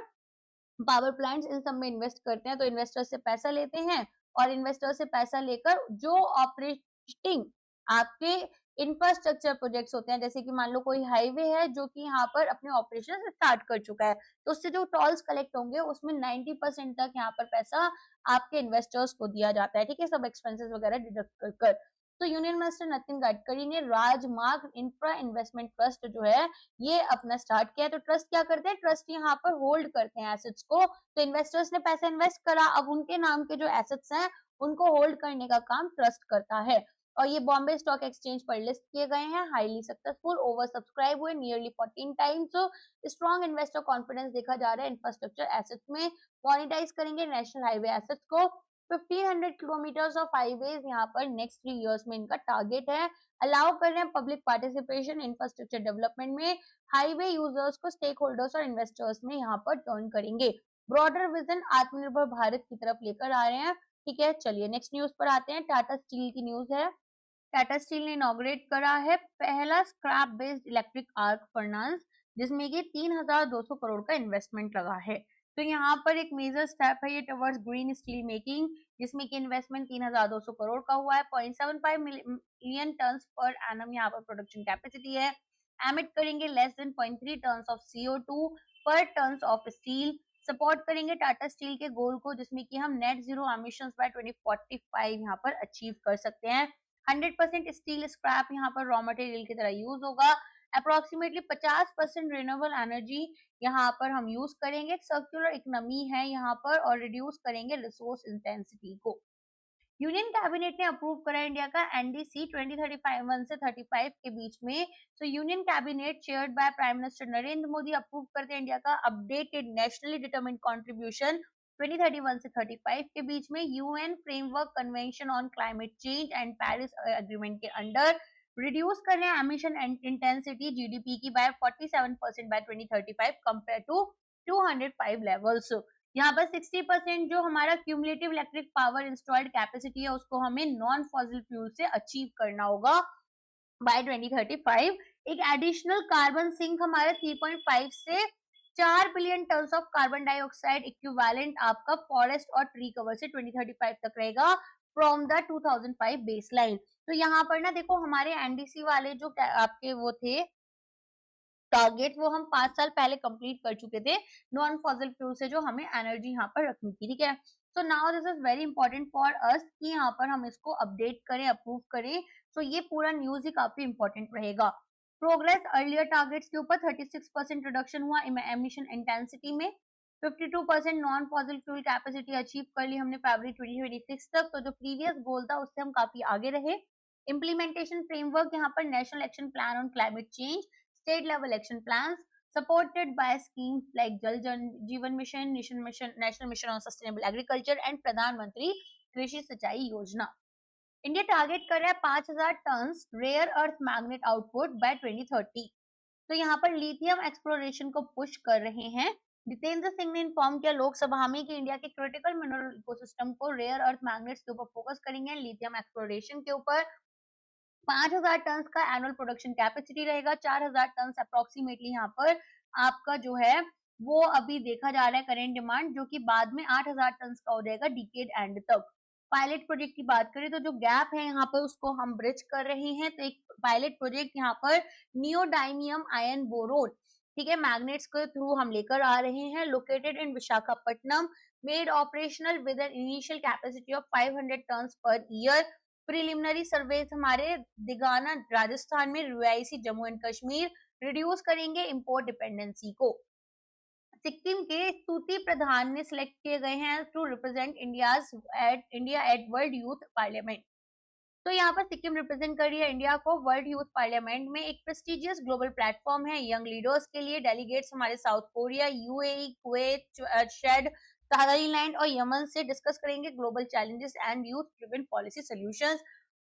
पावर प्लांट्स, इन सब में इन्वेस्ट करते हैं. तो इन्वेस्टर से पैसा लेते हैं और इन्वेस्टर से पैसा लेकर जो ऑपरेटिंग आपके इंफ्रास्ट्रक्चर प्रोजेक्ट्स होते हैं, जैसे कि मान लो कोई हाईवे है जो कि यहाँ पर अपने ऑपरेशन स्टार्ट कर चुका है, तो उससे जो टोल्स कलेक्ट होंगे उसमें 90% तक यहाँ पर पैसा आपके इन्वेस्टर्स को दिया जाता है. ठीक है, सब एक्सपेंसेस वगैरह डिडक्ट कर कर. तो यूनियन मिनिस्टर नितिन गडकरी ने राजमार्ग इंफ्रा इन्वेस्टमेंट ट्रस्ट जो है ये अपना स्टार्ट किया है. तो ट्रस्ट क्या करते हैं, ट्रस्ट यहाँ पर होल्ड करते हैं एसेट्स को. तो इन्वेस्टर्स ने पैसा इन्वेस्ट करा, अब उनके नाम के जो एसेट्स हैं उनको होल्ड करने का काम ट्रस्ट करता है. और ये बॉम्बे स्टॉक एक्सचेंज पर लिस्ट किए गए हैं. हाईली सक्सेसफुल, ओवर सब्सक्राइब हुए nearly 14 times. Strong investor confidence देखा जा रहा है इंफ्रास्ट्रक्चर एसेट्स में. मॉनिटाइज करेंगे नेशनल हाईवे एसेट्स को. 1500 किलोमीटर ऑफ हाईवेज यहाँ पर नेक्स्ट 3 इयर्स में इनका टारगेट है. अलाउ कर रहे हैं पब्लिक पार्टिसिपेशन इंफ्रास्ट्रक्चर डेवलपमेंट में. हाईवे यूजर्स को स्टेक होल्डर्स और इन्वेस्टर्स में यहाँ पर टर्न करेंगे. ब्रॉडर विजन आत्मनिर्भर भारत की तरफ लेकर आ रहे हैं. ठीक है, चलिए नेक्स्ट न्यूज पर आते हैं. टाटा स्टील की न्यूज है. टाटा स्टील ने इनॉग्रेट करा है पहला scrap based electric arc furnace, जिसमें कि 3200 करोड़ का इन्वेस्टमेंट लगा है. तो यहाँ पर एक मेजर स्टेप है ये टवर्ड्स ग्रीन स्टील मेकिंग, जिसमें कि इन्वेस्टमेंट 3200 करोड़ का हुआ है. 0.75 मिलियन टन पर एनम यहाँ पर प्रोडक्शन कैपेसिटी है. एमिट करेंगे less than 0.3 tonne of CO2 per ton of steel. Support करेंगे टाटा स्टील के गोल को, जिसमें कि हम नेट जीरो एमिशंस बाय 2045 यहाँ पर अचीव कर सकते हैं. 100% स्टील स्क्रैप यहाँ पर रॉ मटेरियल की तरह यूज होगा. अप्रोक्सीमेटली 50% रिन्यूएबल एनर्जी यहाँ पर हम यूज करेंगे. सर्कुलर इकोनॉमी है यहाँ पर और रिड्यूस करेंगे रिसोर्स इंटेंसिटी को. यूनियन कैबिनेट ने अप्रूव करा इंडिया का एनडीसी 2031 से 35 के बीच में. तो union cabinet chaired by prime minister Narendra Modi approve करते हैं इंडिया का अपडेटेड नेशनली डिटरमिन्ड कंट्रीब्यूशन 2031 से 35 के बीच में UN framework convention on climate change and Paris agreement के अंडर. रिड्यूस कर रहे हैं एमिशन इंटेंसिटी जीडीपी की by 47% by 2035 compare to 205 levels. यहाँ पर 60% जो हमारा cumulative electric power installed capacity है उसको हमें नॉन फॉसिल फ्यूल से अचीव करना होगा बाय 2035. एक एडिशनल कार्बन सिंक हमारा 3.5 से 4 billion ton of carbon dioxide equivalent आपका फॉरेस्ट और ट्री कवर से 2035 तक रहेगा फ्रॉम द 2005 बेसलाइन. तो यहाँ पर ना देखो हमारे एनडीसी वाले जो आपके वो थे टारगेट, वो हम 5 साल पहले कंप्लीट कर चुके थे नॉन फॉसिल फ्यूल से जो हमें एनर्जी यहाँ पर रखनी थी. ठीक है, so now this is very important for us कि यहाँ पर हम इसको अपडेट करें, अप्रूव करें. तो ये पूरा न्यूज ही काफी इंपॉर्टेंट रहेगा. प्रोग्रेस अर्लियर टारगेट्स के ऊपर 36% रिडक्शन हुआ एमिशन इंटेंसिटी में. 52% non fossil fuel capacity achieve कर ली हमने फरवरी 2026 तक. तो जो प्रीवियस गोल था उससे हम काफी आगे रहे. इम्प्लीमेंटेशन फ्रेमवर्क यहाँ पर national action plan on climate change, state level action plans supported by schemes like Jal Jeevan Mission, National Mission on Sustainable Agriculture and Pradhan Mantri Krishi Sinchai Yojana. India target कर रहा है 5000 tonne rare earth magnet output by 2030. तो यहाँ पर lithium exploration को push कर रहे हैं. जितेंद्र सिंह ने इन्फॉर्म किया लोकसभा में कि इंडिया के क्रिटिकल मिनरल इकोसिस्टम को रेयर अर्थ मैग्नेट्स के ऊपर फोकस करेंगे, लिथियम एक्सप्लोरेशन के ऊपर. 5000 टन का एनुअल प्रोडक्शन कैपेसिटी रहेगा. 4000 टन अप्रोक्सीमेटली यहाँ पर आपका जो है वो अभी देखा जा रहा है करेंट डिमांड, जो कि बाद में 8000 टन का हो जाएगा डिकेड एंड तक. पायलट प्रोजेक्ट की बात करें तो जो गैप है यहाँ पर उसको हम ब्रिज कर रहे हैं. तो एक पायलट प्रोजेक्ट यहाँ पर नियोडाइमियम आयन बोरोन, ठीक है, मैग्नेट्स के थ्रू हम लेकर आ रहे हैं. Located in Visakhapatnam, made operational with an initial capacity of 500 tonne per year. Preliminary survey हमारे दिगाना राजस्थान में, रिवायसी जम्मू एंड कश्मीर रिड्यूस करेंगे इंपोर्ट डिपेंडेंसी को। सिक्किम के स्तुति प्रधान ने सिलेक्ट किए गए हैं to represent India at world youth parliament. तो यहाँ पर सिक्किम रिप्रेजेंट कर रही है इंडिया को वर्ल्ड यूथ पार्लियामेंट में। एक प्रेस्टिजियस ग्लोबल प्लेटफॉर्म है यंग लीडर्स के लिए। डेलीगेट्स हमारे south Korea, UAE, Kuwait, Chad, Thailand और यमन से डिस्कस करेंगे global challenges and youth driven policy solutions.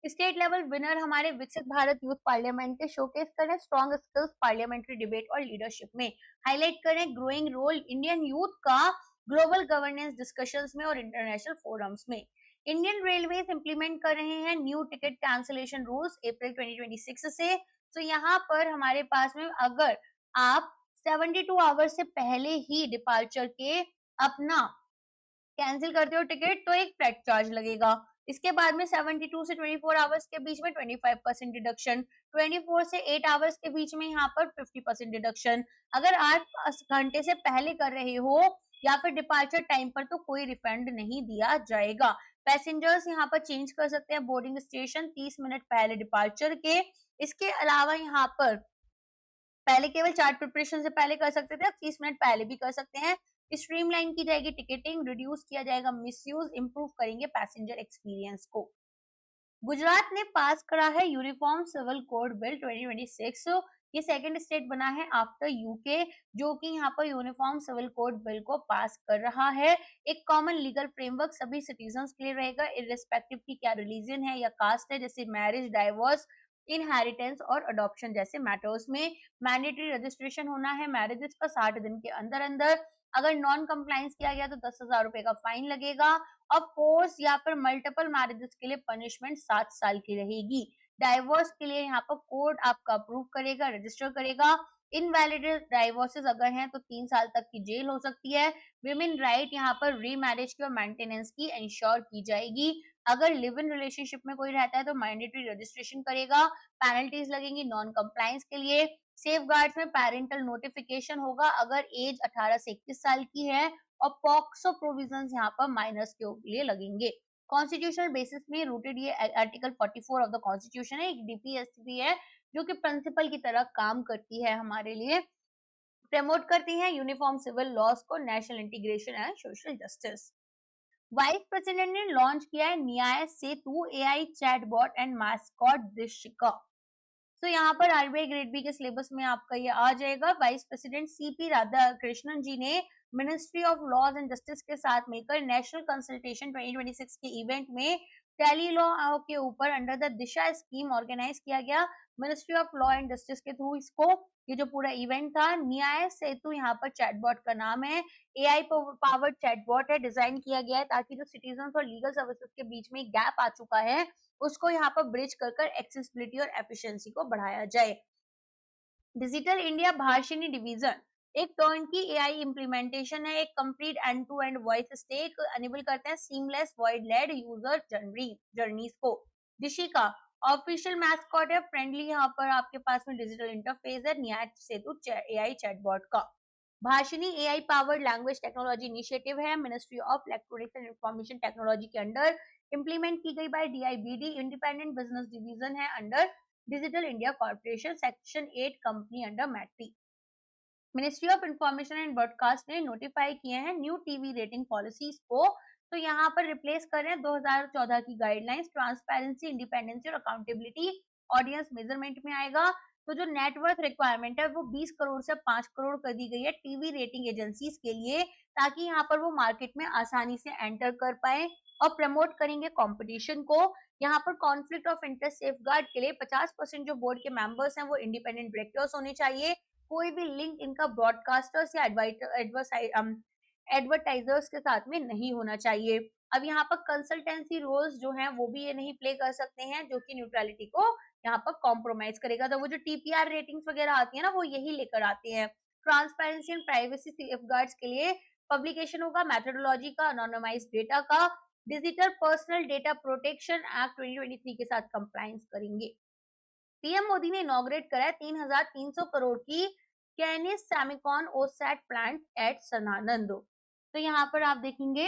State level winner हमारे विकसित भारत यूथ पार्लियामेंट के शोकेस करें स्ट्रॉन्ग स्किल्स पार्लियामेंट्री डिबेट और लीडरशिप में। हाईलाइट करें ग्रोइंग रोल इंडियन यूथ का ग्लोबल गवर्नेंस डिस्कशंस में और इंटरनेशनल फोरम्स में। इंडियन रेलवेज इंप्लीमेंट कर रहे हैं न्यू टिकट कैंसिलेशन रूल्स अप्रैल 2026 से। तो यहाँ पर हमारे पास में अगर आप 72 आवर्स से पहले ही डिपार्चर के अपना कैंसिल करते हो टिकट तो एक फ्लैट चार्ज लगेगा। इसके बाद में 72 से 24 आवर्स के बीच में 25% डिडक्शन, 24 से 8 आवर्स के बीच में यहाँ पर 50% डिडक्शन। अगर 8 घंटे से पहले कर रहे हो या फिर डिपार्चर टाइम पर तो कोई रिफंड नहीं दिया जाएगा। पैसेंजर्स यहाँ पर चेंज कर सकते हैं बोर्डिंग स्टेशन 30 मिनट पहले डिपार्चर के। इसके अलावा यहाँ पर पहले केवल चार्ट प्रिपरेशन से पहले कर सकते थे, अब 30 मिनट पहले भी कर सकते हैं। स्ट्रीमलाइन की जाएगी टिकटिंग, रिड्यूस किया जाएगा मिसयूज, इंप्रूव करेंगे पैसेंजर एक्सपीरियंस को। गुजरात ने पास करा है यूनिफॉर्म सिविल कोड बिल 2026। ये सेकंड स्टेट बना है आफ्टर यूके जो कि यहाँ पर यूनिफॉर्म सिविल कोड बिल को पास कर रहा है। एक कॉमन लीगल फ्रेमवर्क सभी सिटीजन्स के लिए रहेगा इर्रेस्पेक्टिव की क्या रिलीजन है या कास्ट है, जैसे मैरिज, डाइवोर्स, इनहेरिटेंस और अडॉप्शन जैसे मैटर्स में। मैंडेटरी रजिस्ट्रेशन होना है मैरिजेस का 60 दिन के अंदर अंदर। अगर नॉन कंप्लायंस किया गया तो 10,000 रुपए का फाइन लगेगा और फोर्स या फिर मल्टीपल मैरिजेस के लिए पनिशमेंट 7 साल की रहेगी। डाइवोर्स के लिए यहाँ पर कोर्ट आपका अप्रूव करेगा, रजिस्टर करेगा। इनवैलिड डाइवोर्सेस अगर हैं तो 3 साल तक की जेल हो सकती है। विमेन राइट यहाँ पर रीमैरिज की और मेंटेनेंस की इंश्योर की जाएगी। अगर लिव इन रिलेशनशिप में कोई रहता है तो मैंडेटरी रजिस्ट्रेशन करेगा, पेनल्टीज लगेंगी नॉन कंप्लायंस के लिए। सेफगार्ड्स में पेरेंटल नोटिफिकेशन होगा अगर एज 18 से 21 साल की है और पॉक्सो प्रोविजंस यहाँ पर माइनर्स के लिए लगेंगे। कॉन्स्टिट्यूशनल बेसिस में रूटेड ये आर्टिकल 44 ऑफ द कॉन्स्टिट्यूशन है। एक डीपीएसपी है जो कि प्रिंसिपल की तरह काम करती है हमारे लिए, प्रमोट करती है यूनिफॉर्म सिविल लॉज को, national integration and social justice. Vice president ने लॉन्च किया है Nyaya Setu AI chatbot and mascot Drishyika. तो यहाँ पर आरबीआई ग्रेड बी के सिलेबस में आपका ये आ जाएगा। Vice president CP Radhakrishnan ji ने ministry of laws and justice के साथ मिलकर नेशनल कंसल्टेशन 2026 के इवेंट में टेली लॉ के ऊपर under the Disha scheme organise किया गया। Ministry of law and justice के थ्रू इसको ये जो पूरा इवेंट था, न्याय सेतु यहाँ पर चैटबॉट का नाम है, एआई पावर्ड चैटबॉट है, डिजाइन किया गया है ताकि जो सिटीजन और लीगल सर्विसेज के बीच में गैप आ चुका है उसको यहाँ पर ब्रिज कर एक्सेसिबिलिटी और एफिशिएंसी को बढ़ाया जाए। डिजिटल इंडिया भाषिणी डिवीजन एक टर्न की एआई इंप्लीमेंटेशन है, एक complete end to end voice stack enable करते हैं seamless voice led user journeys को। दिशिका ऑफिशियल मैस्कॉट है, फ्रेंडली यहाँ पर आपके पास में डिजिटल इंटरफेस है न्याय सेतु एआई चैटबॉट का। Bhashini AI powered language technology initiative है, ministry of electronics and information technology के अंडर इंप्लीमेंट की गई by DIBD, independent business division है under digital India corporation, section 8 company under MeitY. Ministry of information and broadcast ने notify किए हैं new TV rating policies को। तो यहाँ पर रिप्लेस कर रहे हैं 2014 की गाइडलाइंस, ट्रांसपेरेंसी, इंडिपेंडेंसी और अकाउंटेबिलिटी ऑडियंस मेजरमेंट में आएगा। तो जो नेटवर्थ रिक्वायरमेंट है वो 20 करोड़ से 5 करोड़ कर दी गई है टीवी रेटिंग एजेंसीज के लिए, ताकि यहाँ पर वो मार्केट में आसानी से एंटर कर पाए और प्रमोट करेंगे कंपटीशन को। यहाँ पर कॉन्फ्लिक्ट ऑफ इंटरेस्ट सेफगार्ड के लिए 50% जो बोर्ड के मेंबर्स हैं वो इंडिपेंडेंट डायरेक्टर्स होने चाहिए। कोई भी लिंक इनका ब्रॉडकास्टर्स या एडवर्टाइजर्स के साथ में नहीं होना चाहिए। अब यहाँ पर कंसल्टेंसी रोल्स जो हैं वो भी ये नहीं प्ले कर सकते हैं जो कि न्यूट्रलिटी को यहाँ पर कॉम्प्रोमाइज करेगा। तो वो जो टीपीआर रेटिंग्स वगैरह आती है ना वो यही लेकर आते हैं। ट्रांसपेरेंसी एंड प्राइवेसी सेफगार्ड्स के लिए पब्लिकेशन होगा मेथोडोलॉजी का, एनोनिमाइज्ड डेटा का, digital personal data protection act 2023 के साथ कंप्लायंस करेंगे। पीएम मोदी ने इनॉग्रेट करा है 3,300 करोड़ की Kaynes semicon OSAT plant at Sanand. तो यहाँ पर आप देखेंगे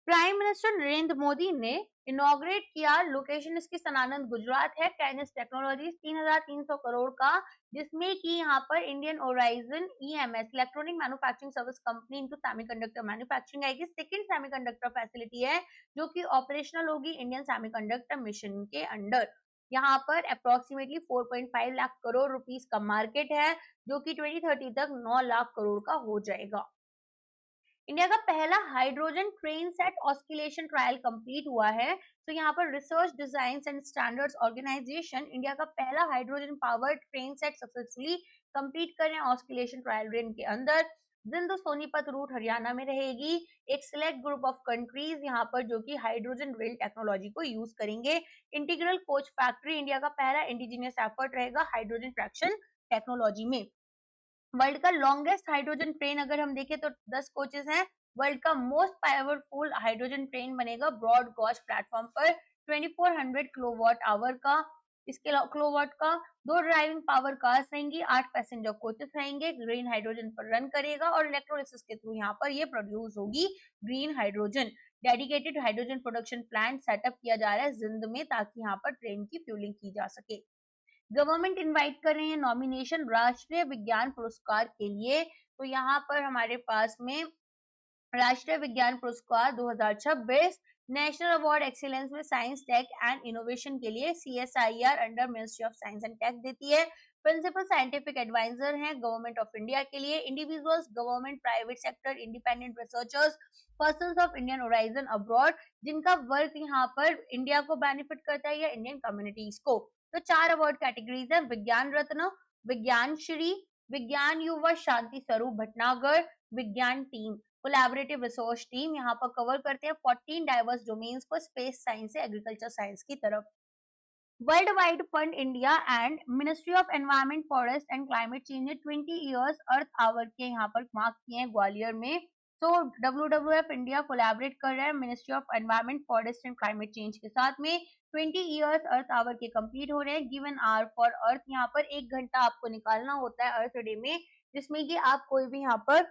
प्राइम मिनिस्टर नरेंद्र मोदी ने इनॉग्रेट किया, लोकेशन इसकी सनातन गुजरात है, कैनिस टेक्नोलॉजीज 3,300 करोड़ का, जिसमें कि यहाँ पर Indian origin EMS electronic manufacturing service company into semiconductor manufacturing आएगी। सेकंड सेमीकंडक्टर फैसिलिटी है जो कि ऑपरेशनल होगी इंडियन सेमीकंडक्टर मिशन के अंडर। यहाँ पर अप्रोक्सीमेटली 4.5 लाख करोड़ रुपीस का मार्केट है जो कि 2030 तक 9 लाख करोड़ का हो जाएगा। इंडिया का पहला hydrogen train set oscillation trial complete हुआ है। तो यहाँ पर research design and standards organisation India का पहला hydrogen powered train set successfully complete कर रहे हैं ऑस्किलेशन ट्रायल रेन के अंदर। जिंद सोनीपत रूट हरियाणा में रहेगी। एक सिलेक्ट ग्रुप ऑफ कंट्रीज यहाँ पर जो कि हाइड्रोजन रेल टेक्नोलॉजी को यूज करेंगे। इंटीग्रल कोच फैक्ट्री इंडिया का पहला इंडिजिनियस एफर्ट रहेगा हाइड्रोजन ट्रैक्शन टेक्नोलॉजी में। वर्ल्ड का लॉन्गेस्ट हाइड्रोजन ट्रेन अगर हम देखें तो 10 कोचेस हैं। वर्ल्ड का मोस्ट पावरफुल हाइड्रोजन ट्रेन बनेगा ब्रॉड गॉज प्लेटफॉर्म पर 2400 किलोवाट आवर का, इसके किलोवाट का। 2 ड्राइविंग पावर कार्स रहेंगी, 8 पैसेंजर कोचेस रहेंगे, ग्रीन हाइड्रोजन पर रन करेगा और इलेक्ट्रोलिसिस के थ्रू यहाँ पर ये प्रोड्यूस होगी green hydrogen. Dedicated hydrogen production plant setup किया जा रहा है जिंद में ताकि यहाँ पर ट्रेन की फ्यूलिंग की जा सके। गवर्नमेंट इनवाइट कर रहे हैं नॉमिनेशन राष्ट्रीय विज्ञान पुरस्कार के लिए। तो यहाँ पर हमारे पास में राष्ट्रीय Vigyan Puraskar 2026 national award excellence में साइंस टेक एंड इनोवेशन के लिए CSIR under ministry of science and tech देती है। प्रिंसिपल साइंटिफिक एडवाइजर हैं गवर्नमेंट ऑफ इंडिया के लिए। Individuals, government, private sector, independent researchers, persons of Indian origin abroad जिनका work यहाँ पर इंडिया को बेनिफिट करता है या इंडियन कम्युनिटीज को। तो 4 अवार्ड कैटेगरीज है, विज्ञान रत्न, विज्ञान श्री, विज्ञान युवा शांति स्वरूप भटनागर, विज्ञान टीम। कोलैबोरेटिव रिसर्च टीम यहाँ पर कवर करते हैं 14 डाइवर्स डोमेन्स को स्पेस साइंस से एग्रीकल्चर साइंस की तरफ। World wide fund India and ministry of environment forest and climate change ने 20 इयर्स अर्थ आवर के यहाँ पर मार्क किए हैं ग्वालियर में। तो WWF इंडिया कोलैबोरेट कर रहा है ministry of environment forest and climate change के साथ में। 20 इयर्स अर्थ आवर के कंप्लीट हो रहे हैं। गिवन आवर फॉर अर्थ, यहाँ पर 1 घंटा आपको निकालना होता है अर्थ डे में, जिसमें कि आप कोई भी यहाँ पर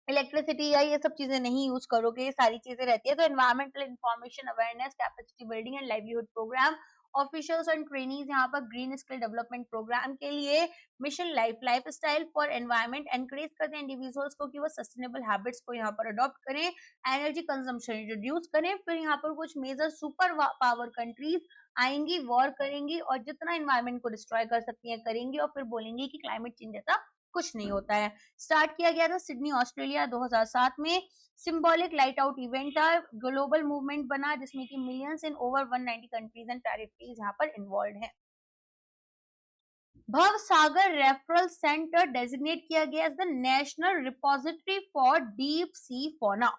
इलेक्ट्रिसिटी या ये सब चीजें नहीं यूज करोगे, ये सारी चीजें रहती है। तो environmental information awareness, capacity building and livelihood programme, officials and trainees यहाँ पर ग्रीन स्किल डेवलपमेंट प्रोग्राम के लिए mission lifestyle for environment encourage करते हैं इंडिविजुअल्स को कि वो सस्टेनेबल हैबिट्स को यहाँ पर अडॉप्ट करें, एनर्जी कंजम्पशन रिड्यूस करें। फिर यहाँ पर कुछ मेजर सुपर पावर कंट्रीज आएंगी, वॉर करेंगी और जितना एनवायरमेंट को डिस्ट्रॉय कर सकती है करेंगी और फिर बोलेंगी कि क्लाइमेट चेंज जैसा कुछ नहीं होता है। स्टार्ट किया गया था सिडनी ऑस्ट्रेलिया 2007 में। सिंबॉलिक लाइट आउट इवेंट था, ग्लोबल मूवमेंट बना जिसमें कि millions in over 190 countries and territories यहाँ पर इन्वॉल्व हैं। भव सागर रेफरल सेंटर डेजिग्नेट किया गया as the national repository for deep sea fauna.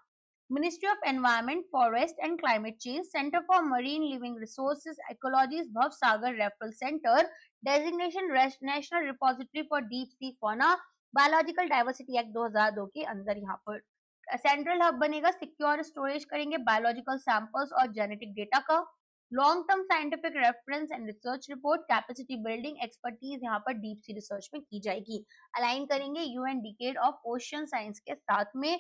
Ministry of Environment, Forest and Climate Change, Center for Marine Living Resources, Ecology's Bhav Sagar Referral Center, designation National Repository for Deep Sea Fauna, Biological Diversity Act 2002 के अंदर यहाँ पर central hub बनेगा, secure storage करेंगे biological samples और genetic data का। Long term scientific reference and research report, capacity building, expertise यहाँ पर डीप सी रिसर्च में की जाएगी। अलाइन करेंगे UN decade of ocean science के साथ में।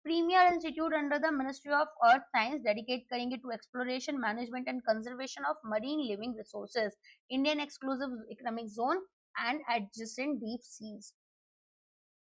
Premier institute under the ministry of earth science dedicate करेंगे to exploration, management and conservation of marine living resources, Indian exclusive economic zone and adjacent deep seas.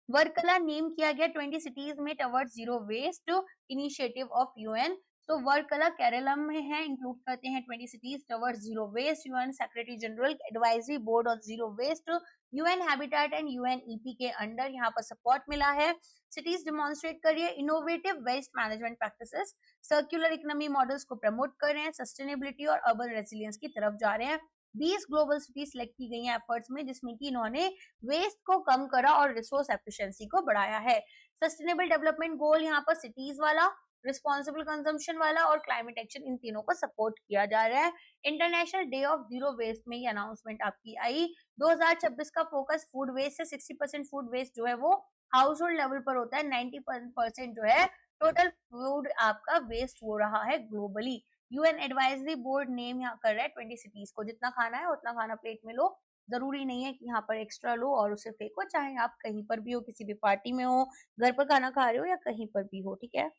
Varkala name किया गया 20 cities में towards zero waste initiative of UN। तो वर्कला केरलम में है, include करते हैं 20 cities towards zero waste. UN secretary general advisory board on zero waste, UN habitat and UNEP के under यहाँ पर सपोर्ट मिला है। सिटीज डिमॉन्स्ट्रेट कर रही है innovative waste management practices, circular economy models को प्रमोट कर रहे हैं, सस्टेनेबिलिटी और अर्बन रेजिलियंस की तरफ जा रहे हैं। 20 ग्लोबल सिटी सिलेक्ट की गई हैं एफर्ट्स में, जिसमें कि इन्होंने वेस्ट को कम करा और रिसोर्स एफिशिएंसी को बढ़ाया है। सस्टेनेबल डेवलपमेंट गोल यहाँ पर सिटीज वाला, रिस्पॉन्सिबल कंजम्पशन वाला और क्लाइमेट एक्शन, इन तीनों को सपोर्ट किया जा रहा है। International day of zero waste में ये अनाउंसमेंट आपकी आई। 2026 का फोकस फूड वेस्ट है। 60% फूड वेस्ट जो है वो हाउस होल्ड लेवल पर होता है, 90% जो है टोटल फूड आपका वेस्ट हो रहा है globally. UN advisory board name यहाँ कर रहा है 20 सिटीज को, जितना खाना है उतना खाना प्लेट में लो, जरूरी नहीं है कि यहाँ पर एक्स्ट्रा लो और उसे फेंको, चाहे आप कहीं पर भी हो, किसी भी पार्टी में हो, घर पर खाना खा रहे हो या कहीं पर भी हो, ठीक है।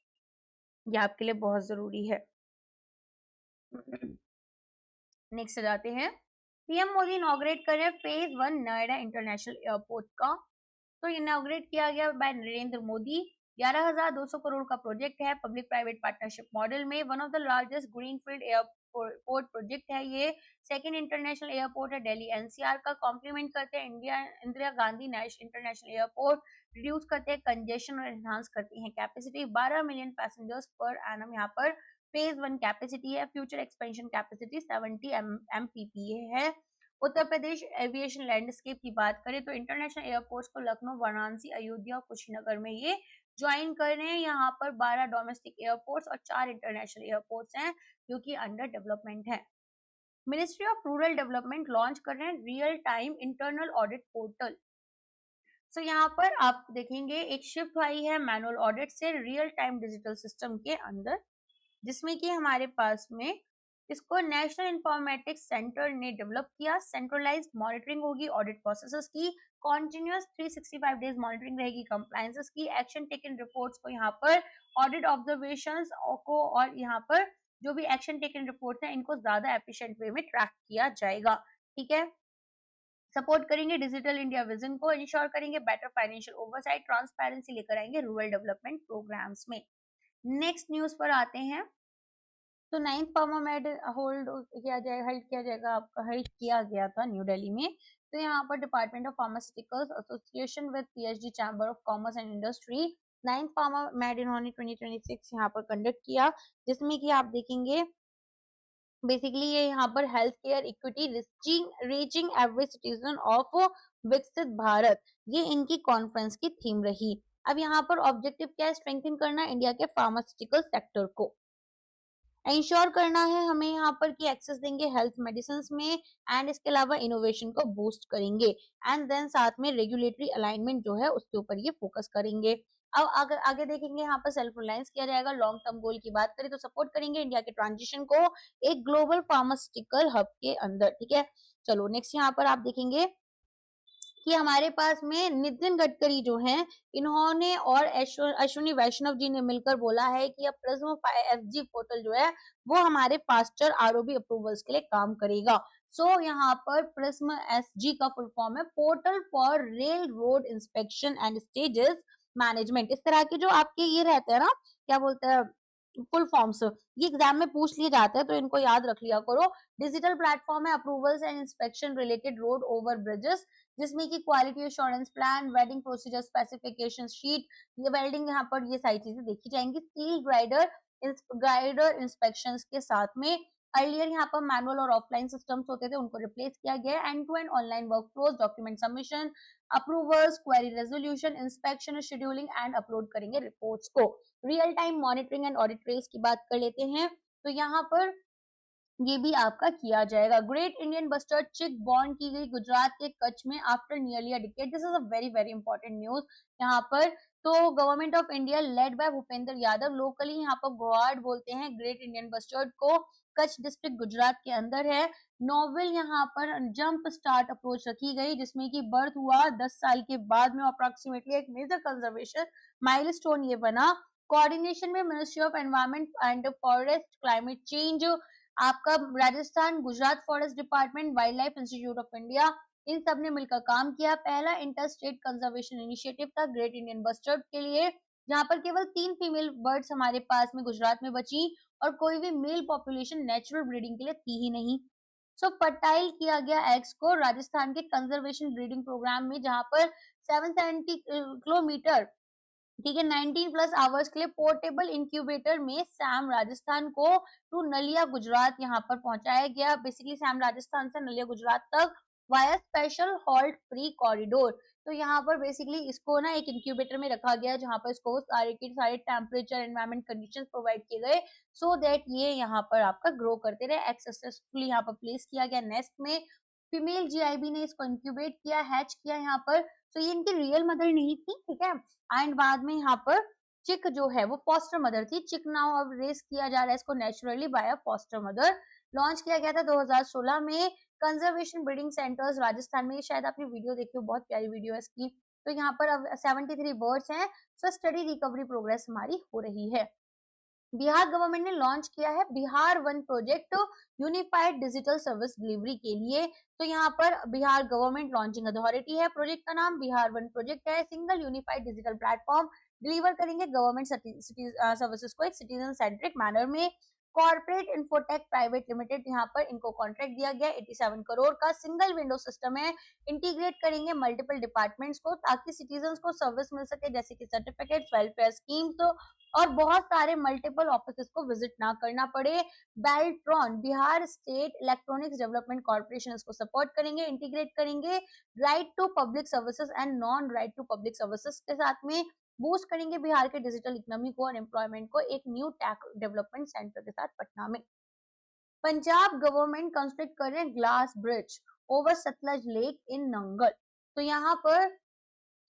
ये आपके लिए बहुत जरूरी है। नेक्स्ट जाते हैं, पीएम मोदी इनॉग्रेट कर रहे हैं फेज 1 नोएडा इंटरनेशनल एयरपोर्ट का। तो इनॉग्रेट किया गया बाय नरेंद्र मोदी। 11,200 करोड़ का प्रोजेक्ट है, पब्लिक प्राइवेट पार्टनरशिप मॉडल में। One of the largest greenfield airport project है ये। सेकंड इंटरनेशनल एयरपोर्ट है दिल्ली एनसीआर का। कॉम्प्लीमेंट करते हैं India Indira Gandhi international airport. Reduce करते हैं कंजेशन और एनहांस करती हैं कैपेसिटी। 12 मिलियन पैसेंजर्स पर एनम यहाँ पर फेज 1 कैपेसिटी है। फ्यूचर एक्सपेंशन कैपेसिटी 70 MPPA है। उत्तर प्रदेश एविएशन लैंडस्केप की बात करें तो इंटरनेशनल एयरपोर्ट्स को लखनऊ, वाराणसी, अयोध्या और कुशीनगर में ये ज्वाइन कर रहे हैं। यहाँ पर 12 डोमेस्टिक एयरपोर्ट्स और 4 इंटरनेशनल एयरपोर्ट्स हैं जो कि अंडर डेवलपमेंट है। Ministry of rural development launch कर रहे हैं real time internal audit portal. So यहाँ पर आप देखेंगे एक शिफ्ट आई है मैनुअल ऑडिट से रियल टाइम डिजिटल सिस्टम के अंदर, जिसमें कि हमारे पास में इसको नेशनल इंफॉर्मेटिक्स सेंटर ने डेवलप किया। सेंट्रलाइज्ड मॉनिटरिंग होगी ऑडिट प्रोसेसेस की। कॉन्टिन्यूअस 365 डेज मॉनिटरिंग रहेगी कंप्लायंसेस की। एक्शन टेकन रिपोर्ट्स को यहाँ पर ऑडिट ऑब्जर्वेशंस को और यहाँ पर जो भी एक्शन टेकन रिपोर्ट है इनको ज्यादा एफिशिएंट वे में ट्रैक किया जाएगा। ठीक है, सपोर्ट करेंगे डिजिटल इंडिया विजन को। इंश्योर करेंगे बेटर फाइनेंशियल ओवरसाइट, ट्रांसपेरेंसी लेकर आएंगे रूरल डेवलपमेंट प्रोग्राम्स में। नेक्स्ट न्यूज पर आते हैं, तो 9th फार्मा मेड होल्ड किया जाएगा, हेल्ड किया जाएगा, आपका हेल्ड किया गया था न्यू दिल्ली में। तो यहाँ पर department of pharmaceuticals association with PhD chamber of commerce and industry 9th pharma made इन्होंने 2026 यहाँ पर कंडक्ट किया, जिसमें कि आप देखेंगे बेसिकली ये यहाँ पर health care equity reaching every citizen of विकसित भारत, ये इनकी कॉन्फ्रेंस की थीम रही। अब यहाँ पर ऑब्जेक्टिव क्या है, स्ट्रेंथन करना इंडिया के फार्मास्यूटिकल सेक्टर को। इंश्योर करना है हमें यहाँ पर कि एक्सेस देंगे हेल्थ मेडिसिन में, एंड इसके अलावा इनोवेशन को बूस्ट करेंगे, एंड देन साथ में रेगुलेटरी अलाइनमेंट जो है उसके ऊपर ये फोकस करेंगे। अब आगे देखेंगे यहाँ पर सेल्फ रिलायंस किया जाएगा। लॉन्ग टर्म गोल की बात करें तो सपोर्ट करेंगे इंडिया के ट्रांजिशन को एक ग्लोबल फार्मास्यूटिकल हब के अंदर। ठीक है, चलो नेक्स्ट यहाँ पर आप देखेंगे कि हमारे पास में नितिन गडकरी जो हैं इन्होंने और अश्विनी वैष्णव जी ने मिलकर बोला है कि अब प्रिज्म FG पोर्टल जो है वो हमारे फास्टर ROB अप्रूवल्स के लिए काम करेगा। सो यहाँ पर प्रिज्म SG का फुल फॉर्म है portal for rail road inspection and stages management. इस तरह के जो आपके ये रहते हैं ना, क्या बोलते हैं फुल फॉर्म्स, ये एग्जाम में पूछ लिए जाते हैं तो इनको याद रख लिया करो। डिजिटल प्लेटफॉर्म है approvals and inspection related road over bridges, जिसमें कि quality assurance plan, welding procedure specification sheet, ये वेल्डिंग यहाँ पर ये सारी चीजें देखी जाएंगी। स्टील ग्राइडर इंस्पेक्शंस के साथ में अर्लियर यहाँ पर मैनुअल और ऑफलाइन सिस्टम्स होते थे उनको रिप्लेस किया गया। End to end online workflows, document submission, approvals, query resolution, inspection, scheduling and upload करेंगे रिपोर्ट्स को। Real time monitoring and audit trails की बात कर लेते हैं, तो यहाँ पर ये भी आपका किया जाएगा। ग्रेट इंडियन बस्टर्ड चिक बॉर्न की गई गुजरात के कच्छ में after nearly a decade. This is a very very important news यहाँ पर। तो government of India led by Bhupendra Yadav, locally यहाँ पर गोवार्ड बोलते हैं ग्रेट इंडियन बस्टर्ड को, कच्छ डिस्ट्रिक्ट गुजरात के अंदर है। नोवेल यहाँ पर जंप स्टार्ट अप्रोच रखी गई, जिसमें कि बर्थ हुआ 10 साल के बाद में अप्रोक्सीमेटली। एक मेजर कंजर्वेशन माइलस्टोन ये बना। कोऑर्डिनेशन में ministry of environment and forest, climate change, आपका Rajasthan, Gujarat forest department, wild life institute of India, इन सब ने मिलकर काम किया। पहला इंटर स्टेट कंजर्वेशन इनिशिएटिव था ग्रेट इंडियन बस्टर्ड के लिए, जहां पर केवल 3 फीमेल बर्ड्स हमारे पास में गुजरात में बची और कोई भी मेल पॉपुलेशन नेचुरल ब्रीडिंग के लिए थी ही नहीं। सो फर्टाइल किया गया एग्स को राजस्थान के कंजर्वेशन ब्रीडिंग प्रोग्राम में, जहां पर 770 किलोमीटर, ठीक है, 19 प्लस आवर्स के लिए पोर्टेबल इंक्यूबेटर में सैम राजस्थान को टू नलिया गुजरात यहाँ पर पहुंचाया गया। बेसिकली सैम राजस्थान से नलिया गुजरात तक via special halt free corridor. तो यहाँ पर बेसिकली इसको ना एक इंक्यूबेटर में रखा गया, जहाँ पर इसको सारे टेम्परेचर एनवायरमेंट कंडीशन प्रोवाइड किए गए, सो दैट ये यहाँ पर आपका ग्रो करते रहे। एक्स सक्सेसफुली यहाँ पर प्लेस किया गया नेस्ट में। फीमेल GIB ने इसको इंक्यूबेट किया, हैच किया यहाँ पर। तो ये इनकी रियल मदर नहीं थी, ठीक है। एंड बाद में यहाँ पर चिक जो है वो फॉस्टर मदर थी। चिक नाउ अब रेस किया जा रहा है इसको naturally bye foster mother. Launch किया गया था 2016 में। कंजर्वेशन ब्रीडिंग सेंटर्स राजस्थान में, शायद आपने वीडियो देखी हो, बहुत प्यारी वीडियो है इसकी। तो यहाँ पर अब 73 बर्ड्स हैं। सो स्टडी रिकवरी प्रोग्रेस हमारी हो रही है। बिहार गवर्नमेंट ने लॉन्च किया है Bihar one project unified digital service delivery के लिए। तो यहाँ पर बिहार गवर्नमेंट लॉन्चिंग अथॉरिटी है, प्रोजेक्ट का नाम बिहार वन प्रोजेक्ट है। Single unified digital platform deliver करेंगे गवर्नमेंट सर्विसेज को एक सिटीजन सेंट्रिक मैनर में। कॉर्पोरेट इन्फोटेक प्राइवेट लिमिटेड, यहाँ पर इनको कॉन्ट्रैक्ट दिया गया 87 करोड़ का। सिंगल विंडो सिस्टम है, इंटीग्रेट करेंगे मल्टीपल डिपार्टमेंट्स को ताकि सिटीजन्स को सर्विस मिल सके, जैसे कि सर्टिफिकेट, वेलफेयर स्कीम्स और बहुत सारे मल्टीपल ऑफिस को विजिट ना करना पड़े। Beltron, Bihar state electronics development corporation इसको सपोर्ट करेंगे, इंटीग्रेट करेंगे right to public services and non right to public services के साथ में। बूस्ट करेंगे बिहार के डिजिटल इकोनॉमी को और एम्प्लॉयमेंट को एक न्यू टेक डेवलपमेंट सेंटर के साथ पटना में। पंजाब गवर्नमेंट कंस्ट्रक्ट कर रहे हैं glass bridge over Sutlej lake in Nangal. तो यहाँ पर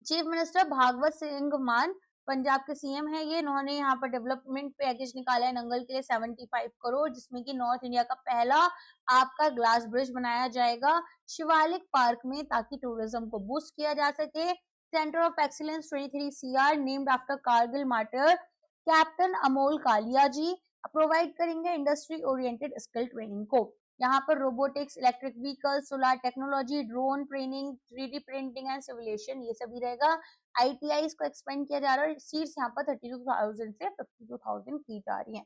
चीफ मिनिस्टर भागवत सिंह मान पंजाब के सीएम है ये, इन्होंने यहाँ पर डेवलपमेंट पैकेज निकाला है नंगल के लिए 75 करोड़, जिसमें कि नॉर्थ इंडिया का पहला आपका ग्लास ब्रिज बनाया जाएगा शिवालिक पार्क में ताकि टूरिज्म को बूस्ट किया जा सके। Centre of excellence 23 CR named after Kargil martyr captain Amol Kalia ji provide करेंगे इंडस्ट्री ओरिएंटेड स्किल ट्रेनिंग को। यहाँ पर robotics, electric vehicle, solar technology, drone training, 3D printing and simulation, ये सभी रहेगा। ITI को एक्सपेंड किया जा रहा है, सीट्स यहाँ पर 32,000 से 52,000 की जा रही है।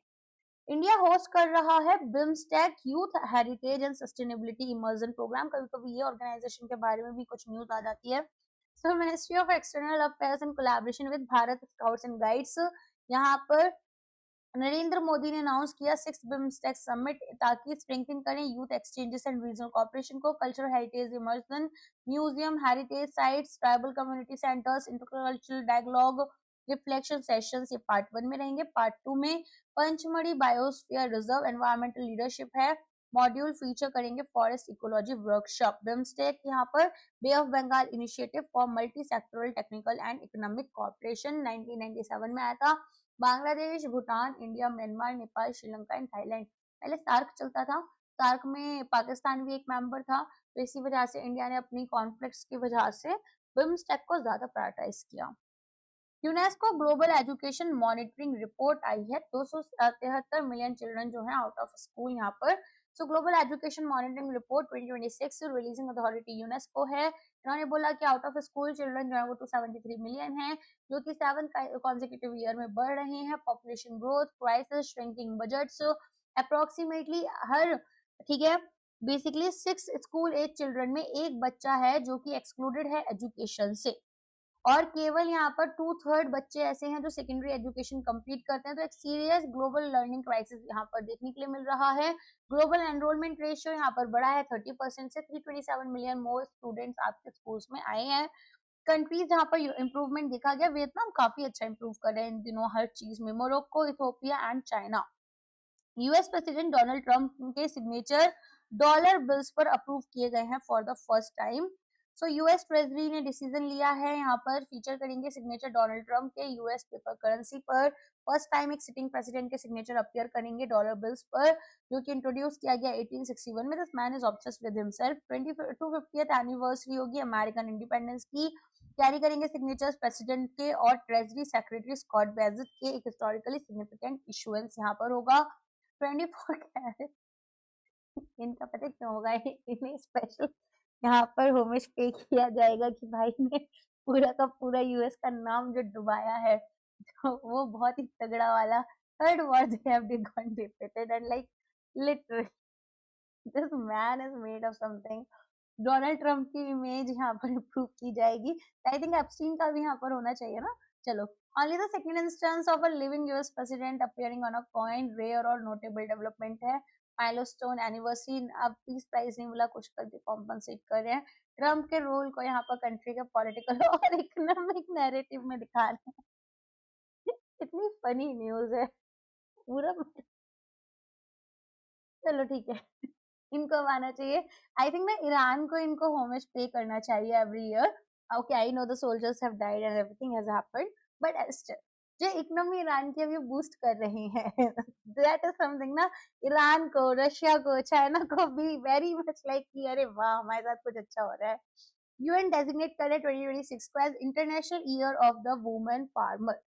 इंडिया होस्ट कर रहा है BIMSTEC youth heritage and sustainability immersion programme. कभी कभी ये ऑर्गेनाइजेशन के बारे में भी कुछ न्यूज आ जाती है। So ministry of external affairs in collaboration with Bharat scouts and guides, यहाँ पर नरेंद्र मोदी ने अनाउंस किया 6th बिम्स्टेक समिट ताकि स्ट्रेंथन करें youth exchanges and regional cooperation को। Cultural heritage immersion, museum, heritage sites, tribal community centres, intercultural dialogue, reflection sessions, ये part 1 में रहेंगे। पार्ट 2 में Pachmarhi biosphere reserve environmental leadership है, मॉड्यूल फीचर करेंगे फॉरेस्ट इकोलॉजी वर्कशॉप। बिम्स्टेक यहाँ पर bay of Bengal initiative for multi sectoral technical and economic cooperation 1997 में आया था। Bangladesh, Bhutan, India, Myanmar, Nepal, Sri Lanka and Thailand. पहले सार्क चलता था, सार्क में पाकिस्तान भी एक मेंबर था, तो इसी वजह से इंडिया ने अपनी कॉन्फ्लिक्ट्स की वजह से बिम्स्टेक को ज्यादा प्रायोरिटाइज किया। UNESCO global education monitoring report आई है, 273 मिलियन चिल्ड्रन जो है आउट ऑफ स्कूल यहाँ पर। सो global education monitoring report 2026 releasing authority UNESCO है। इन्होंने बोला कि आउट ऑफ स्कूल चिल्ड्रन जो है वो 273 मिलियन है, जो कि 7th कॉन्सेक्यूटिव ईयर में बढ़ रहे हैं। Population growth, crisis, shrinking budgets, approximately हर, ठीक है, बेसिकली 6 स्कूल एज चिल्ड्रन में एक बच्चा है जो कि एक्सक्लूडेड है एजुकेशन से, और केवल यहाँ पर 2/3 बच्चे ऐसे हैं जो सेकेंडरी एजुकेशन कंप्लीट करते हैं। तो एक सीरियस ग्लोबल लर्निंग क्राइसिस यहाँ पर देखने के लिए मिल रहा है। ग्लोबल एनरोलमेंट रेशियो यहाँ पर बढ़ा है 30% से, 327 मिलियन मोर स्टूडेंट्स आपके स्कूल्स में आए हैं। कंट्रीज जहाँ पर इम्प्रूवमेंट देखा गया, वियतनाम काफी अच्छा इम्प्रूव कर रहे हैं इन दिनों हर चीज में, Morocco, Ethiopia and China. US president Donald Trump के सिग्नेचर डॉलर बिल्स पर अप्रूव किए गए हैं for the first time. So US treasury ने डिसीजन लिया है, यहाँ पर फीचर करेंगे सिग्नेचर डोनाल्ड ट्रंप के यूएस पेपर करेंसी पर। फर्स्ट टाइम एक सिटिंग प्रेसिडेंट के सिग्नेचर अपीयर करेंगे डॉलर बिल्स पर, जो कि इंट्रोड्यूस किया गया 1861 में। This man is obsessed with himself. 250th anniversary होगी अमेरिकन इंडिपेंडेंस की, कैरी करेंगे सिग्नेचर्स प्रेसिडेंट के और ट्रेजरी सेक्रेटरी स्कॉट बेसेंट के। एक हिस्टोरिकली सिग्निफिकेंट इशुएंस यहाँ पर होगा। 24 कैरेट, इनका पता क्यों होगा, इन्हें स्पेशल यहाँ पर होमेज पे किया जाएगा कि भाई ने पूरा का पूरा यूएस का नाम जो डुबाया है, तो वो बहुत ही तगड़ा वाला third war they have got defeated and like literally this man is made of something. Donald Trump की इमेज यहाँ पर इम्प्रूव की जाएगी। आई थिंक एप्स्टीन का भी यहाँ पर होना चाहिए ना। चलो, only the second instance of a living US president appearing on a coin rare और notable development है। माइलस्टोन एनिवर्सरी, अब पीस प्राइज नहीं मिला, कुछ करके कॉम्पनसेट कर रहे हैं। ट्रम्प के रोल को यहाँ पर कंट्री के पॉलिटिकल और इकोनॉमिक नैरेटिव में दिखा रहे हैं। इतनी फनी न्यूज है पूरा। चलो ठीक है, इनको अब आना चाहिए। आई थिंक ना ईरान को इनको होमेज पे करना चाहिए every year. Okay, I know the soldiers have died and everything has happened, but still जो इकोनॉमी ईरान की अभी बूस्ट कर रहे हैं दैट इज समथिंग ना। ईरान को, रशिया को, चाइना को भी वेरी मच लाइक कि अरे वाह हमारे साथ कुछ अच्छा हो रहा है। यूएन डेजिग्नेट करे 2026 को as international year of the women farmer.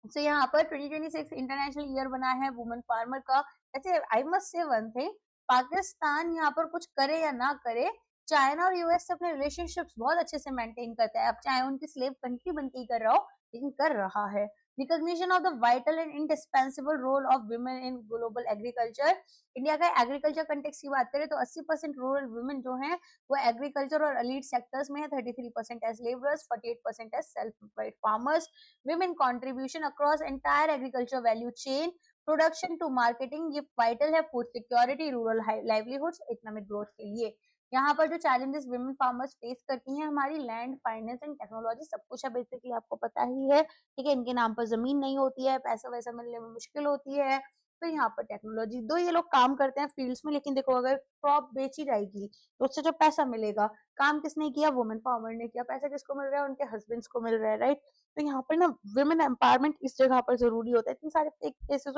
So यहाँ पर 2026 इंटरनेशनल ईयर बना है वुमेन फार्मर का। ऐसे I must say one thing, Pakistan यहाँ पर कुछ करे या ना करे, चाइना और यूएस से अपने रिलेशनशिप्स बहुत अच्छे से मेंटेन करता है। अब चाहे उनकी स्लेव कंट्री बन के ही कर रहा हो, लेकिन कर रहा है। Recognition of the vital and indispensable role of women in global agriculture. India का एग्रीकल्चर कंटेक्स की बात करें तो 80% रूरल वुमेन जो हैं वो एग्रीकल्चर और एलीट सेक्टर्स में है। 33% as labourers, 48% as self employed farmers. women contribution across entire agriculture value chain, production to marketing, ये vital है food security, rural livelihoods, economic growth के लिए। यहाँ पर जो चैलेंजेस विमेन फार्मर्स फेस करती हैं, हमारी लैंड, फाइनेंस एंड टेक्नोलॉजी, सब कुछ है बेसिकली, आपको पता ही है, ठीक है। इनके नाम पर जमीन नहीं होती है, पैसा वैसा मिलने में मुश्किल होती है, तो यहाँ पर टेक्नोलॉजी, दो ये लोग काम करते हैं फील्ड्स में, लेकिन देखो अगर क्रॉप बेची जाएगी तो उससे जो पैसा मिलेगा, काम किसने किया, वुमेन फार्मर ने किया, पैसा किसको मिल रहा है, उनके हस्बैंड्स को मिल रहा है, राइट। तो यहाँ पर ना वुमेन एम्पावरमेंट इस जगह पर जरूरी होता है। इतने सारे फेक केसेस,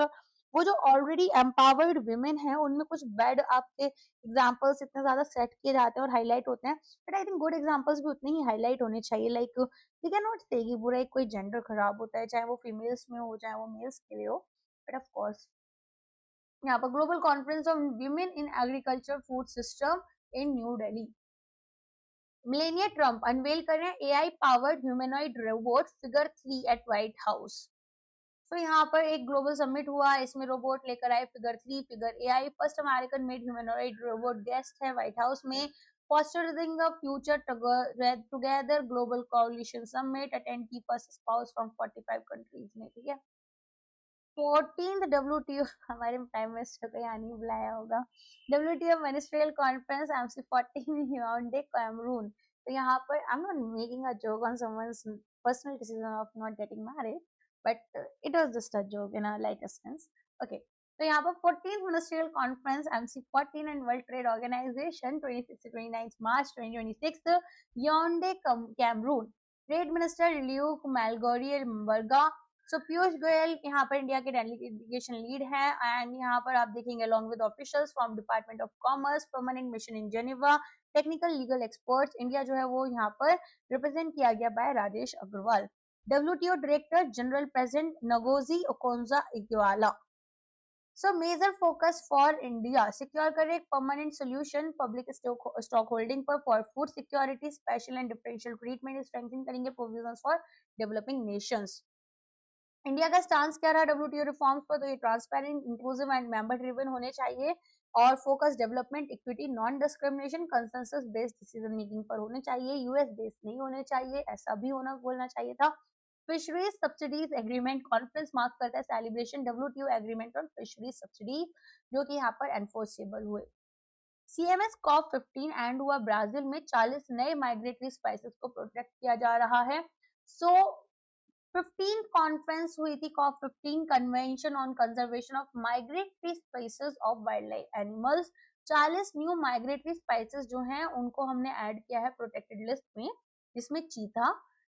वो जो ऑलरेडी एम्पावर्ड वुमेन है उनमें कुछ बैड आपके एग्जांपल्स इतने ज्यादा सेट किए जाते हैं और हाईलाइट होते हैं, but I think good examples भी उतने ही हाईलाइट होने चाहिए। लाइक वी कैन नॉट से कि बुरा कोई जेंडर खराब होता है, चाहे वो फीमेल्स में हो चाहे वो मेल्स के लिए हो, बट ऑफ कोर्स यहाँ पर global conference on women in agriculture food system in New Delhi. Melania Trump unveil कर रहे हैं AI powered humanoid robot figure 3 at White House. तो यहाँ पर एक ग्लोबल समिट हुआ, इसमें रोबोट लेकर आए figure 3, figure AI, first American made humanoid robot guest है व्हाइट हाउस में। Fostering a future together global coalition summit, attend की फर्स्ट स्पाउस फ्रॉम 45 कंट्रीज ने, ठीक है। 14th WTO, हमारे प्राइम मिनिस्टर को यहाँ नहीं बुलाया होगा, WTO ministerial conference MC14 Yaounde Cameroon. तो यहाँ पर I am not making a joke on someone's personal decision of not getting married, but it was just a joke in a lighter sense, okay. तो यहाँ पर 14th ministerial conference MC14 and world trade organisation 26 से 29 मार्च 2026 Yaounde Cameroon. Trade minister Luc Magloire Mbarga. So Piyush Goyal यहाँ पर India के delegation lead है, and यहाँ पर आप देखेंगे along with officials from department of commerce, permanent mission in Geneva, technical legal experts. India जो है वो यहाँ पर रिप्रेजेंट किया गया by Rajesh Agrawal. WTO director general president Ngozi Okonjo Iweala. So major focus for India, secure करें एक permanent solution public stock holding पर for food security, special and differential treatment, strengthening करेंगे provisions for developing nations. India का stance क्या रहा WTO reforms पर, तो ये transparent, inclusive and member driven होने चाहिए, और focus development, equity, non discrimination, consensus based decision making पर होने चाहिए, यूएस बेस्ड नहीं होने चाहिए, ऐसा भी होना बोलना चाहिए था। Fisheries subsidies agreement conference mark करता है celebration WTO agreement on fisheries subsidy, जो कि यहाँ पर एनफोर्सेबल हुए। CMS COP15 एंड हुआ ब्राजील में, 40 नए माइग्रेटरी स्पाइसेस को प्रोटेक्ट किया जा रहा है। सो 15 कॉन्फ्रेंस हुई थी, COP15 convention on conservation of migratory spices of wild life animals. 40 new migratory spices जो हैं उनको हमने ऐड किया है प्रोटेक्टेड लिस्ट में, जिसमें cheetah,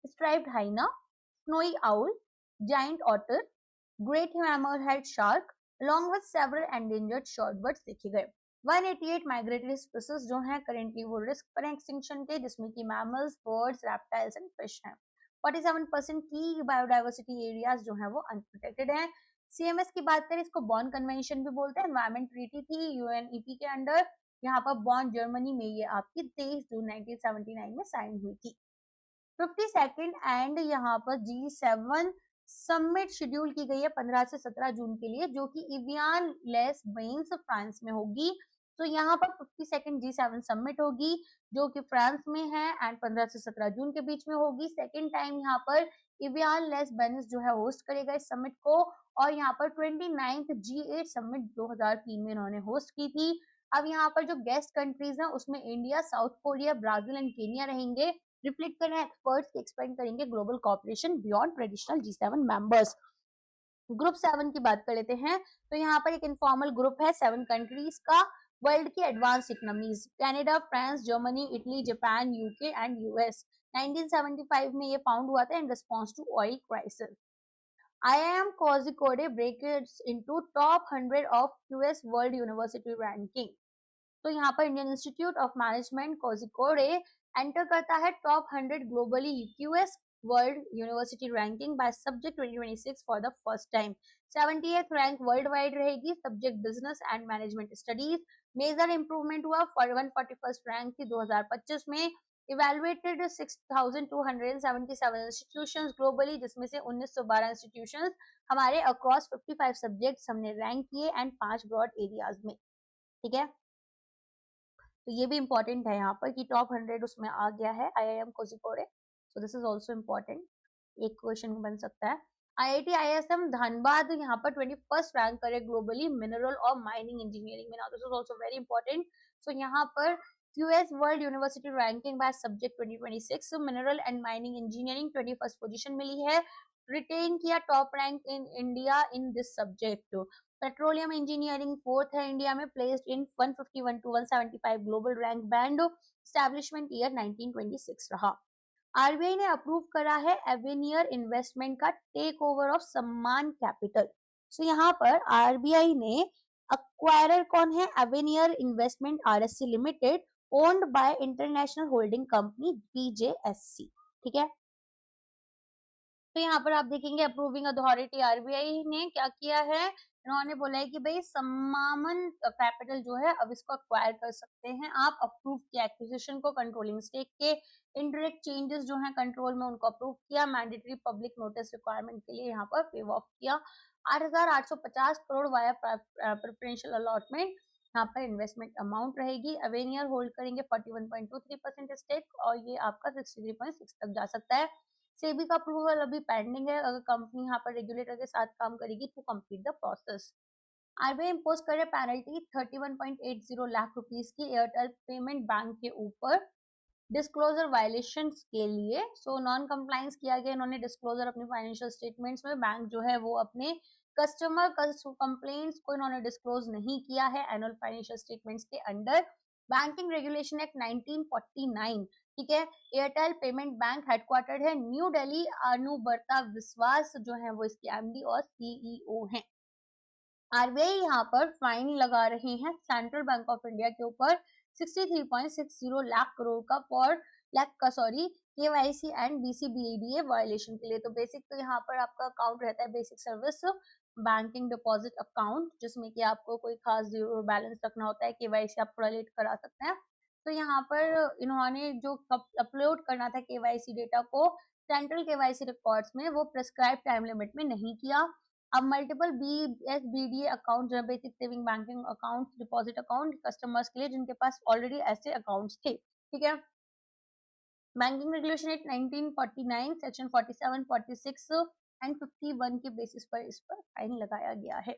striped hyena, snowy owl, giant otter, great hammerhead shark, along with several endangered shorebirds देखे गए। 188 माइग्रेटरी स्पीसीज जो हैं करेंटली वो रिस्क पर एक्सटिंक्शन के, जिसमें कि mammals, birds, reptiles and fish हैं। 47% की बायोडाइवर्सिटी एरियाज जो हैं वो अनप्रोटेक्टेड हैं। CMS की बात करें, इसको बॉन कन्वेंशन भी बोलते हैं, एनवायरमेंट ट्रीटी थी UNEP के अंडर, यहाँ पर बॉन जर्मनी में ये आपकी 23 जून 1979 में साइन हुई थी। 52nd एंड यहाँ पर G7 समिट शेड्यूल की गई है 15 से 17 जून के लिए, जो कि इवियान लेस बेन्स फ्रांस में होगी। तो यहाँ पर 52nd G7 समिट होगी जो कि फ्रांस में है, एंड 15 से 17 जून के बीच में होगी। सेकेंड टाइम यहाँ पर इवियान लेस बेन्स जो है होस्ट करेगा इस समिट को, और यहाँ पर 29th G8 समिट 2003 में इन्होंने होस्ट की थी। अब यहाँ पर जो गेस्ट कंट्रीज हैं उसमें India, South Korea, Brazil and Kenya रहेंगे। रिफ्लेक्ट कर रहे हैं एक्सपर्ट्स एक्सपेंड करेंगे global cooperation beyond traditional G7 members. Group 7 की बात कर लेते हैं, तो यहाँ पर एक इनफॉर्मल ग्रुप है 7 कंट्रीज का, वर्ल्ड की advance economies, Canada, France, Germany, Italy, Japan, UK and US. 1975 में ये फाउंड हुआ था in response to oil crisis. IIM Kozhikode breaks into top 100 of QS World University Ranking। तो यहाँ पर Indian institute of management Kozhikode enter करता है top 100 globally QS World University Ranking by Subject 2026 for the first time. 78th rank worldwide रहेगी, subject business and management studies. Major improvement हुआ, 141st rank थी 2025 में। Evaluated 6277 institutions globally, जिसमें से 1912 institutions हमारे across 55 subjects हमने rank किए and 5 broad areas में। ठीक है, तो ये भी इंपॉर्टेंट है यहाँ पर कि टॉप 100 उसमें आ गया है IIM Kozhikode, so this is also important, एक क्वेश्चन बन सकता है। IIT ISM धनबाद यहाँ पर 21st रैंक करे ग्लोबली मिनरल और माइनिंग इंजीनियरिंग में, now this is also very important. So यहाँ पर QS world university ranking by subject 2026 mineral and mining engineering 21st position मिली है, रिटेन किया top rank in India in this subject. Petroleum engineering fourth है India में, placed in 151 to 175 global rank band, establishment year 1926 रहा। RBI ने approve करा है Avenir investment का take over of Sammaan capital. So यहाँ पर RBI ने, अक्वायरर कौन है, Avenir investment RSC limited, owned by international holding company BJSC। ठीक है, तो यहाँ पर आप देखेंगे अप्रूविंग अथॉरिटी RBI ने क्या किया है, इन्होंने बोला है कि भाई सम्मान कैपिटल जो है अब इसको अक्वायर कर सकते हैं आप, अप्रूव किया एक्विजिशन को कंट्रोलिंग स्टेक के, इनडायरेक्ट चेंजेस जो है कंट्रोल में उनको अप्रूव किया, मैंडेटरी पब्लिक नोटिस रिक्वायरमेंट के लिए यहाँ पर वेव ऑफ किया, 8,850 करोड़ वाया प्रेफरेंशियल अलॉटमेंट यहाँ पर इन्वेस्टमेंट अमाउंट रहेगी। अवेनियर होल्ड करेंगे 41.23% स्टेक और ये आपका 63.6 तक जा सकता है। सेबी का अप्रूवल अभी पेंडिंग है, अगर कंपनी यहाँ पर रेगुलेटर के साथ काम करेगी तो complete the process. RBI impose करे पेनल्टी 31.80 लाख रुपीस की एयरटेल पेमेंट बैंक के ऊपर डिस्क्लोजर वायलेशंस के लिए। सो नॉन कंप्लायंस किया गया, इन्होंने डिस्क्लोजर अपने फाइनेंशियल स्टेटमेंट्स में, बैंक जो है वो अपने कस्टमर कंप्लेंट्स को इन्होंने डिस्क्लोज नहीं किया है एनुअल फाइनेंशियल स्टेटमेंट्स के अंडर। बैंकिंग रेगुलेशन एक्ट 1949, ठीक है। एयरटेल पेमेंट बैंक हेडक्वार्टर्ड है न्यू दिल्ली, अनुबर्ता विश्वास जो है वो इसके MD और CEO हैं। RBI यहाँ पर फाइन लगा रहे हैं सेंट्रल बैंक ऑफ इंडिया के ऊपर 63.60 लाख करोड़ का KYC एंड BCBADA वायलेशन के लिए। तो बेसिक तो यहाँ पर आपका अकाउंट रहता है basic service banking deposit account, जिसमें कि आपको कोई खास जीरो बैलेंस रखना होता है, KYC आप थोड़ा लेट करा सकते हैं। तो यहाँ पर इन्होंने जो अपलोड करना था KYC डेटा को सेंट्रल KYC रिकॉर्ड्स में, वो प्रिस्क्राइब टाइम लिमिट में नहीं किया। अब multiple BSBDA account, basic saving banking account, deposit account customers के लिए जिनके पास ऑलरेडी ऐसे अकाउंट्स थे, ठीक है। Banking regulation act 1949 section 47, 46 and 51 के बेसिस पर इस पर फाइन लगाया गया है।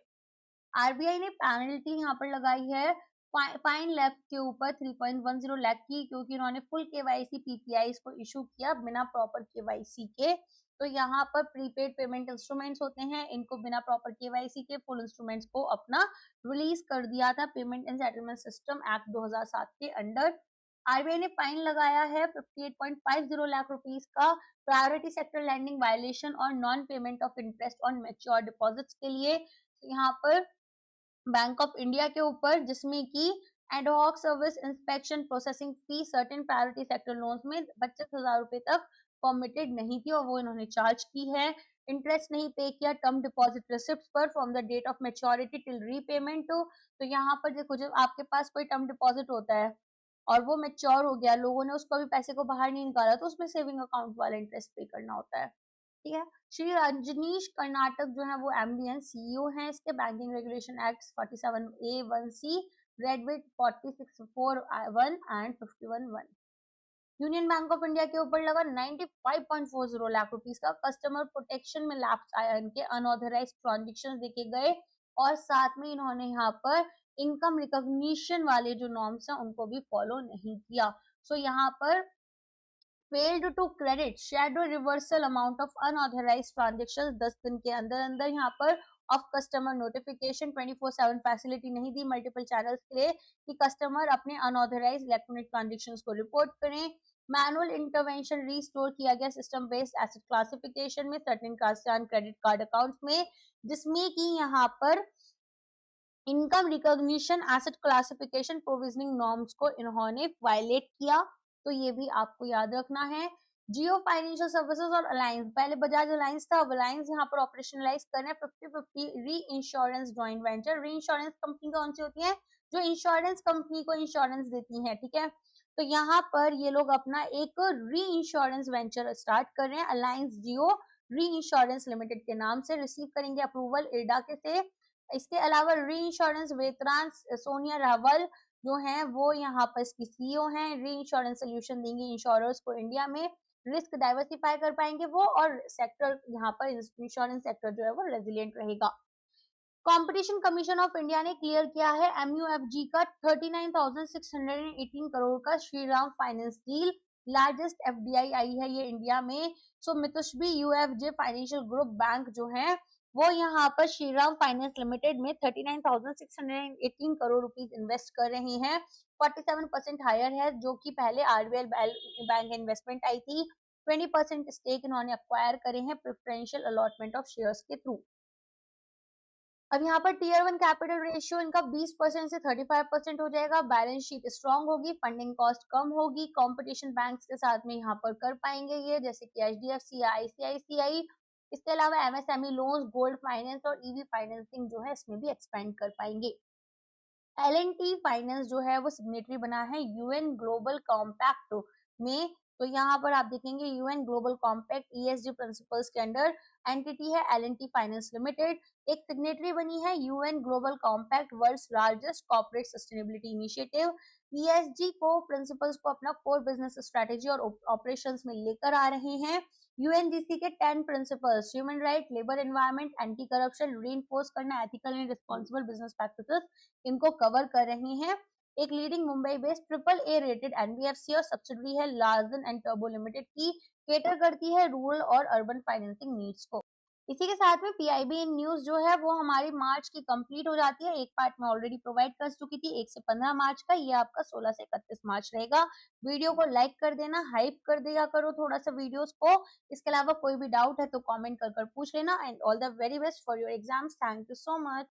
RBI ने पेनल्टी यहाँ पर लगाई है फाइन लैब के ऊपर 3.10 लाख की, क्योंकि उन्होंने फुल KYC PPIs को इशू किया बिना प्रॉपर KYC के। तो यहाँ पर प्रीपेड पेमेंट इंस्ट्रूमेंट्स होते हैं, इनको बिना प्रॉपर KYC के फुल इंस्ट्रूमेंट्स को अपना रिलीज कर दिया था payment and settlement system act 2007 के अंडर। RBI ने फाइन लगाया है 58.50 लाख रुपीस का प्रायोरिटी सेक्टर लैंडिंग वायलेशन और non payment of interest on mature deposits के लिए। यहाँ पर बैंक ऑफ इंडिया के ऊपर, जिसमें कि ad hoc service inspection processing fee certain priority sector loans में 25,000 रुपए तक परमिटेड नहीं थी और वो इन्होंने चार्ज की है। इंटरेस्ट नहीं पे किया टर्म डिपॉजिट रिसिप्ट पर from the date of maturity till repayment. तो यहाँ पर देखो, जब आपके पास कोई टर्म डिपॉजिट होता है और वो मैच्योर हो गया, लोगों ने उसको भी पैसे को बाहर नहीं निकाला, तो उसमें सेविंग अकाउंट वाला इंटरेस्ट पे करना होता है, ठीक है। श्री रजनीश कर्नाटक जो है वो MD एंड CEO हैं इसके। Banking regulation act 47A1C graduate 4641 and 51(1). Union bank of India के ऊपर लगा 95.40 लाख रुपीस का कस्टमर प्रोटेक्शन में लैप्स आया, इनके अनऑथराइज्ड ट्रांजेक्शन देखे गए और साथ में इन्होंने यहाँ पर इनकम रिकॉग्निशन वाले जो नॉर्म्स हैं उनको भी फॉलो नहीं किया। सो यहाँ पर failed to credit shadow reversal amount of unauthorized transactions 10 दिन के अंदर यहाँ पर ऑफ कस्टमर नोटिफिकेशन 24/7 फैसिलिटी नहीं दी मल्टीपल चैनल्स के लिए कि कस्टमर अपने अनऑथराइज्ड इलेक्ट्रॉनिक ट्रांजेक्शंस को रिपोर्ट करें। मैनुअल इंटरवेंशन रिस्टोर किया गया सिस्टम बेस्ड एसेट क्लासिफिकेशन में सर्टेन क्रेडिट कार्ड अकाउंट्स में, जिसमें कि यहाँ पर income recognition asset classification provisioning norms को इन्होंने वायलेट किया। तो ये भी आपको याद रखना है। जियो फाइनेंशियल सर्विसेज और अलायंस, पहले बजाज अलायंस था, अब अलायंस यहाँ पर ऑपरेशनलाइज कर रहे हैं 50-50 री इंश्योरेंस जॉइंट वेंचर। री इंश्योरेंस कंपनी कौन सी होती है? जो इंश्योरेंस कंपनी को इंश्योरेंस देती है, ठीक है। तो यहाँ पर ये लोग अपना एक री इंश्योरेंस वेंचर स्टार्ट कर रहे हैं, अलायंस जियो री इंश्योरेंस लिमिटेड के नाम से। रिसीव करेंगे अप्रूवल इरडा के से। इसके अलावा री इंश्योरेंस वेतरान सोनिया रावल जो है वो यहाँ पर इसकी सीईओ हैं। री इंश्योरेंस सोल्यूशन देंगे इंश्योरर्स को इंडिया में, रिस्क डाइवर्सिफाई कर पाएंगे वो, और सेक्टर यहाँ पर इंश्योरेंस सेक्टर जो है वो रेजिलिएंट रहेगा। कंपटीशन कमीशन ऑफ इंडिया ने क्लियर किया है एमयूएफजी का 39,618 करोड़ का Shriram finance deal, largest FDI आई है ये इंडिया में। So Mitsubishi UFJ financial group bank जो है वो यहाँ पर श्रीराम फाइनेंस लिमिटेड में 39,618 करोड़ रुपीस इन्वेस्ट कर रही हैं। 47% हायर है जो कि पहले आरबीएल बैंक इन्वेस्टमेंट आई थी। 20% स्टेक इन्होंने अक्वायर करे हैं प्रेफरेंशियल अलॉटमेंट ऑफ शेयर्स के थ्रू। अब यहाँ पर टीयर 1 कैपिटल रेशियो इनका 20% से 35% हो जाएगा। बैलेंस शीट स्ट्रांग होगी, फंडिंग कॉस्ट कम होगी, कंपटीशन बैंक्स के साथ में यहाँ पर कर पाएंगे ये, जैसे कि एचडीएफसी या आईसीआईसीआई। इसके अलावा एमएसएमई लोन्स, गोल्ड फाइनेंस और ईवी फाइनेंसिंग जो है इसमें भी एक्सपेंड कर पाएंगे। एल&टी फाइनेंस जो है वो सिग्नेटरी बना है यूएन ग्लोबल कॉम्पैक्ट में। तो यहाँ पर आप देखेंगे UN global compact ESG principles के अंडर एंटिटी है एल&टी फाइनेंस लिमिटेड। एक सिग्नेटरी बनी है UN global compact, world's largest corporate sustainability initiative. ESG को प्रिंसिपल्स को अपना कोर बिजनेस स्ट्रेटेजी और ऑपरेशंस में लेकर आ रहे हैं। यूएनजीसी के 10 principles human right, labour environment, anti corruption, reinforce करना ethical and responsible business practices इनको कवर कर रही हैं। एक leading Mumbai based triple A rated NBFC और सब्सिडरी है लार्सन एंड टर्बो लिमिटेड की, केटर करती है रूरल और अर्बन फाइनेंसिंग नीड्स को। इसी के साथ में पीआईबी इन न्यूज जो है वो हमारी मार्च की कंप्लीट हो जाती है। एक पार्ट में ऑलरेडी प्रोवाइड कर चुकी थी 1 से 15 मार्च का, ये आपका 16 से 31 मार्च रहेगा। वीडियो को लाइक कर देना, हाइप कर दिया करो थोड़ा सा वीडियोस को। इसके अलावा कोई भी डाउट है तो कमेंट कर पूछ लेना। And all the very best for your exams. Thank you so much.